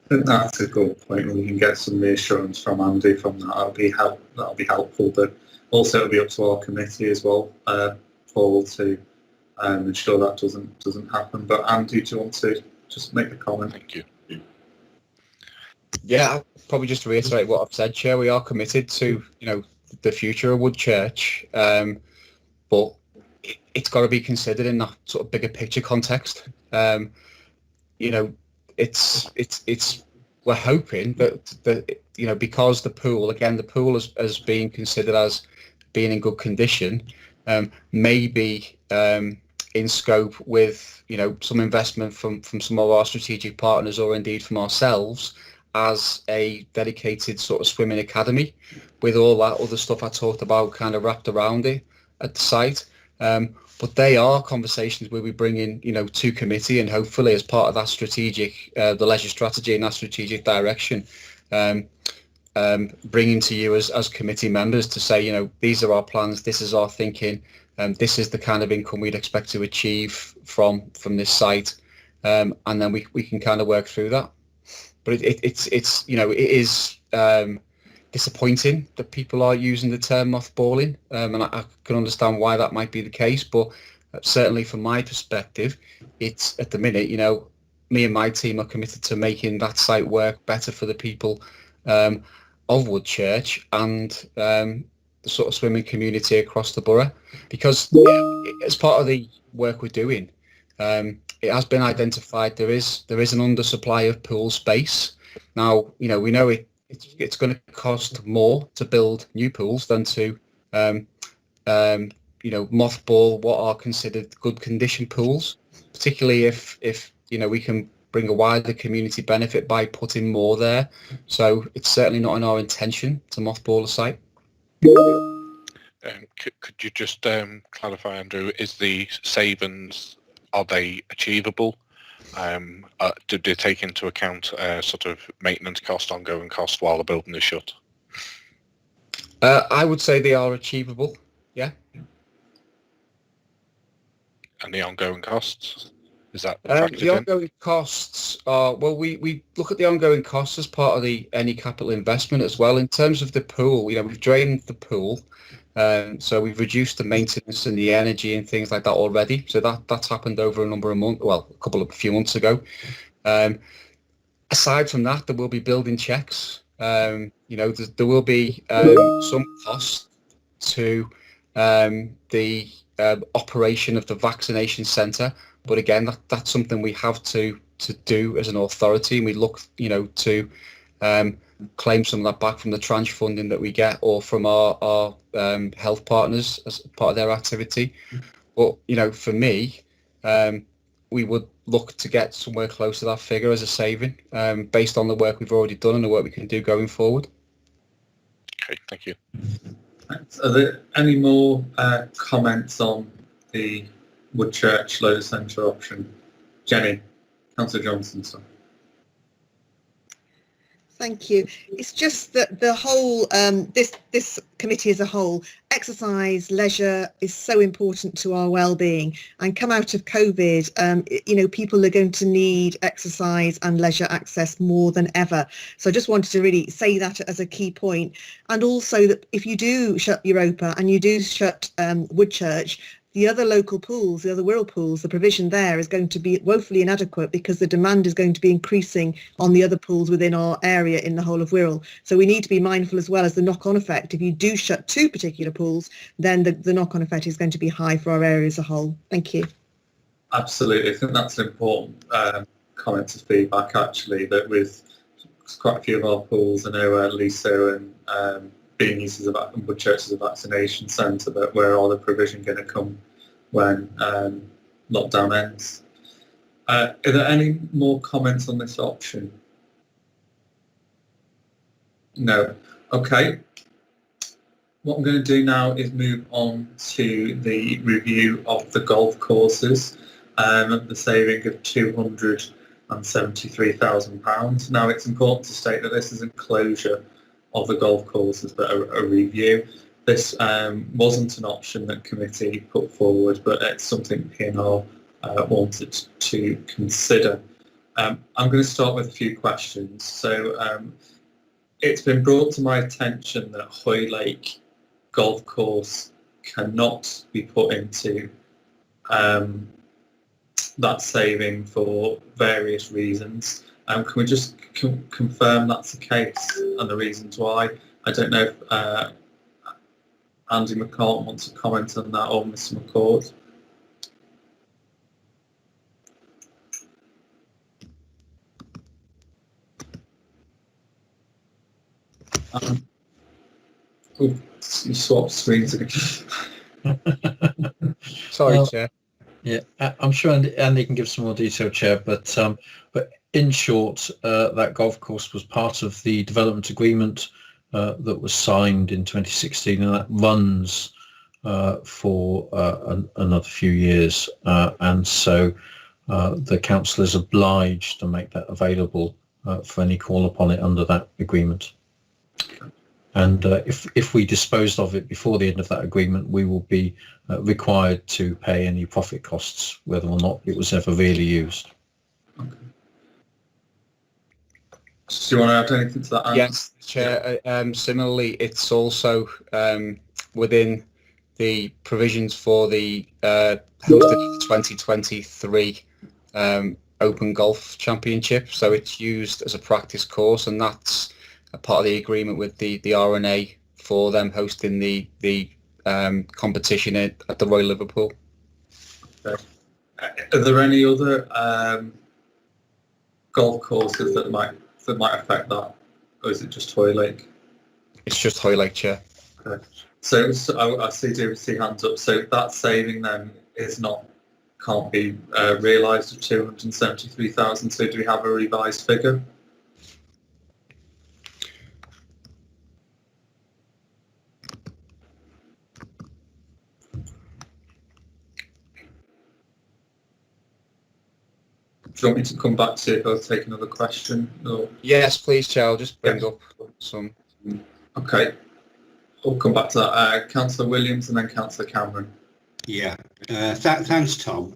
I think that's a good point. We can get some reassurance from Andy from that. That'll be helpful, but also it'll be up to our committee as well, Paul, to ensure that doesn't happen. But Andy, do you want to just make a comment? Thank you. Yeah, probably just to reiterate what I've said, Chair, we are committed to the future of Woodchurch, but it's got to be considered in that sort of bigger picture context. It's we're hoping that because the pool is being considered as being in good condition, maybe in scope with, you know, some investment from some of our strategic partners, or indeed from ourselves, as a dedicated sort of swimming academy, with all that other stuff I talked about kind of wrapped around it at the site. But they are conversations where we bring in, you know, to committee, and hopefully as part of that strategic, the leisure strategy and that strategic direction, bringing to you as committee members to say, you know, these are our plans, this is our thinking, this is the kind of income we'd expect to achieve from this site, and then we can kind of work through that. But it's you know, it is disappointing that people are using the term mothballing, and I can understand why that might be the case, but certainly from my perspective, it's at the minute, you know, me and my team are committed to making that site work better for the people of Woodchurch and the sort of swimming community across the borough, because as part of the work we're doing, it has been identified there is an undersupply of pool space. Now, you know, we know it's going to cost more to build new pools than to you know, mothball what are considered good condition pools, particularly if you know, we can bring a wider community benefit by putting more there. So it's certainly not in our intention to mothball a site. Could you just clarify, Andrew, is the savings, are they achievable? Do they take into account sort of maintenance cost, ongoing cost while the building is shut? I would say they are achievable, yeah. And the ongoing costs? Is that the ongoing costs are, well, we look at the ongoing costs as part of any capital investment as well. In terms of the pool, you know, we've drained the pool, so we've reduced the maintenance and the energy and things like that already. So that's happened over a number of months, well, a few months ago. Aside from that, there will be building checks. You know, there will be some cost to the operation of the vaccination centre. But again, that's something we have to do as an authority, and we look, you know, to claim some of that back from the tranche funding that we get, or from our health partners as part of their activity. But, you know, for me, we would look to get somewhere close to that figure as a saving, based on the work we've already done and the work we can do going forward. Okay, thank you. Thanks. Are there any more comments on the Woodchurch Leisure Centre option? Jenny, Councillor Johnson, sorry. Thank you. It's just that the whole, this committee as a whole, exercise, leisure is so important to our well-being. And come out of COVID, you know, people are going to need exercise and leisure access more than ever. So I just wanted to really say that as a key point. And also that if you do shut Europa and you do shut Woodchurch, the other local pools, the other Wirral pools, the provision there is going to be woefully inadequate, because the demand is going to be increasing on the other pools within our area in the whole of Wirral. So we need to be mindful as well as the knock-on effect. If you do shut two particular pools, then the knock-on effect is going to be high for our area as a whole. Thank you. Absolutely. I think that's an important comment to feedback, actually, that with quite a few of our pools, I know Lisa and being used as Woodchurch as a vaccination centre, but where are the provision going to come when lockdown ends? Are there any more comments on this option? No. Okay. What I'm going to do now is move on to the review of the golf courses, the saving of £273,000. Now, it's important to state that this isn't closure of the golf courses, but a review. This wasn't an option that committee put forward, but it's something P&R wanted to consider. I'm going to start with a few questions. So it's been brought to my attention that Hoylake Golf Course cannot be put into that saving for various reasons. Can we just confirm that's the case and the reasons why? I don't know if Andy McCart wants to comment on that, or Mr. McCord. You swapped screens again. Sorry, Chair. Yeah, I'm sure Andy can give some more detail, Chair, but in short, that golf course was part of the development agreement that was signed in 2016, and that runs for another few years, and so the council is obliged to make that available for any call upon it under that agreement. And if we disposed of it before the end of that agreement, we will be required to pay any profit costs, whether or not it was ever really used. Okay. Do you want to add anything to that, Anne? Yes, Chair. Similarly, it's also within the provisions for the hosted 2023 Open Golf Championship. So it's used as a practice course, and that's a part of the agreement with the RNA for them hosting the competition at the Royal Liverpool. Okay. Are there any other golf courses that might affect that, or is it just Hoylake? It's just Hoylake, Chair. Okay. So I see hands up. So that saving then can't be realised of 273,000. So do we have a revised figure? Do you want me to come back to it or take another question? Or? Yes, please, Chair. I'll just bring up some. Okay. We'll come back to that. Councillor Williams and then Councillor Cameron. Yeah, thanks, Tom.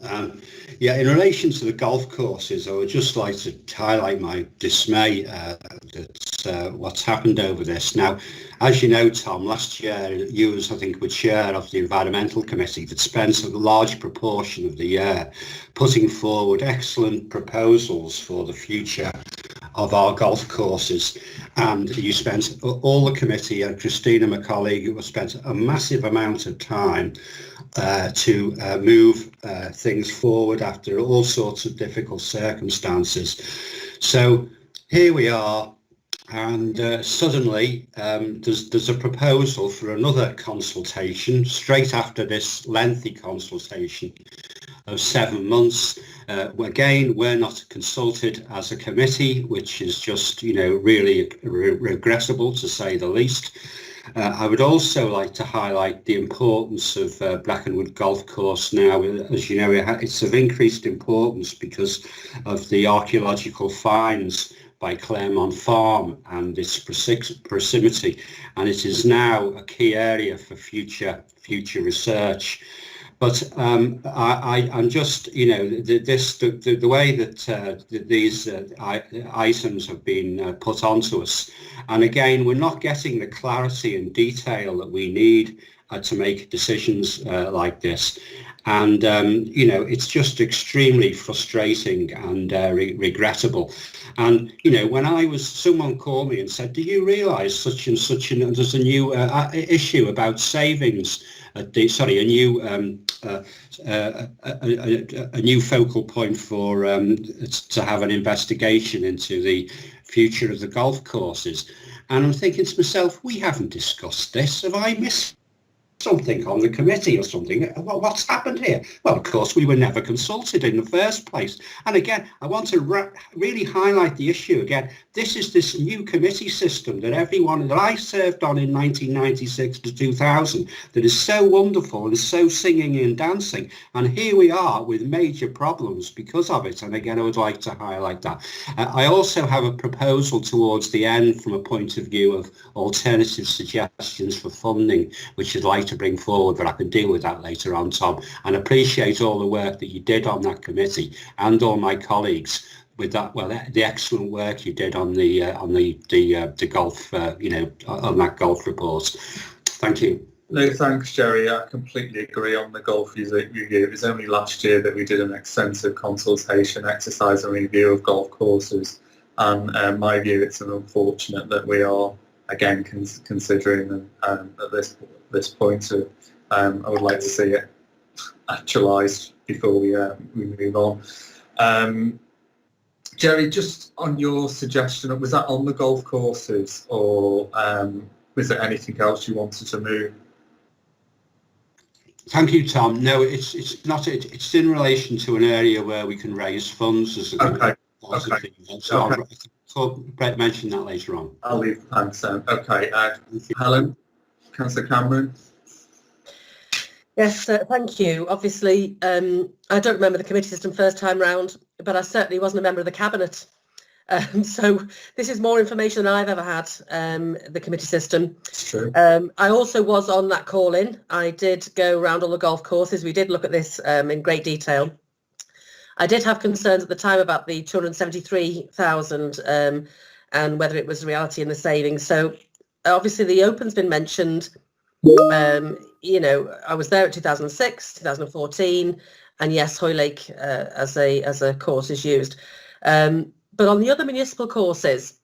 In relation to the golf courses, I would just like to highlight my dismay that what's happened over this. Now, as you know, Tom, last year you I think, were chair of the Environmental Committee that spent a large proportion of the year putting forward excellent proposals for the future of our golf courses, and you spent all the committee and Christina, my colleague, spent a massive amount of time to move things forward after all sorts of difficult circumstances. So here we are, and suddenly there's a proposal for another consultation straight after this lengthy consultation of 7 months. Again, we're not consulted as a committee, which is just, really regrettable to say the least. I would also like to highlight the importance of Brackenwood Golf Course now. As you know, it's of increased importance because of the archaeological finds by Claremont Farm and its proximity, and it is now a key area for future research. But I'm just, the way that these items have been put onto us, and again, we're not getting the clarity and detail that we need to make decisions like this. And, it's just extremely frustrating and regrettable. And, when someone called me and said, do you realise such and such, and there's a new issue about savings, a new focal point for to have an investigation into the future of the golf courses. And I'm thinking to myself, we haven't discussed this. Have I missed something on the committee or something? What's happened here? Well, of course, we were never consulted in the first place. And again, I want to really highlight the issue again. This is this new committee system that I served on in 1996 to 2000 that is so wonderful and so singing and dancing. And here we are with major problems because of it. And again, I would like to highlight that. I also have a proposal towards the end from a point of view of alternative suggestions for funding, which I'd like to bring forward, but I can deal with that later on, Tom. And appreciate all the work that you did on that committee and all my colleagues with that. Well, the excellent work you did on the golf, on that golf report. Thank you. No, thanks, Jerry. I completely agree on the golf review. It was only last year that we did an extensive consultation exercise and review of golf courses. And my view, it's unfortunate that we are again considering them at this point. I would like to see it actualised before we move on. Jerry, just on your suggestion, was that on the golf courses, or was there anything else you wanted to move? Thank you, Tom. No, it's not. It's in relation to an area where we can raise funds as a positive event. So Brett mentioned that later on. I'll leave the time so. Okay, Helen, Councillor Cameron. Yes, thank you. Obviously, I don't remember the committee system first time round, but I certainly wasn't a member of the cabinet. So this is more information than I've ever had, the committee system. It's true. I also was on that call-in. I did go around all the golf courses. We did look at this in great detail. I did have concerns at the time about the 273,000 and whether it was reality in the savings. So obviously the Open's been mentioned. You know, I was there at 2006, 2014, and yes, Hoylake as a course is used. But on the other municipal courses,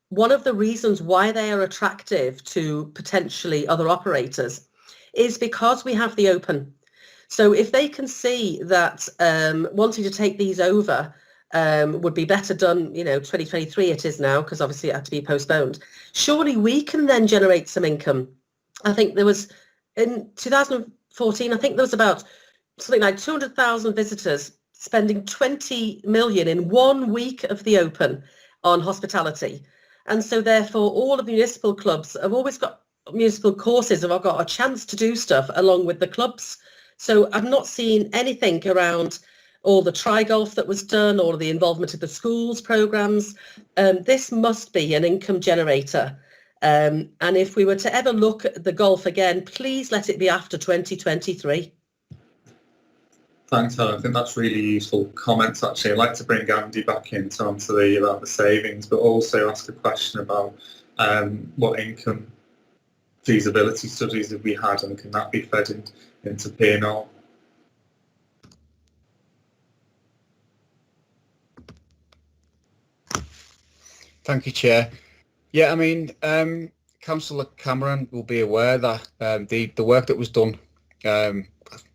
one of the reasons why they are attractive to potentially other operators is because we have the Open. So if they can see that wanting to take these over would be better done, you know, 2023 it is now, because obviously it had to be postponed. Surely we can then generate some income. I think there was, in 2014, I think there was about something like 200,000 visitors spending 20 million in 1 week of the Open on hospitality. And so therefore all of the municipal clubs have always got, municipal courses have got a chance to do stuff along with the clubs. So I've not seen anything around all the tri-golf that was done, or the involvement of the schools programmes. This must be an income generator. And if we were to ever look at the golf again, please let it be after 2023. Thanks, Helen. I think that's really useful comments, actually. I'd like to bring Andy back in to answer about the savings, but also ask a question about what income feasibility studies have we had, and can that be fed into P&R? Thank you, Chair. Yeah, I mean, Councillor Cameron will be aware that the work that was done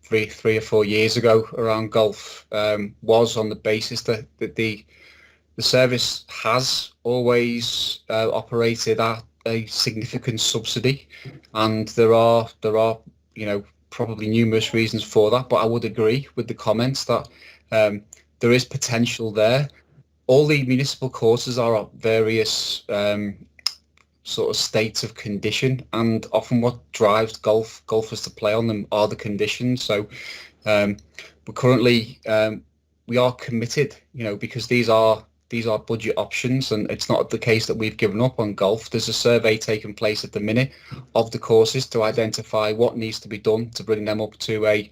three or 4 years ago around golf was on the basis that the service has always operated at a significant subsidy, and there are you know, probably numerous reasons for that, but I would agree with the comments that there is potential there. All the municipal courses are at various sort of states of condition, and often what drives golfers to play on them are the conditions. So but currently we are committed, you know, because these are budget options, and it's not the case that we've given up on golf. There's a survey taking place at the minute of the courses to identify what needs to be done to bring them up to a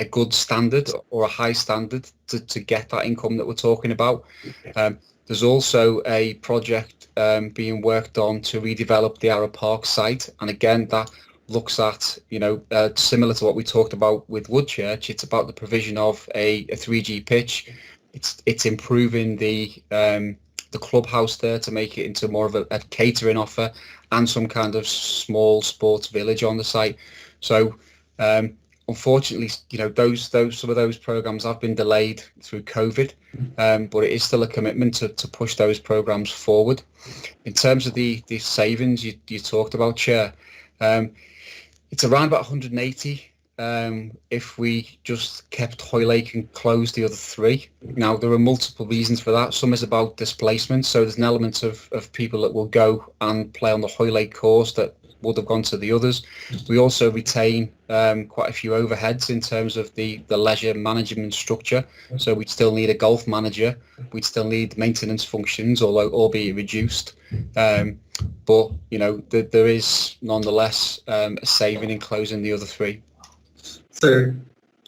good standard or a high standard to get that income that we're talking about. There's also a project being worked on to redevelop the Arrow Park site, and again that looks at, you know, similar to what we talked about with Woodchurch. It's about the provision of a 3G pitch. It's improving the clubhouse there to make it into more of a catering offer, and some kind of small sports village on the site. So unfortunately, you know, some of those programs have been delayed through COVID, but it is still a commitment to push those programs forward. In terms of the savings you talked about, Chair, it's around about 180 if we just kept Hoylake and closed the other three. Now, there are multiple reasons for that. Some is about displacement, so there's an element of people that will go and play on the Hoylake course that would have gone to the others. We also retain quite a few overheads in terms of the leisure management structure. So we'd still need a golf manager. We'd still need maintenance functions, although albeit reduced. But, you know, there is nonetheless a saving in closing the other three. So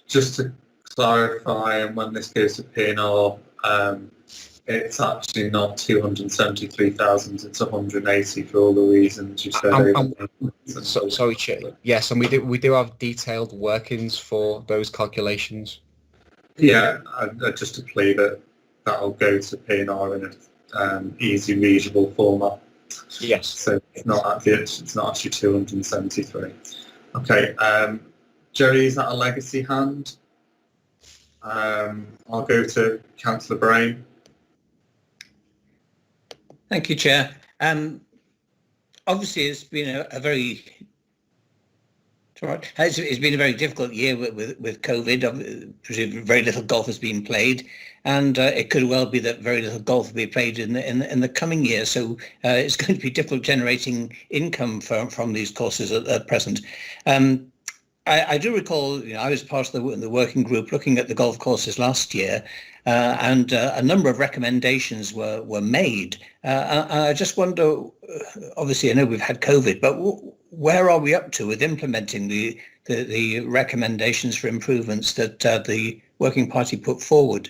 just to clarify, and when this goes to P&R, it's actually not 273,000, it's 180 for all the reasons you said. Sorry, Chair. Yes, and we do have detailed workings for those calculations. Yeah, just to plea that that'll go to P&R in an easy, readable format. Yes. So it's not actually 273. Okay. Jerry, is that a legacy hand? I'll go to Councillor Brame. Thank you, Chair. Obviously, it's been a very Right. It's been a very difficult year with COVID. Presumably very little golf has been played, and it could well be that very little golf will be played in the coming year. So it's going to be difficult generating income from these courses at present. I do recall, I was part of the working group looking at the golf courses last year, and a number of recommendations were made. I just wonder, obviously I know we've had COVID, but where are we up to with implementing the recommendations for improvements that the working party put forward?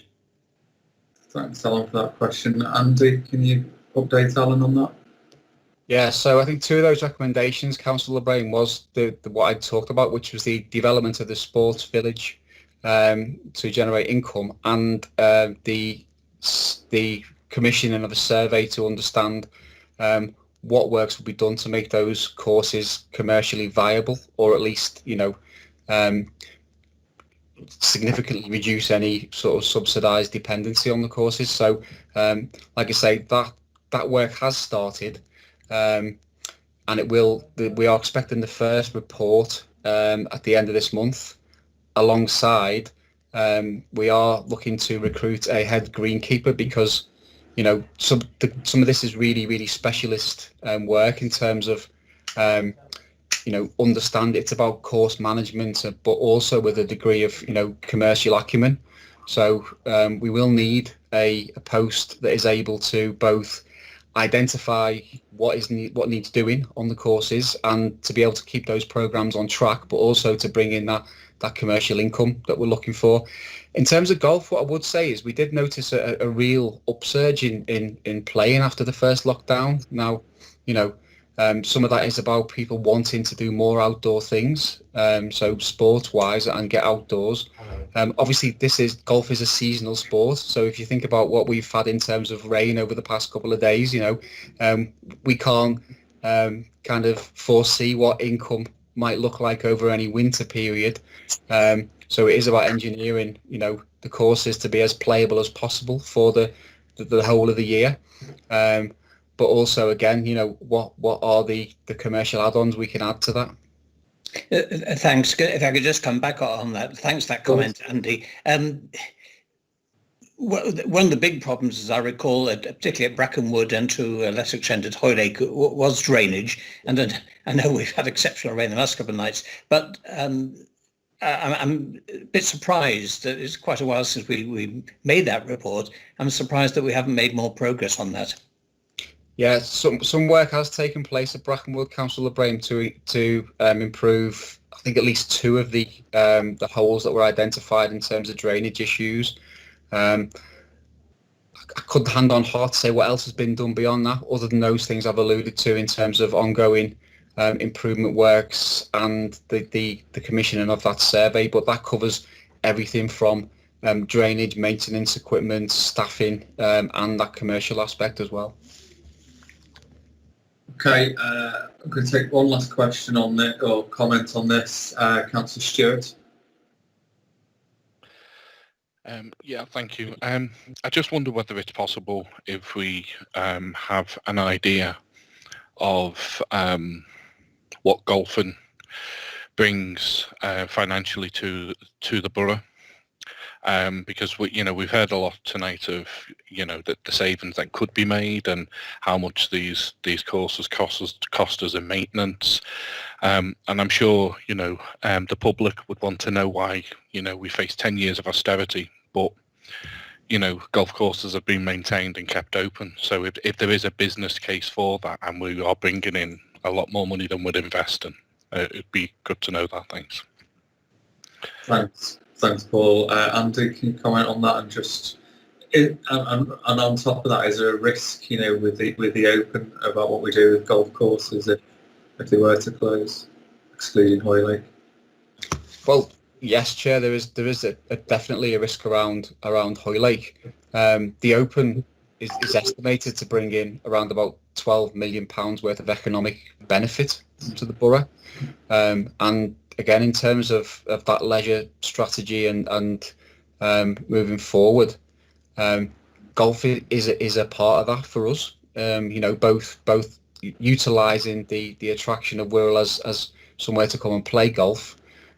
Thanks, Alan, for that question. Andy, can you update Alan on that? Yeah, so I think two of those recommendations, Councillor Brame, was the what I talked about, which was the development of the sports village to generate income, and the commissioning of a survey to understand what works will be done to make those courses commercially viable, or at least, significantly reduce any sort of subsidised dependency on the courses. So, like I say, that work has started. And we are expecting the first report at the end of this month. Alongside, we are looking to recruit a head greenkeeper, because some of this is really specialist work in terms of understand it's about course management, but also with a degree of commercial acumen. So we will need a post that is able to both identify what needs doing on the courses, and to be able to keep those programs on track, but also to bring in that commercial income that we're looking for. In terms of golf, what I would say is we did notice a real upsurge in playing after the first lockdown. Now, some of that is about people wanting to do more outdoor things, so sport-wise, and get outdoors. Obviously, golf is a seasonal sport, so if you think about what we've had in terms of rain over the past couple of days, we can't kind of foresee what income might look like over any winter period. So it is about engineering, the courses to be as playable as possible for the whole of the year. But also, again, what are the commercial add-ons we can add to that? Thanks. If I could just come back on that. Thanks for that comment, Andy. One of the big problems, as I recall, particularly at Brackenwood and to a lesser extent at Hoylake, was drainage. And I know we've had exceptional rain the last couple of nights, but I'm a bit surprised that it's quite a while since we made that report. I'm surprised that we haven't made more progress on that. Yeah, some work has taken place at Brackenwood, Councillor Brame, to improve, I think, at least two of the holes that were identified in terms of drainage issues. I couldn't hand on heart to say what else has been done beyond that, other than those things I've alluded to in terms of ongoing improvement works and the commissioning of that survey. But that covers everything from drainage, maintenance, equipment, staffing, and that commercial aspect as well. Okay, I'm going to take one last question on this, or comment on this. Councillor Stuart. Yeah, thank you. I just wonder whether it's possible, if we have an idea of what golfing brings financially to the borough. Because we've heard a lot tonight of the savings that could be made, and how much these courses cost us in maintenance, and I'm sure the public would want to know why we face 10 years of austerity, but golf courses have been maintained and kept open. So if there is a business case for that, and we are bringing in a lot more money than we're investing, it'd be good to know that. Thanks. Thanks, Paul. Andy, can you comment on that? And on top of that, is there a risk, with the Open, about what we do with golf courses if they were to close, excluding Hoylake? Well, yes, Chair. There is definitely a risk around Hoylake. The Open is estimated to bring in around about £12 million worth of economic benefit to the borough, and again, in terms of that leisure strategy and moving forward, golf is a part of that for us. Both utilising the attraction of Wirral as somewhere to come and play golf.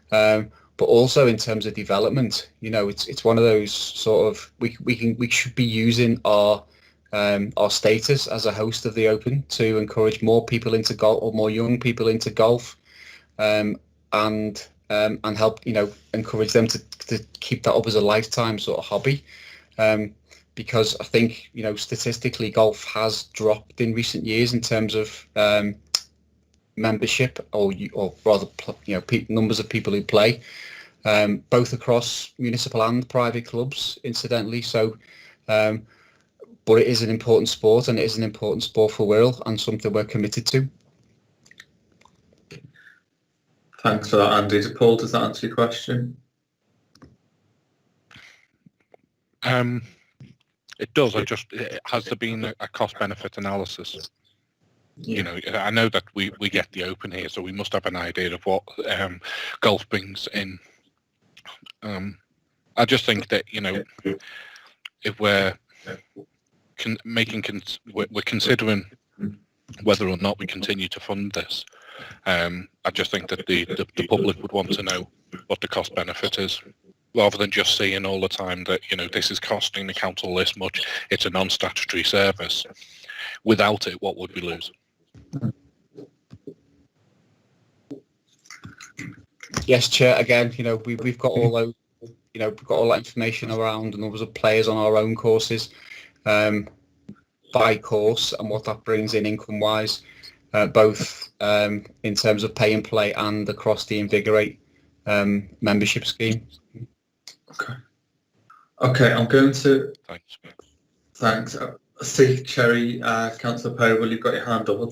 But also in terms of development, you know, it's one of those sort of, we should be using our status as a host of the Open to encourage more people into golf, or more young people into golf, and help, you know, encourage them to keep that up as a lifetime sort of hobby. Because I think, you know, statistically golf has dropped in recent years in terms of membership, or rather, you know, numbers of people who play, both across municipal and private clubs, incidentally. So, but it is an important sport, and it is an important sport for Wirral, and something we're committed to. Thanks for that, Andy. Paul, does that answer your question? It does. Has there been a cost-benefit analysis? You know, I know that we get the Open here, so we must have an idea of what golf brings in. I just think that, you know, if we're considering whether or not we continue to fund this, I just think that the public would want to know what the cost benefit is, rather than just seeing all the time that, you know, this is costing the council this much, it's a non-statutory service. Without it, what would we lose? Yes, Chair. Again, you know, we've got all those, you know, we've got all that information around the numbers of players on our own courses, by course, and what that brings in income-wise, both in terms of pay and play and across the Invigorate membership scheme. Okay, I'm going to. Thanks. I see, Cherry, Councillor Povall, you've got your hand up.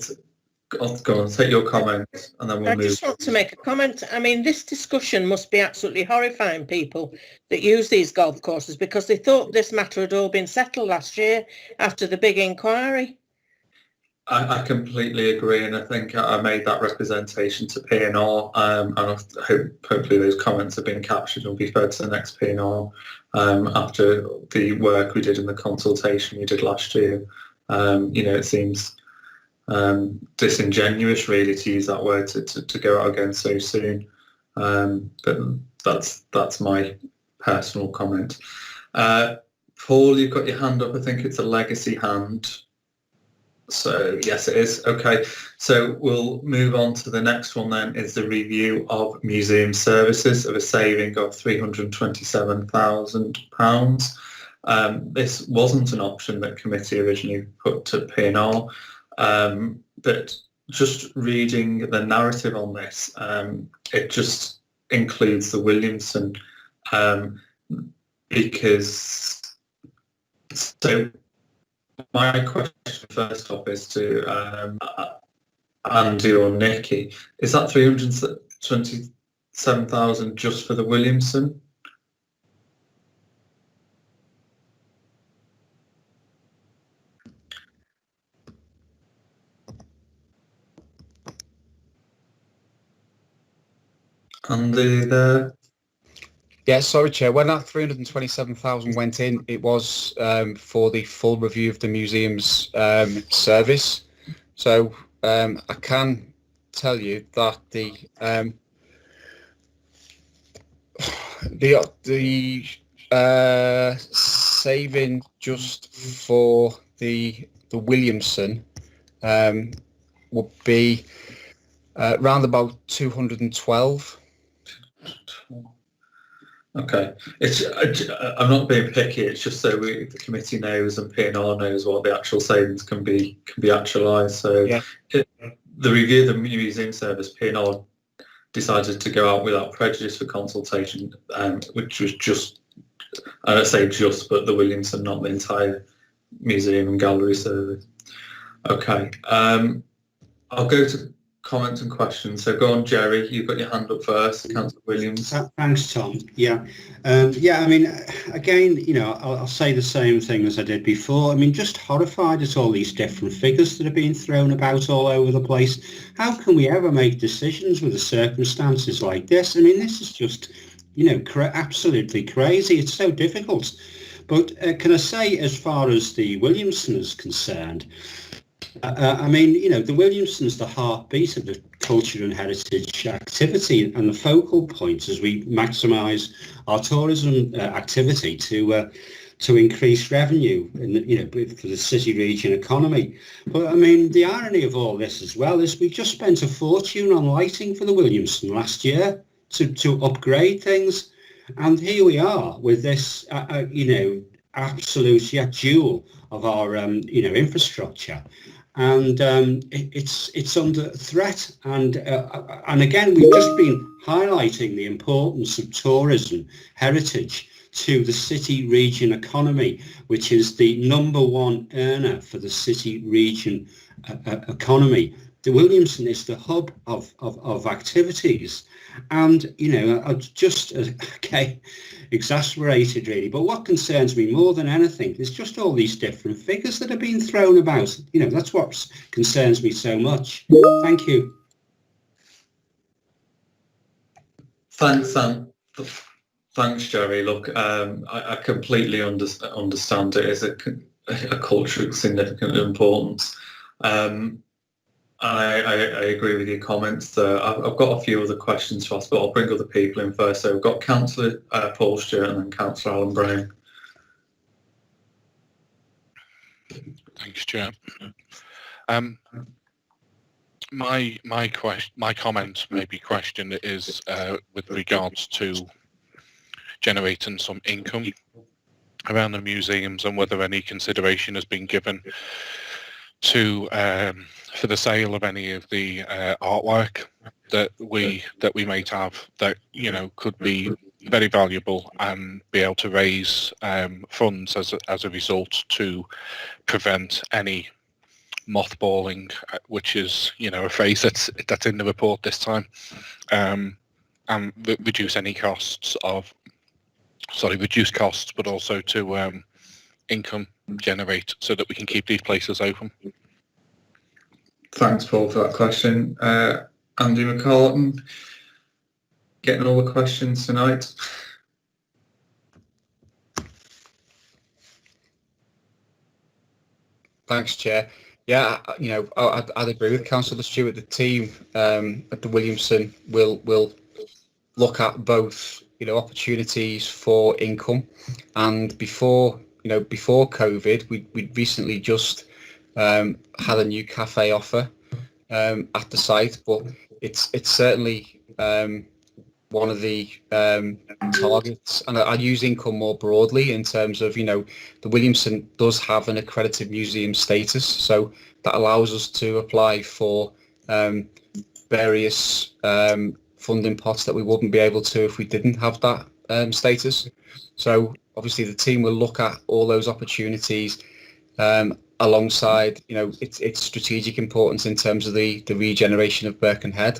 Go on, take your comment, and then we'll move. I just want to make a comment. I mean, this discussion must be absolutely horrifying people that use these golf courses, because they thought this matter had all been settled last year after the big inquiry. I completely agree, and I think I made that representation to P&R, and I hopefully those comments have been captured and will be fed to the next P&R after the work we did in the consultation we did last year. You know, it seems disingenuous really to use that word to go out again so soon, but that's my personal comment. Paul, you've got your hand up. I think it's a legacy hand. So yes, it is. Okay, so we'll move on to the next one then, is the review of museum services of a saving of £327,000. This wasn't an option that committee originally put to P&R, but just reading the narrative on this, it just includes the Williamson, because so my question first off is to Andy or Nikki. Is that 327,000 just for the Williamson? Andy there? Yeah, sorry, Chair. When that 327,000 went in, it was for the full review of the museum's service. So I can tell you that the saving just for the Williamson would be around about 212. Okay, I'm not being picky. It's just so the committee knows and P&R knows what the actual savings can be actualised. So yeah. The review of the museum service, P&R decided to go out without prejudice for consultation, which was just, I don't say just, but the Williamson, not the entire museum and gallery service. Okay, I'll go to comments and questions. So go on, Jerry, you've got your hand up first, Councillor Williams. Thanks, Tom. Yeah, I mean, again, you know, I'll say the same thing as I did before. I mean, just horrified at all these different figures that are being thrown about all over the place. How can we ever make decisions with the circumstances like this? I mean, this is just, you know, absolutely crazy. It's so difficult. But can I say, as far as the Williamson is concerned, I mean, you know, the Williamson's the heartbeat of the culture and heritage activity, and the focal point as we maximise our tourism activity to increase revenue for the city region economy. But I mean, the irony of all this as well is we just spent a fortune on lighting for the Williamson last year to upgrade things, and here we are with this absolute jewel of our infrastructure, and it's under threat. And again, we've just been highlighting the importance of tourism heritage to the city region economy, which is the #1 earner for the city region economy. The Williamson is the hub of activities, and I'm just exasperated really. But what concerns me more than anything is just all these different figures that are being thrown about. That's what concerns me so much. Thank you. Thanks, Sam. Thanks, Jerry. Look, I completely understand it is a cultural significant importance. I agree with your comments there. I've got a few other questions to ask, but I'll bring other people in first. So we've got Councillor Paul Stuart and then Councillor Allan Brame. Thanks, Chair. My comment, maybe question, is with regards to generating some income around the museums and whether any consideration has been given to for the sale of any of the artwork that we might have that could be very valuable and be able to raise funds as a result to prevent any mothballing, which is a phrase that's in the report this time, and reduce any costs reduce costs, but also to income generate so that we can keep these places open. Thanks, Paul, for that question. Andy McCartan, getting all the questions tonight. Thanks, Chair. Yeah, I'd agree with Councillor Stuart. The team at the Williamson will look at both opportunities for income, and before COVID, we recently just had a new cafe offer at the site, but it's certainly one of the targets, and I use income more broadly in terms of the Williamson does have an accredited museum status, so that allows us to apply for various funding pots that we wouldn't be able to if we didn't have that status. So obviously the team will look at all those opportunities alongside its strategic importance in terms of the regeneration of Birkenhead.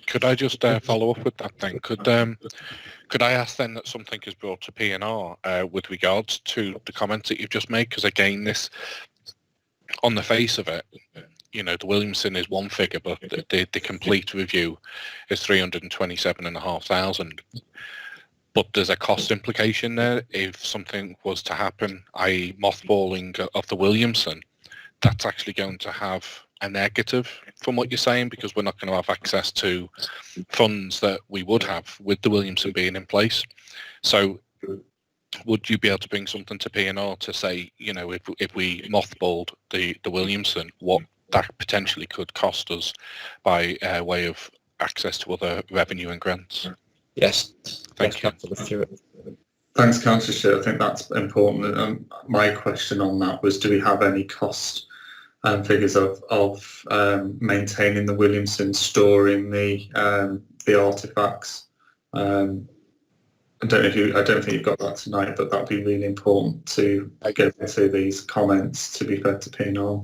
Could I just follow up with that then? Could I ask then that something is brought to P&R with regards to the comments that you've just made? Because again, this, on the face of it, the Williamson is one figure, but the complete review is 327,500. But there's a cost implication there. If something was to happen, i.e. mothballing of the Williamson, that's actually going to have a negative from what you're saying, because we're not going to have access to funds that we would have with the Williamson being in place. So would you be able to bring something to P&R to say, if we mothballed the Williamson, what that potentially could cost us by way of access to other revenue and grants? Yes. Thank you. Thanks, Councillor Stuart. I think that's important. My question on that was, do we have any cost figures of maintaining the Williamson, storing the artefacts? I don't think you've got that tonight, but that'd be really important to get into these comments to be fed to P&R.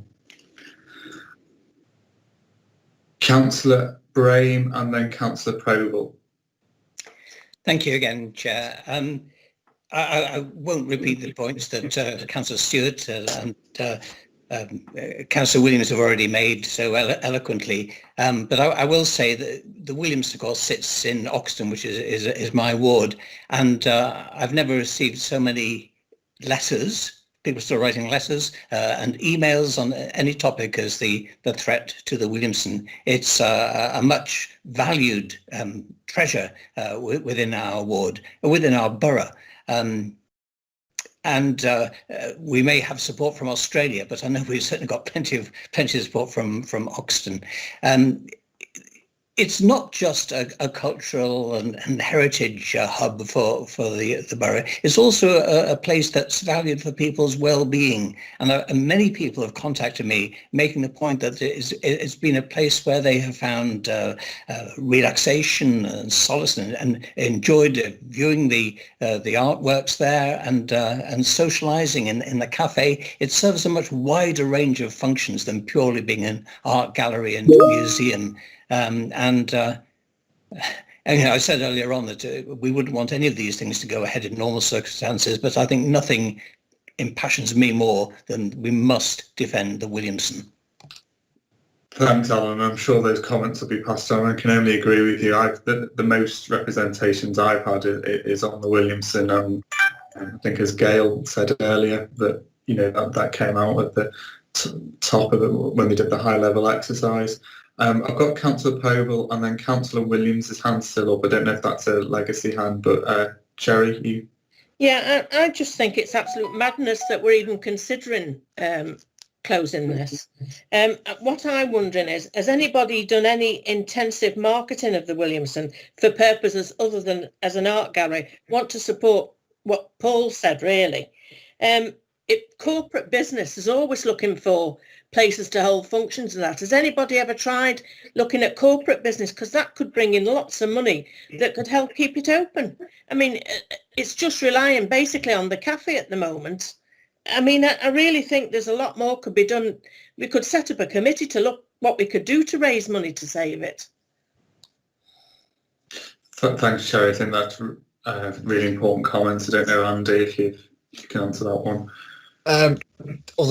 Councillor Brame and then Councillor Povall. Thank you again, Chair. I won't repeat the points that Councillor Stuart and Councillor Williams have already made so eloquently, but I will say that the Williamson, of course, sits in Oxton, which is my ward, and I've never received so many letters people still writing letters and emails on any topic as the threat to the Williamson. It's a much valued treasure within our ward, within our borough. And we may have support from Australia, but I know we've certainly got plenty of support from Oxton. It's not just a cultural and heritage hub for the borough. It's also a place that's valued for people's well-being. And many people have contacted me making the point that it's been a place where they have found relaxation and solace and enjoyed viewing the artworks there and socialising in the cafe. It serves a much wider range of functions than purely being an art gallery and museum. And you know, I said earlier on that we wouldn't want any of these things to go ahead in normal circumstances, but I think nothing impassions me more than we must defend the Williamson. Thanks, Alan. I'm sure those comments will be passed on. I can only agree with you. The most representations I've had is on the Williamson, and I think, as Gail said earlier, that you know that came out at the top of it when we did the high level exercise. I've got Councillor Povall and then Councillor Williams' hand still up. I don't know if that's a legacy hand, but Cherry, you... Yeah, I just think it's absolute madness that we're even considering closing this. What I'm wondering is, has anybody done any intensive marketing of the Williamson for purposes other than as an art gallery? Want to support what Paul said, really. Corporate business is always looking for places to hold functions and that. Has anybody ever tried looking at corporate business? Because that could bring in lots of money that could help keep it open. I mean, it's just relying basically on the cafe at the moment. I mean, I really think there's a lot more could be done. We could set up a committee to look what we could do to raise money to save it. Thanks, Cherry. I think that's really important comments. I don't know, Andy, if you can answer that one. Other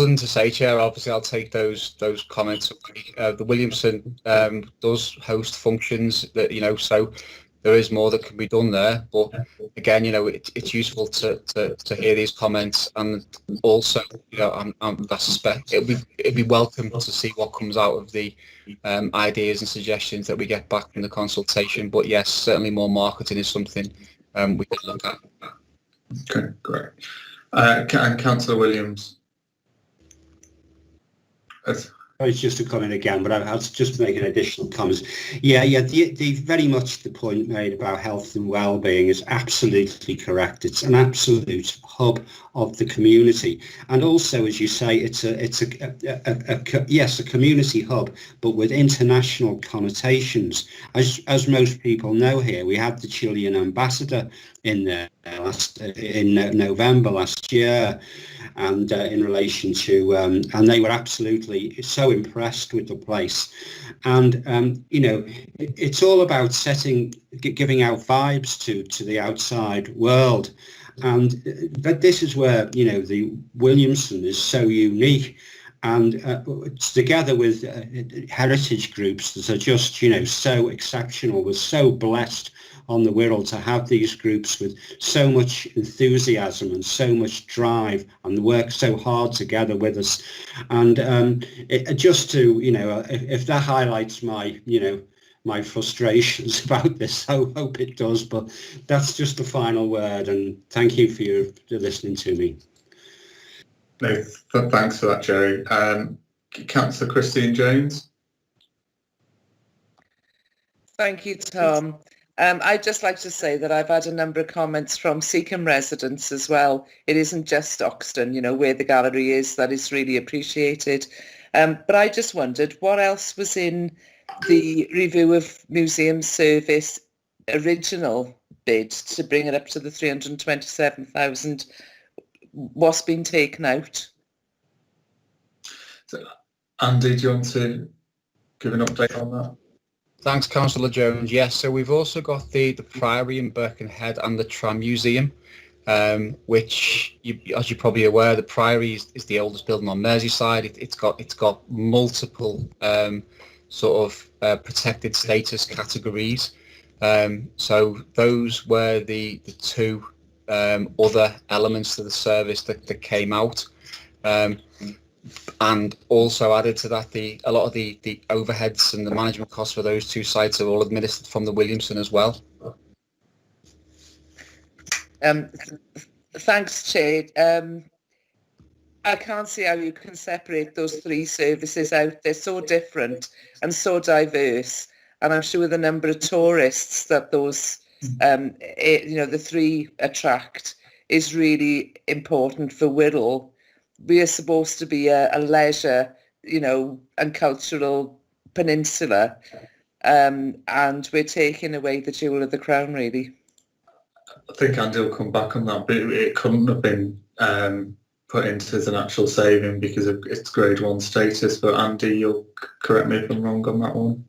than to say, Chair, obviously I'll take those comments. The Williamson does host functions that, you know, so there is more that can be done there. But again, you know, it's useful to hear these comments, and also, you know, I suspect it'd be welcome to see what comes out of the ideas and suggestions that we get back from the consultation. But yes, certainly more marketing is something we could look at. Okay, great. And Councillor Williams. It's just a comment again, but I'll just make an additional comment. Yeah, the very much the point made about health and well-being is absolutely correct. It's an absolute hub of the community, and also, as you say, it's a community hub, but with international connotations. As most people know here, we had the Chilean ambassador in there in November last year, and in relation to and they were absolutely so impressed with the place. And you know, it's all about giving out vibes to the outside world, and but this is where, you know, the Williamson is so unique, and together with heritage groups that are just, you know, so exceptional. We're so blessed on the Wirral to have these groups with so much enthusiasm and so much drive, and work so hard together with us. And just to, you know, if that highlights my, you know, my frustrations about this, I hope it does, but that's just the final word, and thank you for listening to me. No, thanks for that, Jerry. Councillor Christine Jones. Thank you, Tom. I'd just like to say that I've had a number of comments from Seacombe residents as well. It isn't just Oxton, you know, where the gallery is, that is really appreciated. But I just wondered what else was in the review of museum service original bid to bring it up to the 327,000. What's been taken out? So, Andy, do you want to give an update on that? Thanks, Councillor Jones. Yes, so we've also got the Priory in Birkenhead and the Tram Museum, which, as you're probably aware, the Priory is the oldest building on Merseyside. It's got multiple sort of protected status categories. So those were the two other elements to the service that came out. And also added to that, a lot of the overheads and the management costs for those two sites are all administered from the Williamson as well. Thanks, Chair. I can't see how you can separate those three services out. They're so different and so diverse, and I'm sure the number of tourists that those, the three attract is really important for Wirral. We are supposed to be a leisure, and cultural peninsula, and we're taking away the jewel of the crown, really. I think Andy will come back on that, but it couldn't have been put into as an actual saving because of its grade 1 status. But Andy, you'll correct me if I'm wrong on that one.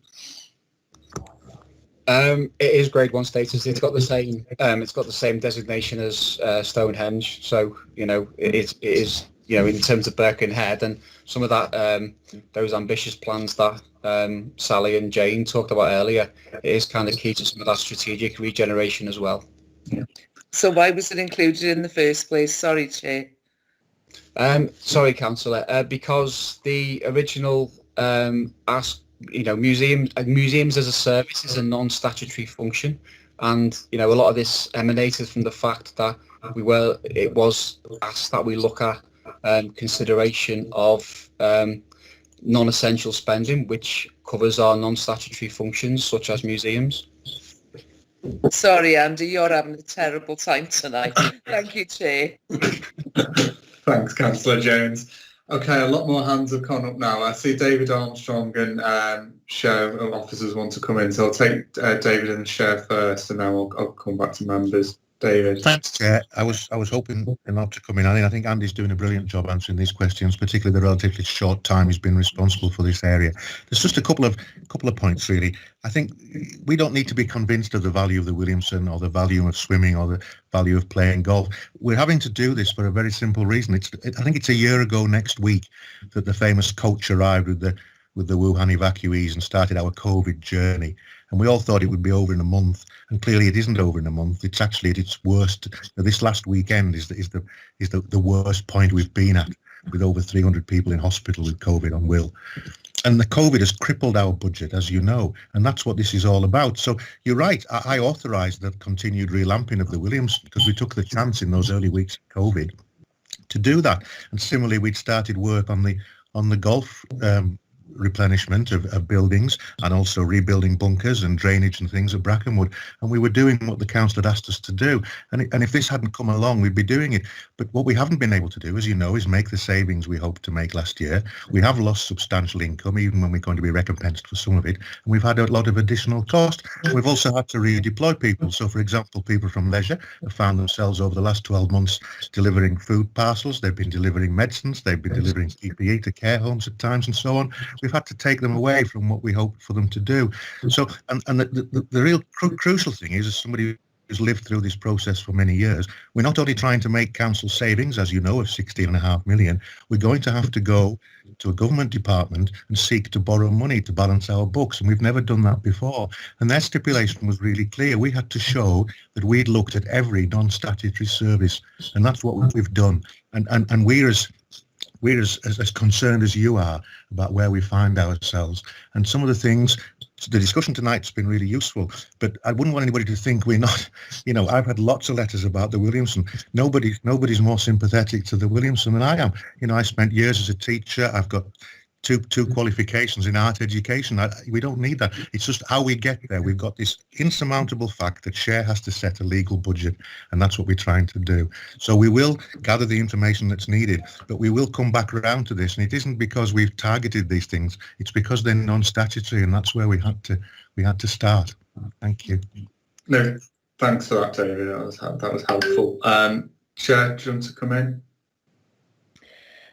It is grade 1 status. It's got the same. It's got the same designation as Stonehenge. So it is. In terms of Birkenhead and some of that, those ambitious plans that Sally and Jane talked about earlier, it is kind of key to some of that strategic regeneration as well. Yeah. So why was it included in the first place? Sorry, Chair. Sorry, Councillor. Because the original museums as a service is a non-statutory function, and a lot of this emanated from the fact that it was asked that we look at consideration of non-essential spending, which covers our non-statutory functions such as museums. Sorry, Andy, you're having a terrible time tonight. Thank you, Chair. Thanks, Councillor Jones. Okay, a lot more hands have gone up now. I see David Armstrong and sheriff officers want to come in, so I'll take David and the sheriff first, and then I'll come back to members. David. Thanks, Chair. I was hoping not to come in. I think Andy's doing a brilliant job answering these questions, particularly the relatively short time he's been responsible for this area. There's just a couple of points, really. I think we don't need to be convinced of the value of the Williamson or the value of swimming or the value of playing golf. We're having to do this for a very simple reason. I think it's a year ago next week that the famous coach arrived with the Wuhan evacuees and started our COVID journey. And we all thought it would be over in a month, and clearly it isn't over in a month. It's actually at its worst. This last weekend is the worst point we've been at, with over 300 people in hospital with COVID on Wirral. And the COVID has crippled our budget, as you know, and that's what this is all about. So you're right, I authorised the continued relamping of the Williams because we took the chance in those early weeks of COVID to do that. And similarly, we'd started work on the golf replenishment of buildings, and also rebuilding bunkers and drainage and things at Brackenwood, and we were doing what the council had asked us to do, and if this hadn't come along we'd be doing it. But what we haven't been able to do, as you know, is make the savings we hoped to make last year. We have lost substantial income even when we're going to be recompensed for some of it, and we've had a lot of additional cost. We've also had to redeploy people. So for example, people from leisure have found themselves over the last 12 months delivering food parcels, they've been delivering medicines, they've been delivering PPE to care homes at times and so on. We've had to take them away from what we hoped for them to do. So, and the real crucial thing is, as somebody who's lived through this process for many years, we're not only trying to make council savings, as you know, of 16.5 million, we're going to have to go to a government department and seek to borrow money to balance our books, and we've never done that before. And their stipulation was really clear. We had to show that we'd looked at every non-statutory service, and that's what we've done. And we're as concerned as you are about where we find ourselves. And some of the things, the discussion tonight's been really useful, but I wouldn't want anybody to think we're not, I've had lots of letters about the Williamson. Nobody's more sympathetic to the Williamson than I am. I spent years as a teacher. I've got two qualifications in art education. We don't need that. It's just how we get there. We've got this insurmountable fact that Share has to set a legal budget, and that's what we're trying to do. So we will gather the information that's needed, but we will come back around to this, and it isn't because we've targeted these things. It's because they're non-statutory, and that's where we had to start. Thank you. No, thanks for that, David. That was helpful. Chair, do you want to come in?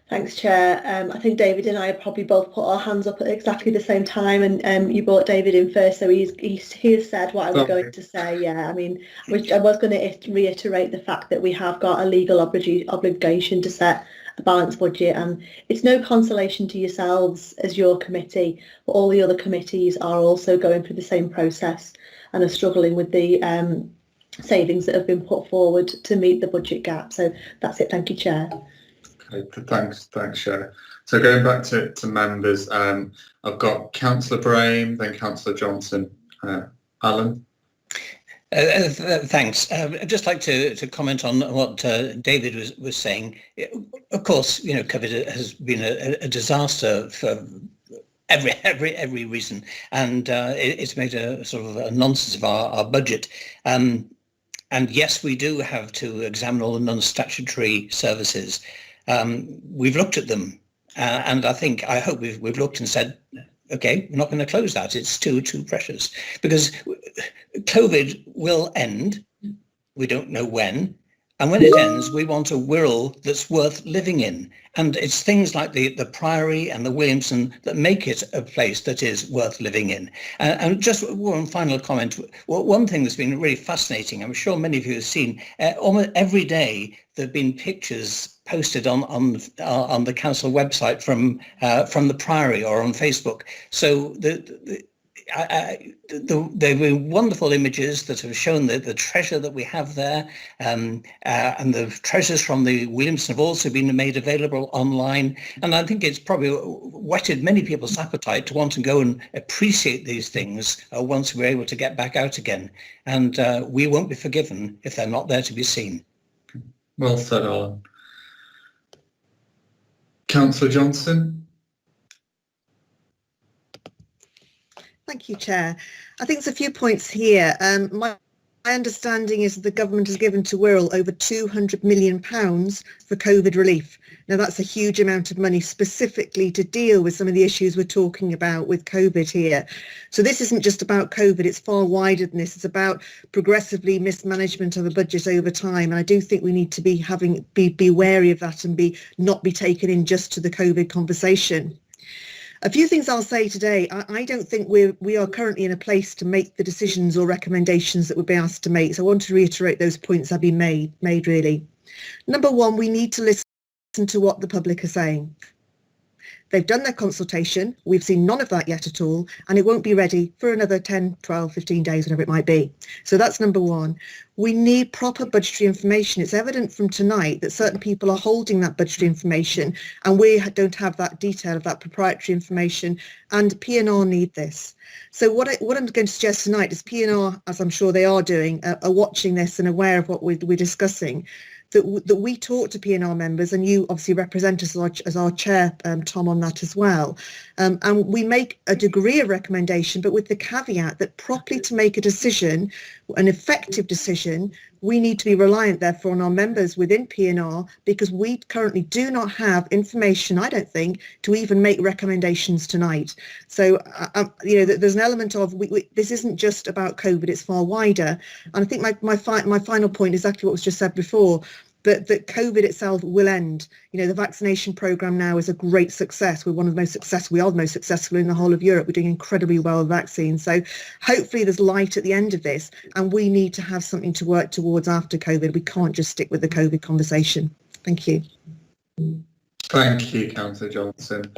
Thanks, Chair. I think David and I probably both put our hands up at exactly the same time, and you brought David in first, so he has said what I was going to say. Yeah, I mean, I was going to reiterate the fact that we have got a legal obligation to set a balanced budget, and it's no consolation to yourselves as your committee, but all the other committees are also going through the same process and are struggling with the savings that have been put forward to meet the budget gap. So that's it. Thank you, Chair. Okay, thanks, Chair. So going back to members, I've got Councillor Brame, then Councillor Johnson. Allan? Thanks. I'd just like to comment on what David was saying. Of course, COVID has been a disaster for every reason, and it's made a sort of a nonsense of our budget. And yes, we do have to examine all the non-statutory services. We've looked at them, and I hope we've looked and said, okay, we're not going to close that. It's too precious, because COVID will end. We don't know when. And when it ends, we want a Wirral that's worth living in. And it's things like the Priory and the Williamson that make it a place that is worth living in. And just one final comment. One thing that's been really fascinating, I'm sure many of you have seen, almost every day there have been pictures posted on the council website from the Priory or on Facebook. So there were wonderful images that have shown the treasure that we have there, and the treasures from the Williamson have also been made available online. And I think it's probably whetted many people's appetite to want to go and appreciate these things once we're able to get back out again. And we won't be forgiven if they're not there to be seen. Well said, Allan. Councillor Johnson? Thank you, Chair. I think there's a few points here. My understanding is that the government has given to Wirral over £200 million for COVID relief. Now, that's a huge amount of money specifically to deal with some of the issues we're talking about with COVID here. So this isn't just about COVID, it's far wider than this. It's about progressively mismanagement of a budget over time. And I do think we need to be wary of that and not be taken in just to the COVID conversation. A few things I'll say today. I don't think we are currently in a place to make the decisions or recommendations that we've been asked to make. So I want to reiterate those points that have been made really. Number one, we need to listen to what the public are saying. They've done their consultation. We've seen none of that yet at all, and it won't be ready for another 10, 12, 15 days, whatever it might be. So that's number one. We need proper budgetary information. It's evident from tonight that certain people are holding that budgetary information, and we don't have that detail of that proprietary information, and P&R need this. So what I'm going to suggest tonight is P&R, as I'm sure they are doing, are watching this and aware of what we're discussing. That we talk to P&R members, and you obviously represent us as our chair, Tom, on that as well. And we make a degree of recommendation, but with the caveat that properly to make a decision, an effective decision, we need to be reliant, therefore, on our members within P&R, because we currently do not have information, I don't think, to even make recommendations tonight. So, there's an element of this isn't just about COVID, it's far wider. And I think my final point is exactly what was just said before, that COVID itself will end. The vaccination programme now is a great success. We're one of the most successful. We are the most successful in the whole of Europe. We're doing incredibly well with vaccines. So hopefully there's light at the end of this, and we need to have something to work towards after COVID. We can't just stick with the COVID conversation. Thank you. Thank you, Councillor Johnson.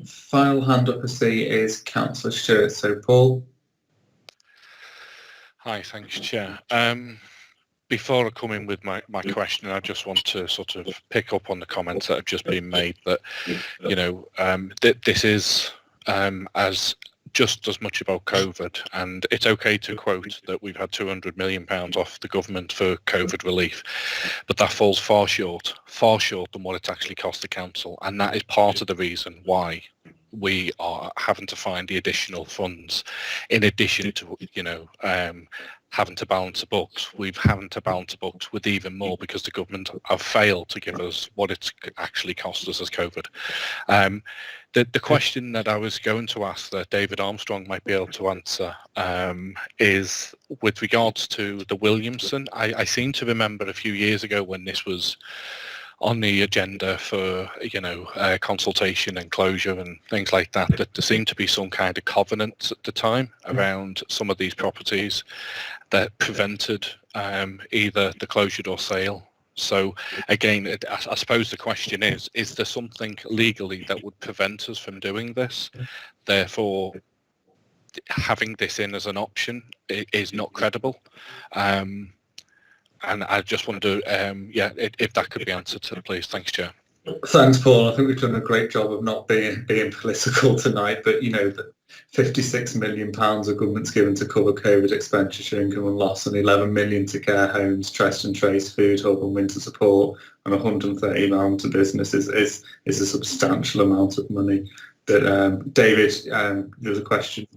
Final hand up I see is Councillor Stuart. So Paul? Hi, thanks, Chair. Before I come in with my question, I just want to sort of pick up on the comments that have just been made that, this is just as much about COVID, and it's okay to quote that we've had £200 million off the government for COVID relief, but that falls far short than what it's actually cost the council, and that is part of the reason why we are having to find the additional funds in addition to having to balance the books. We've having to balance the books with even more because the government have failed to give us what it's actually cost us as COVID. The question that I was going to ask that David Armstrong might be able to answer is with regards to the Williamson. I seem to remember a few years ago when this was on the agenda for consultation and closure and things like that, that there seemed to be some kind of covenant at the time around some of these properties that prevented either the closure or sale. So again, I suppose the question is there something legally that would prevent us from doing this? Therefore, having this in as an option is not credible. And I just wonder, if that could be answered to, please. Thanks, Chair. Thanks, Paul. I think we've done a great job of not being political tonight, but the £56 million of government's given to cover COVID expenditure, income and loss, and 11 million to care homes, Trust and Trace, Food Hub and winter support, and 130 million to businesses is a substantial amount of money. But David, there's a question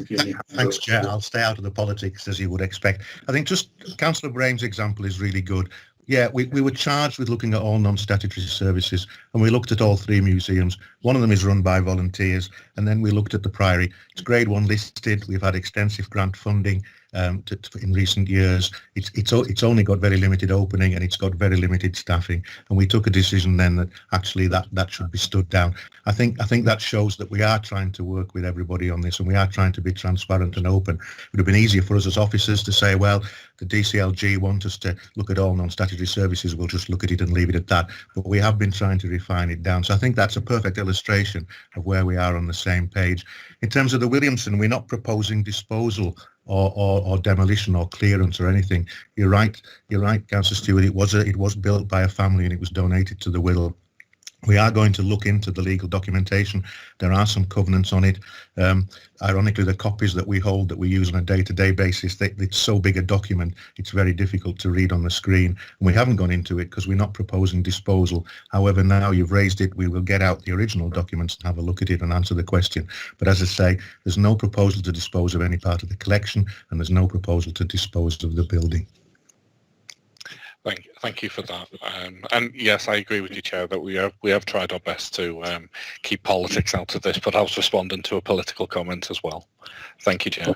for you. Thanks, Chair. I'll stay out of the politics, as you would expect. I think just Councillor Brame's example is really good. Yeah, we were charged with looking at all non-statutory services, and we looked at all 3 museums. One of them is run by volunteers, and then we looked at the Priory. It's Grade 1 listed. We've had extensive grant funding in recent years. It's only got very limited opening, and it's got very limited staffing. And we took a decision then that actually that should be stood down. I think that shows that we are trying to work with everybody on this, and we are trying to be transparent and open. It would have been easier for us as officers to say, well, the DCLG want us to look at all non-statutory services, we'll just look at it and leave it at that. But we have been trying to refine it down. So I think that's a perfect illustration of where we are on the same page. In terms of the Williamson, we're not proposing disposal or demolition or clearance or anything. You're right, Councillor Stuart. It was built by a family and it was donated to the Wirral. We are going to look into the legal documentation. There are some covenants on it. Ironically, the copies that we hold, that we use on a day-to-day basis, it's so big a document, it's very difficult to read on the screen. And we haven't gone into it because we're not proposing disposal. However, now you've raised it, we will get out the original documents and have a look at it and answer the question. But as I say, there's no proposal to dispose of any part of the collection, and there's no proposal to dispose of the building. Thank you for that. And yes, I agree with you, Chair, that we have tried our best to keep politics out of this, but I was responding to a political comment as well. Thank you, Chair.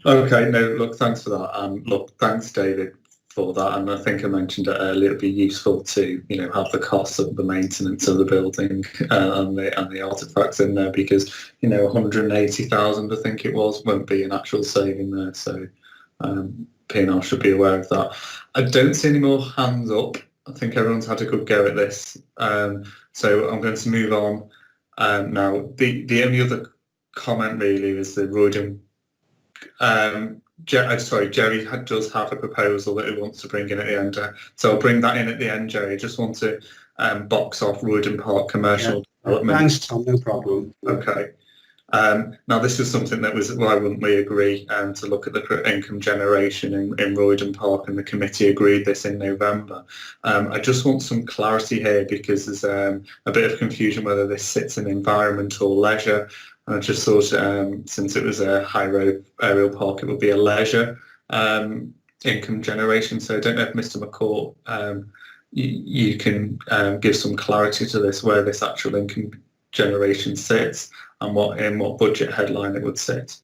Okay, no, look, thanks for that. Look, thanks, David, for that. And I think I mentioned it earlier, it'd be useful to, have the costs of the maintenance of the building and the artefacts in there, because, 180,000, I think it was, won't be an actual saving there. So, P&R should be aware of that. I don't see any more hands up. I think everyone's had a good go at this. So I'm going to move on now. The only other comment really is the Roydon. Jerry does have a proposal that he wants to bring in at the end. So I'll bring that in at the end, Jerry. I just want to box off Roydon Park commercial development. Thanks, Tom. No problem. Okay. Now, this is something that was, why wouldn't we agree to look at the income generation in Roydon Park, and the committee agreed this in November. I just want some clarity here, because there's a bit of confusion whether this sits in environment or leisure. And I just thought, since it was a high road aerial park, it would be a leisure income generation. So I don't know if Mr. McCourt, you can give some clarity to this, where this actual income generation sits, and what budget headline it would sit.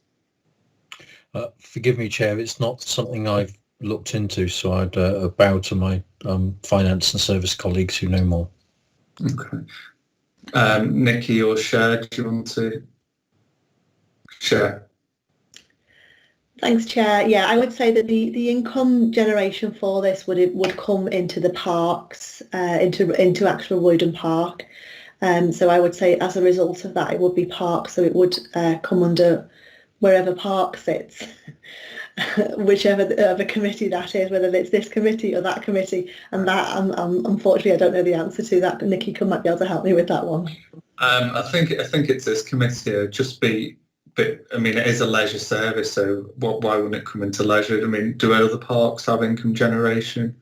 Forgive me, Chair, it's not something I've looked into, so I'd bow to my finance and service colleagues who know more. Okay. Nikki or Cher, do you want to share? Thanks, Chair. Yeah, I would say that the income generation for this would come into the parks, into actual Roydon Park. So I would say, as a result of that, it would be park, so it would come under wherever park sits, whichever the committee that is, whether it's this committee or that committee. And that, unfortunately, I don't know the answer to that. Nikki might be able to help me with that one. I think it's this committee. But I mean, it is a leisure service, so why wouldn't it come into leisure? I mean, do other parks have income generation?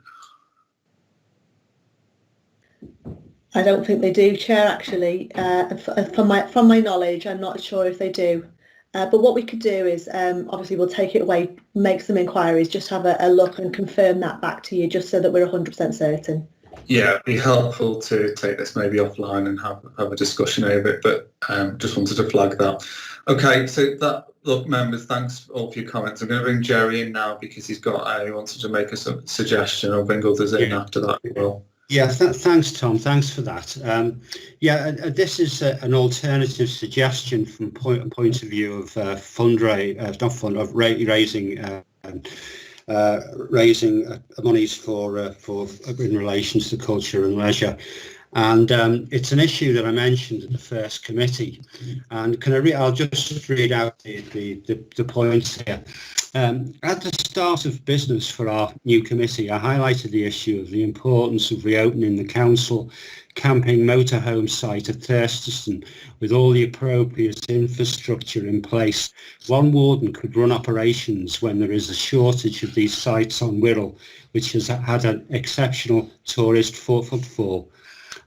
I don't think they do, Chair, actually. From my knowledge, I'm not sure if they do. But what we could do is, obviously, we'll take it away, make some inquiries, just have a look and confirm that back to you, just so that we're 100% certain. Yeah, it'd be helpful to take this maybe offline and have a discussion over it, but just wanted to flag that. Okay, so look, members, thanks all for your comments. I'm going to bring Jerry in now, because he wanted to make a suggestion. I'll bring others in after that as well. Yeah, thanks, Tom. Thanks for that. This is an alternative suggestion from point of view of raising monies for in relation to culture and leisure. And it's an issue that I mentioned at the first committee. And I'll just read out the points here. At the start of business for our new committee, I highlighted the issue of the importance of reopening the council camping motorhome site at Thurston with all the appropriate infrastructure in place. One warden could run operations when there is a shortage of these sites on Wirral, which has had an exceptional tourist footfall.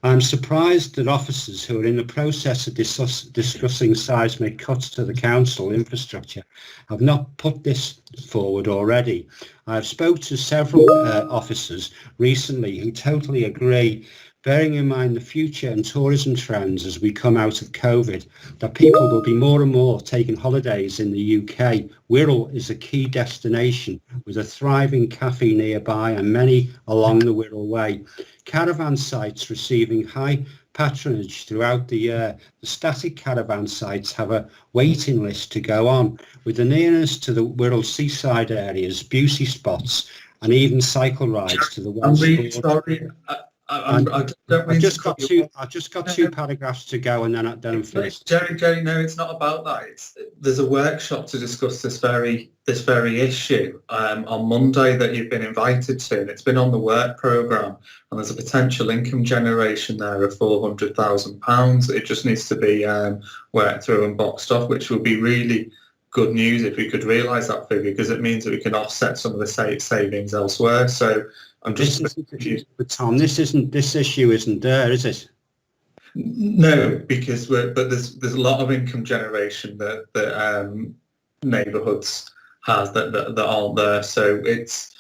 I'm surprised that officers who are in the process of discussing seismic cuts to the council infrastructure have not put this forward already. I've spoke to several officers recently who totally agree, bearing in mind the future and tourism trends as we come out of COVID, that people will be more and more taking holidays in the UK. Wirral is a key destination with a thriving cafe nearby and many along the Wirral Way. Caravan sites receiving high patronage throughout the year. The static caravan sites have a waiting list to go on, with the nearness to the Wirral seaside areas, beauty spots, and even cycle rides to the Welsh border. I've just got two paragraphs to go, and then I'm finished. Jerry, no, it's not about that. There's a workshop to discuss this very issue on Monday that you've been invited to, and it's been on the work programme. And there's a potential income generation there of £400,000. It just needs to be worked through and boxed off, which would be really good news if we could realise that figure, because it means that we can offset some of the savings elsewhere. So I'm just confused. But Tom, this issue isn't there, is it? No, because there's a lot of income generation that neighbourhoods has that aren't there. So it's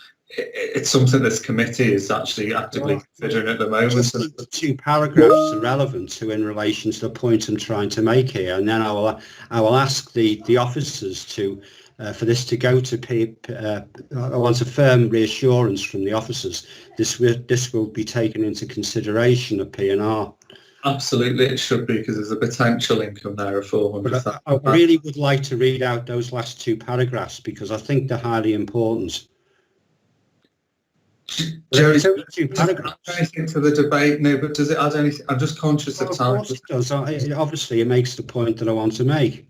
something this committee is actually actively considering at the moment. The two paragraphs are relevant to in relation to the point I'm trying to make here, and then I will ask the officers to. For this to go to I want a firm reassurance from the officers. This will be taken into consideration at P&R. Absolutely, it should be, because there's a potential income there of 400,000. I really would like to read out those last two paragraphs because I think they're highly important. Jerry, does it add anything to the debate? No, but does it add anything? I'm just conscious of time. Of course it does. Obviously, it makes the point that I want to make.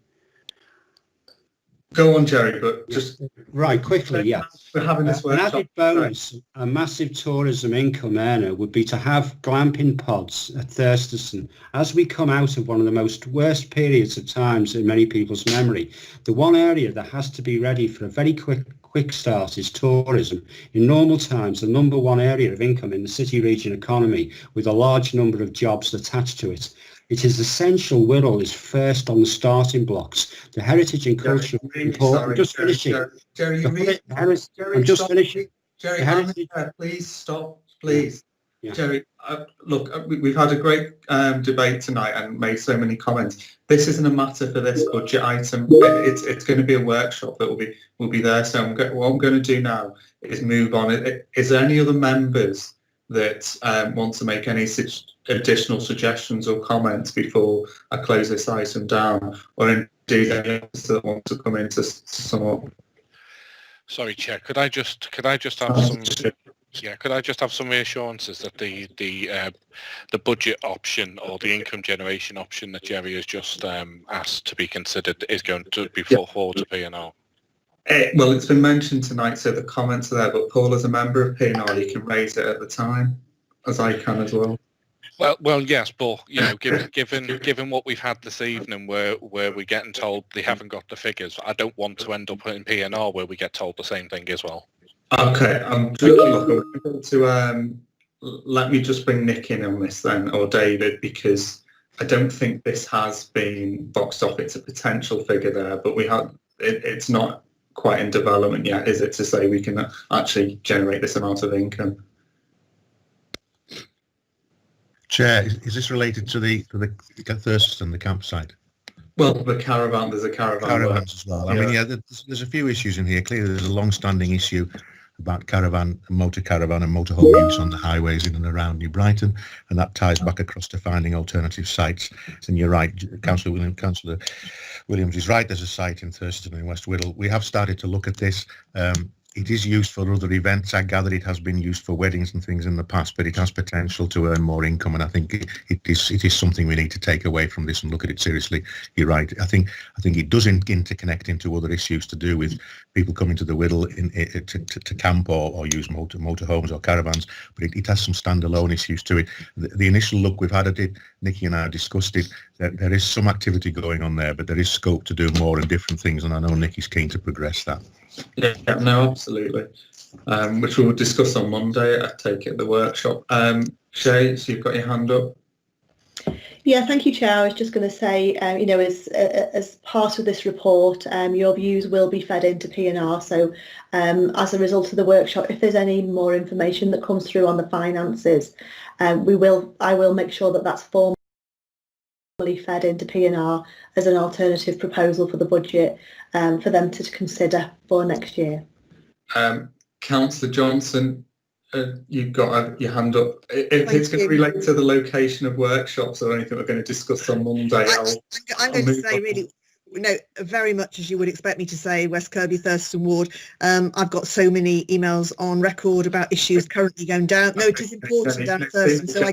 Go on, Jerry, but just... Right, quickly, yeah. We're having this workshop. An added bonus, a massive tourism income earner, would be to have glamping pods at Thurston. As we come out of one of the most worst periods of times in many people's memory, the one area that has to be ready for a very quick start is tourism. In normal times, the number one area of income in the city region economy, with a large number of jobs attached to it. It is essential Wirral is first on the starting blocks. The heritage and culture are important. I'm just finishing. Jerry, I'm just finishing. Jerry, please stop, please. Yeah. Jerry, look, we've had a great debate tonight and made so many comments. This isn't a matter for this budget item. It's going to be a workshop that will be there. So what I'm going to do now is move on. Is there any other members that want to make any additional suggestions or comments before I close this item down, or indeed any others that want to come in to sum up? Sorry, Chair. Could I just have some? Yeah, could I just have some reassurances that the budget option or the income generation option that Jerry has just asked to be considered is going to be forward to P&R? Well, it's been mentioned tonight, so the comments are there, but Paul, as a member of P&R, you can raise it at the time, as I can as well. Well, yes, but you know, given what we've had this evening, where we're getting told they haven't got the figures, I don't want to end up in P&R where we get told the same thing as well. Okay, I'm going to let me just bring Nick in on this then, or David, because I don't think this has been boxed off. It's a potential figure there, but it's not quite in development yet, is it, to say we can actually generate this amount of income? Chair, is this related to the Thurston, the campsite? Well, the caravan, there's a caravan. Caravans as well. I mean, yeah, there's a few issues in here. Clearly, there's a long-standing issue about caravan, motor caravan and motorhome use on the highways in and around New Brighton, and that ties back across to finding alternative sites. And you're right, Councillor Williams is right, there's a site in Thurston in West Wirral. We have started to look at this. it is used for other events. I gather it has been used for weddings and things in the past, but it has potential to earn more income, and I think it is something we need to take away from this and look at it seriously. You're right. I think it does interconnect into other issues to do with people coming to the Wirral to camp or use motorhomes or caravans, but it has some standalone issues to it. The initial look we've had at it, Nikki and I discussed it. There is some activity going on there, but there is scope to do more and different things, and I know Nikki's keen to progress that. Yeah, no, absolutely. Which we'll discuss on Monday, I take it, at the workshop. Shay, so you've got your hand up. Yeah, thank you, Chair. I was just going to say, you know, as part of this report, your views will be fed into P&R. So as a result of the workshop, if there's any more information that comes through on the finances, I will make sure that that's formally fed into P&R as an alternative proposal for the budget for them to consider for next year. Councillor Johnson, you've got your hand up. If it's going to relate to the location of workshops or anything we're going to discuss on Monday, I'm going to say really, you know, very much as you would expect me to say, West Kirby, Thurston Ward. I've got so many emails on record about issues currently going down. No, it is important down at Thurston, so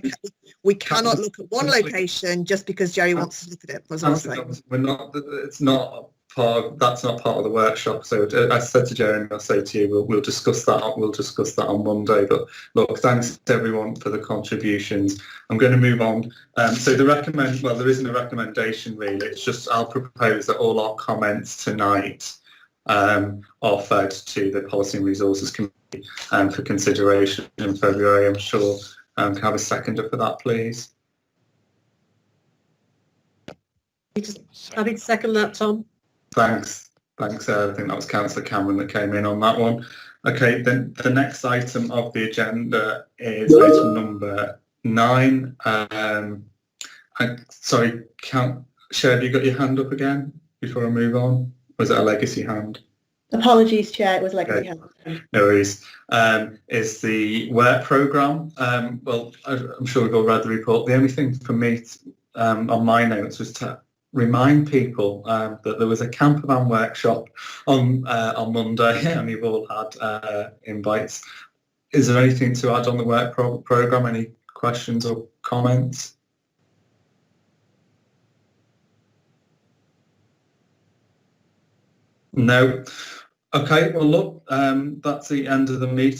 we cannot look at one location just because Jerry wants to look at it. Was what I'm saying. We're not. It's not part. That's not part of the workshop. So I said to Jerry, and I'll say to you, we'll discuss that. We'll discuss that on Monday. But look, thanks to everyone for the contributions. I'm going to move on. So there isn't a recommendation really. It's just I'll propose that all our comments tonight are fed to the Policy and Resources Committee for consideration in February. I'm sure. Can I have a seconder for that, please? I think second that, Tom. Thanks. I think that was Councillor Cameron that came in on that one. Okay, then the next item of the agenda is item number 9. Sorry, Cher, have you got your hand up again before I move on? Was it a legacy hand? Apologies, Chair, it was legacy hand. No worries. Is the work programme. Well, I'm sure we've all read the report. The only thing for me on my notes was to remind people that there was a campervan workshop on Monday, and you've all had invites. Is there anything to add on the work programme? Any questions or comments? No. Okay, well look, that's the end of the meeting.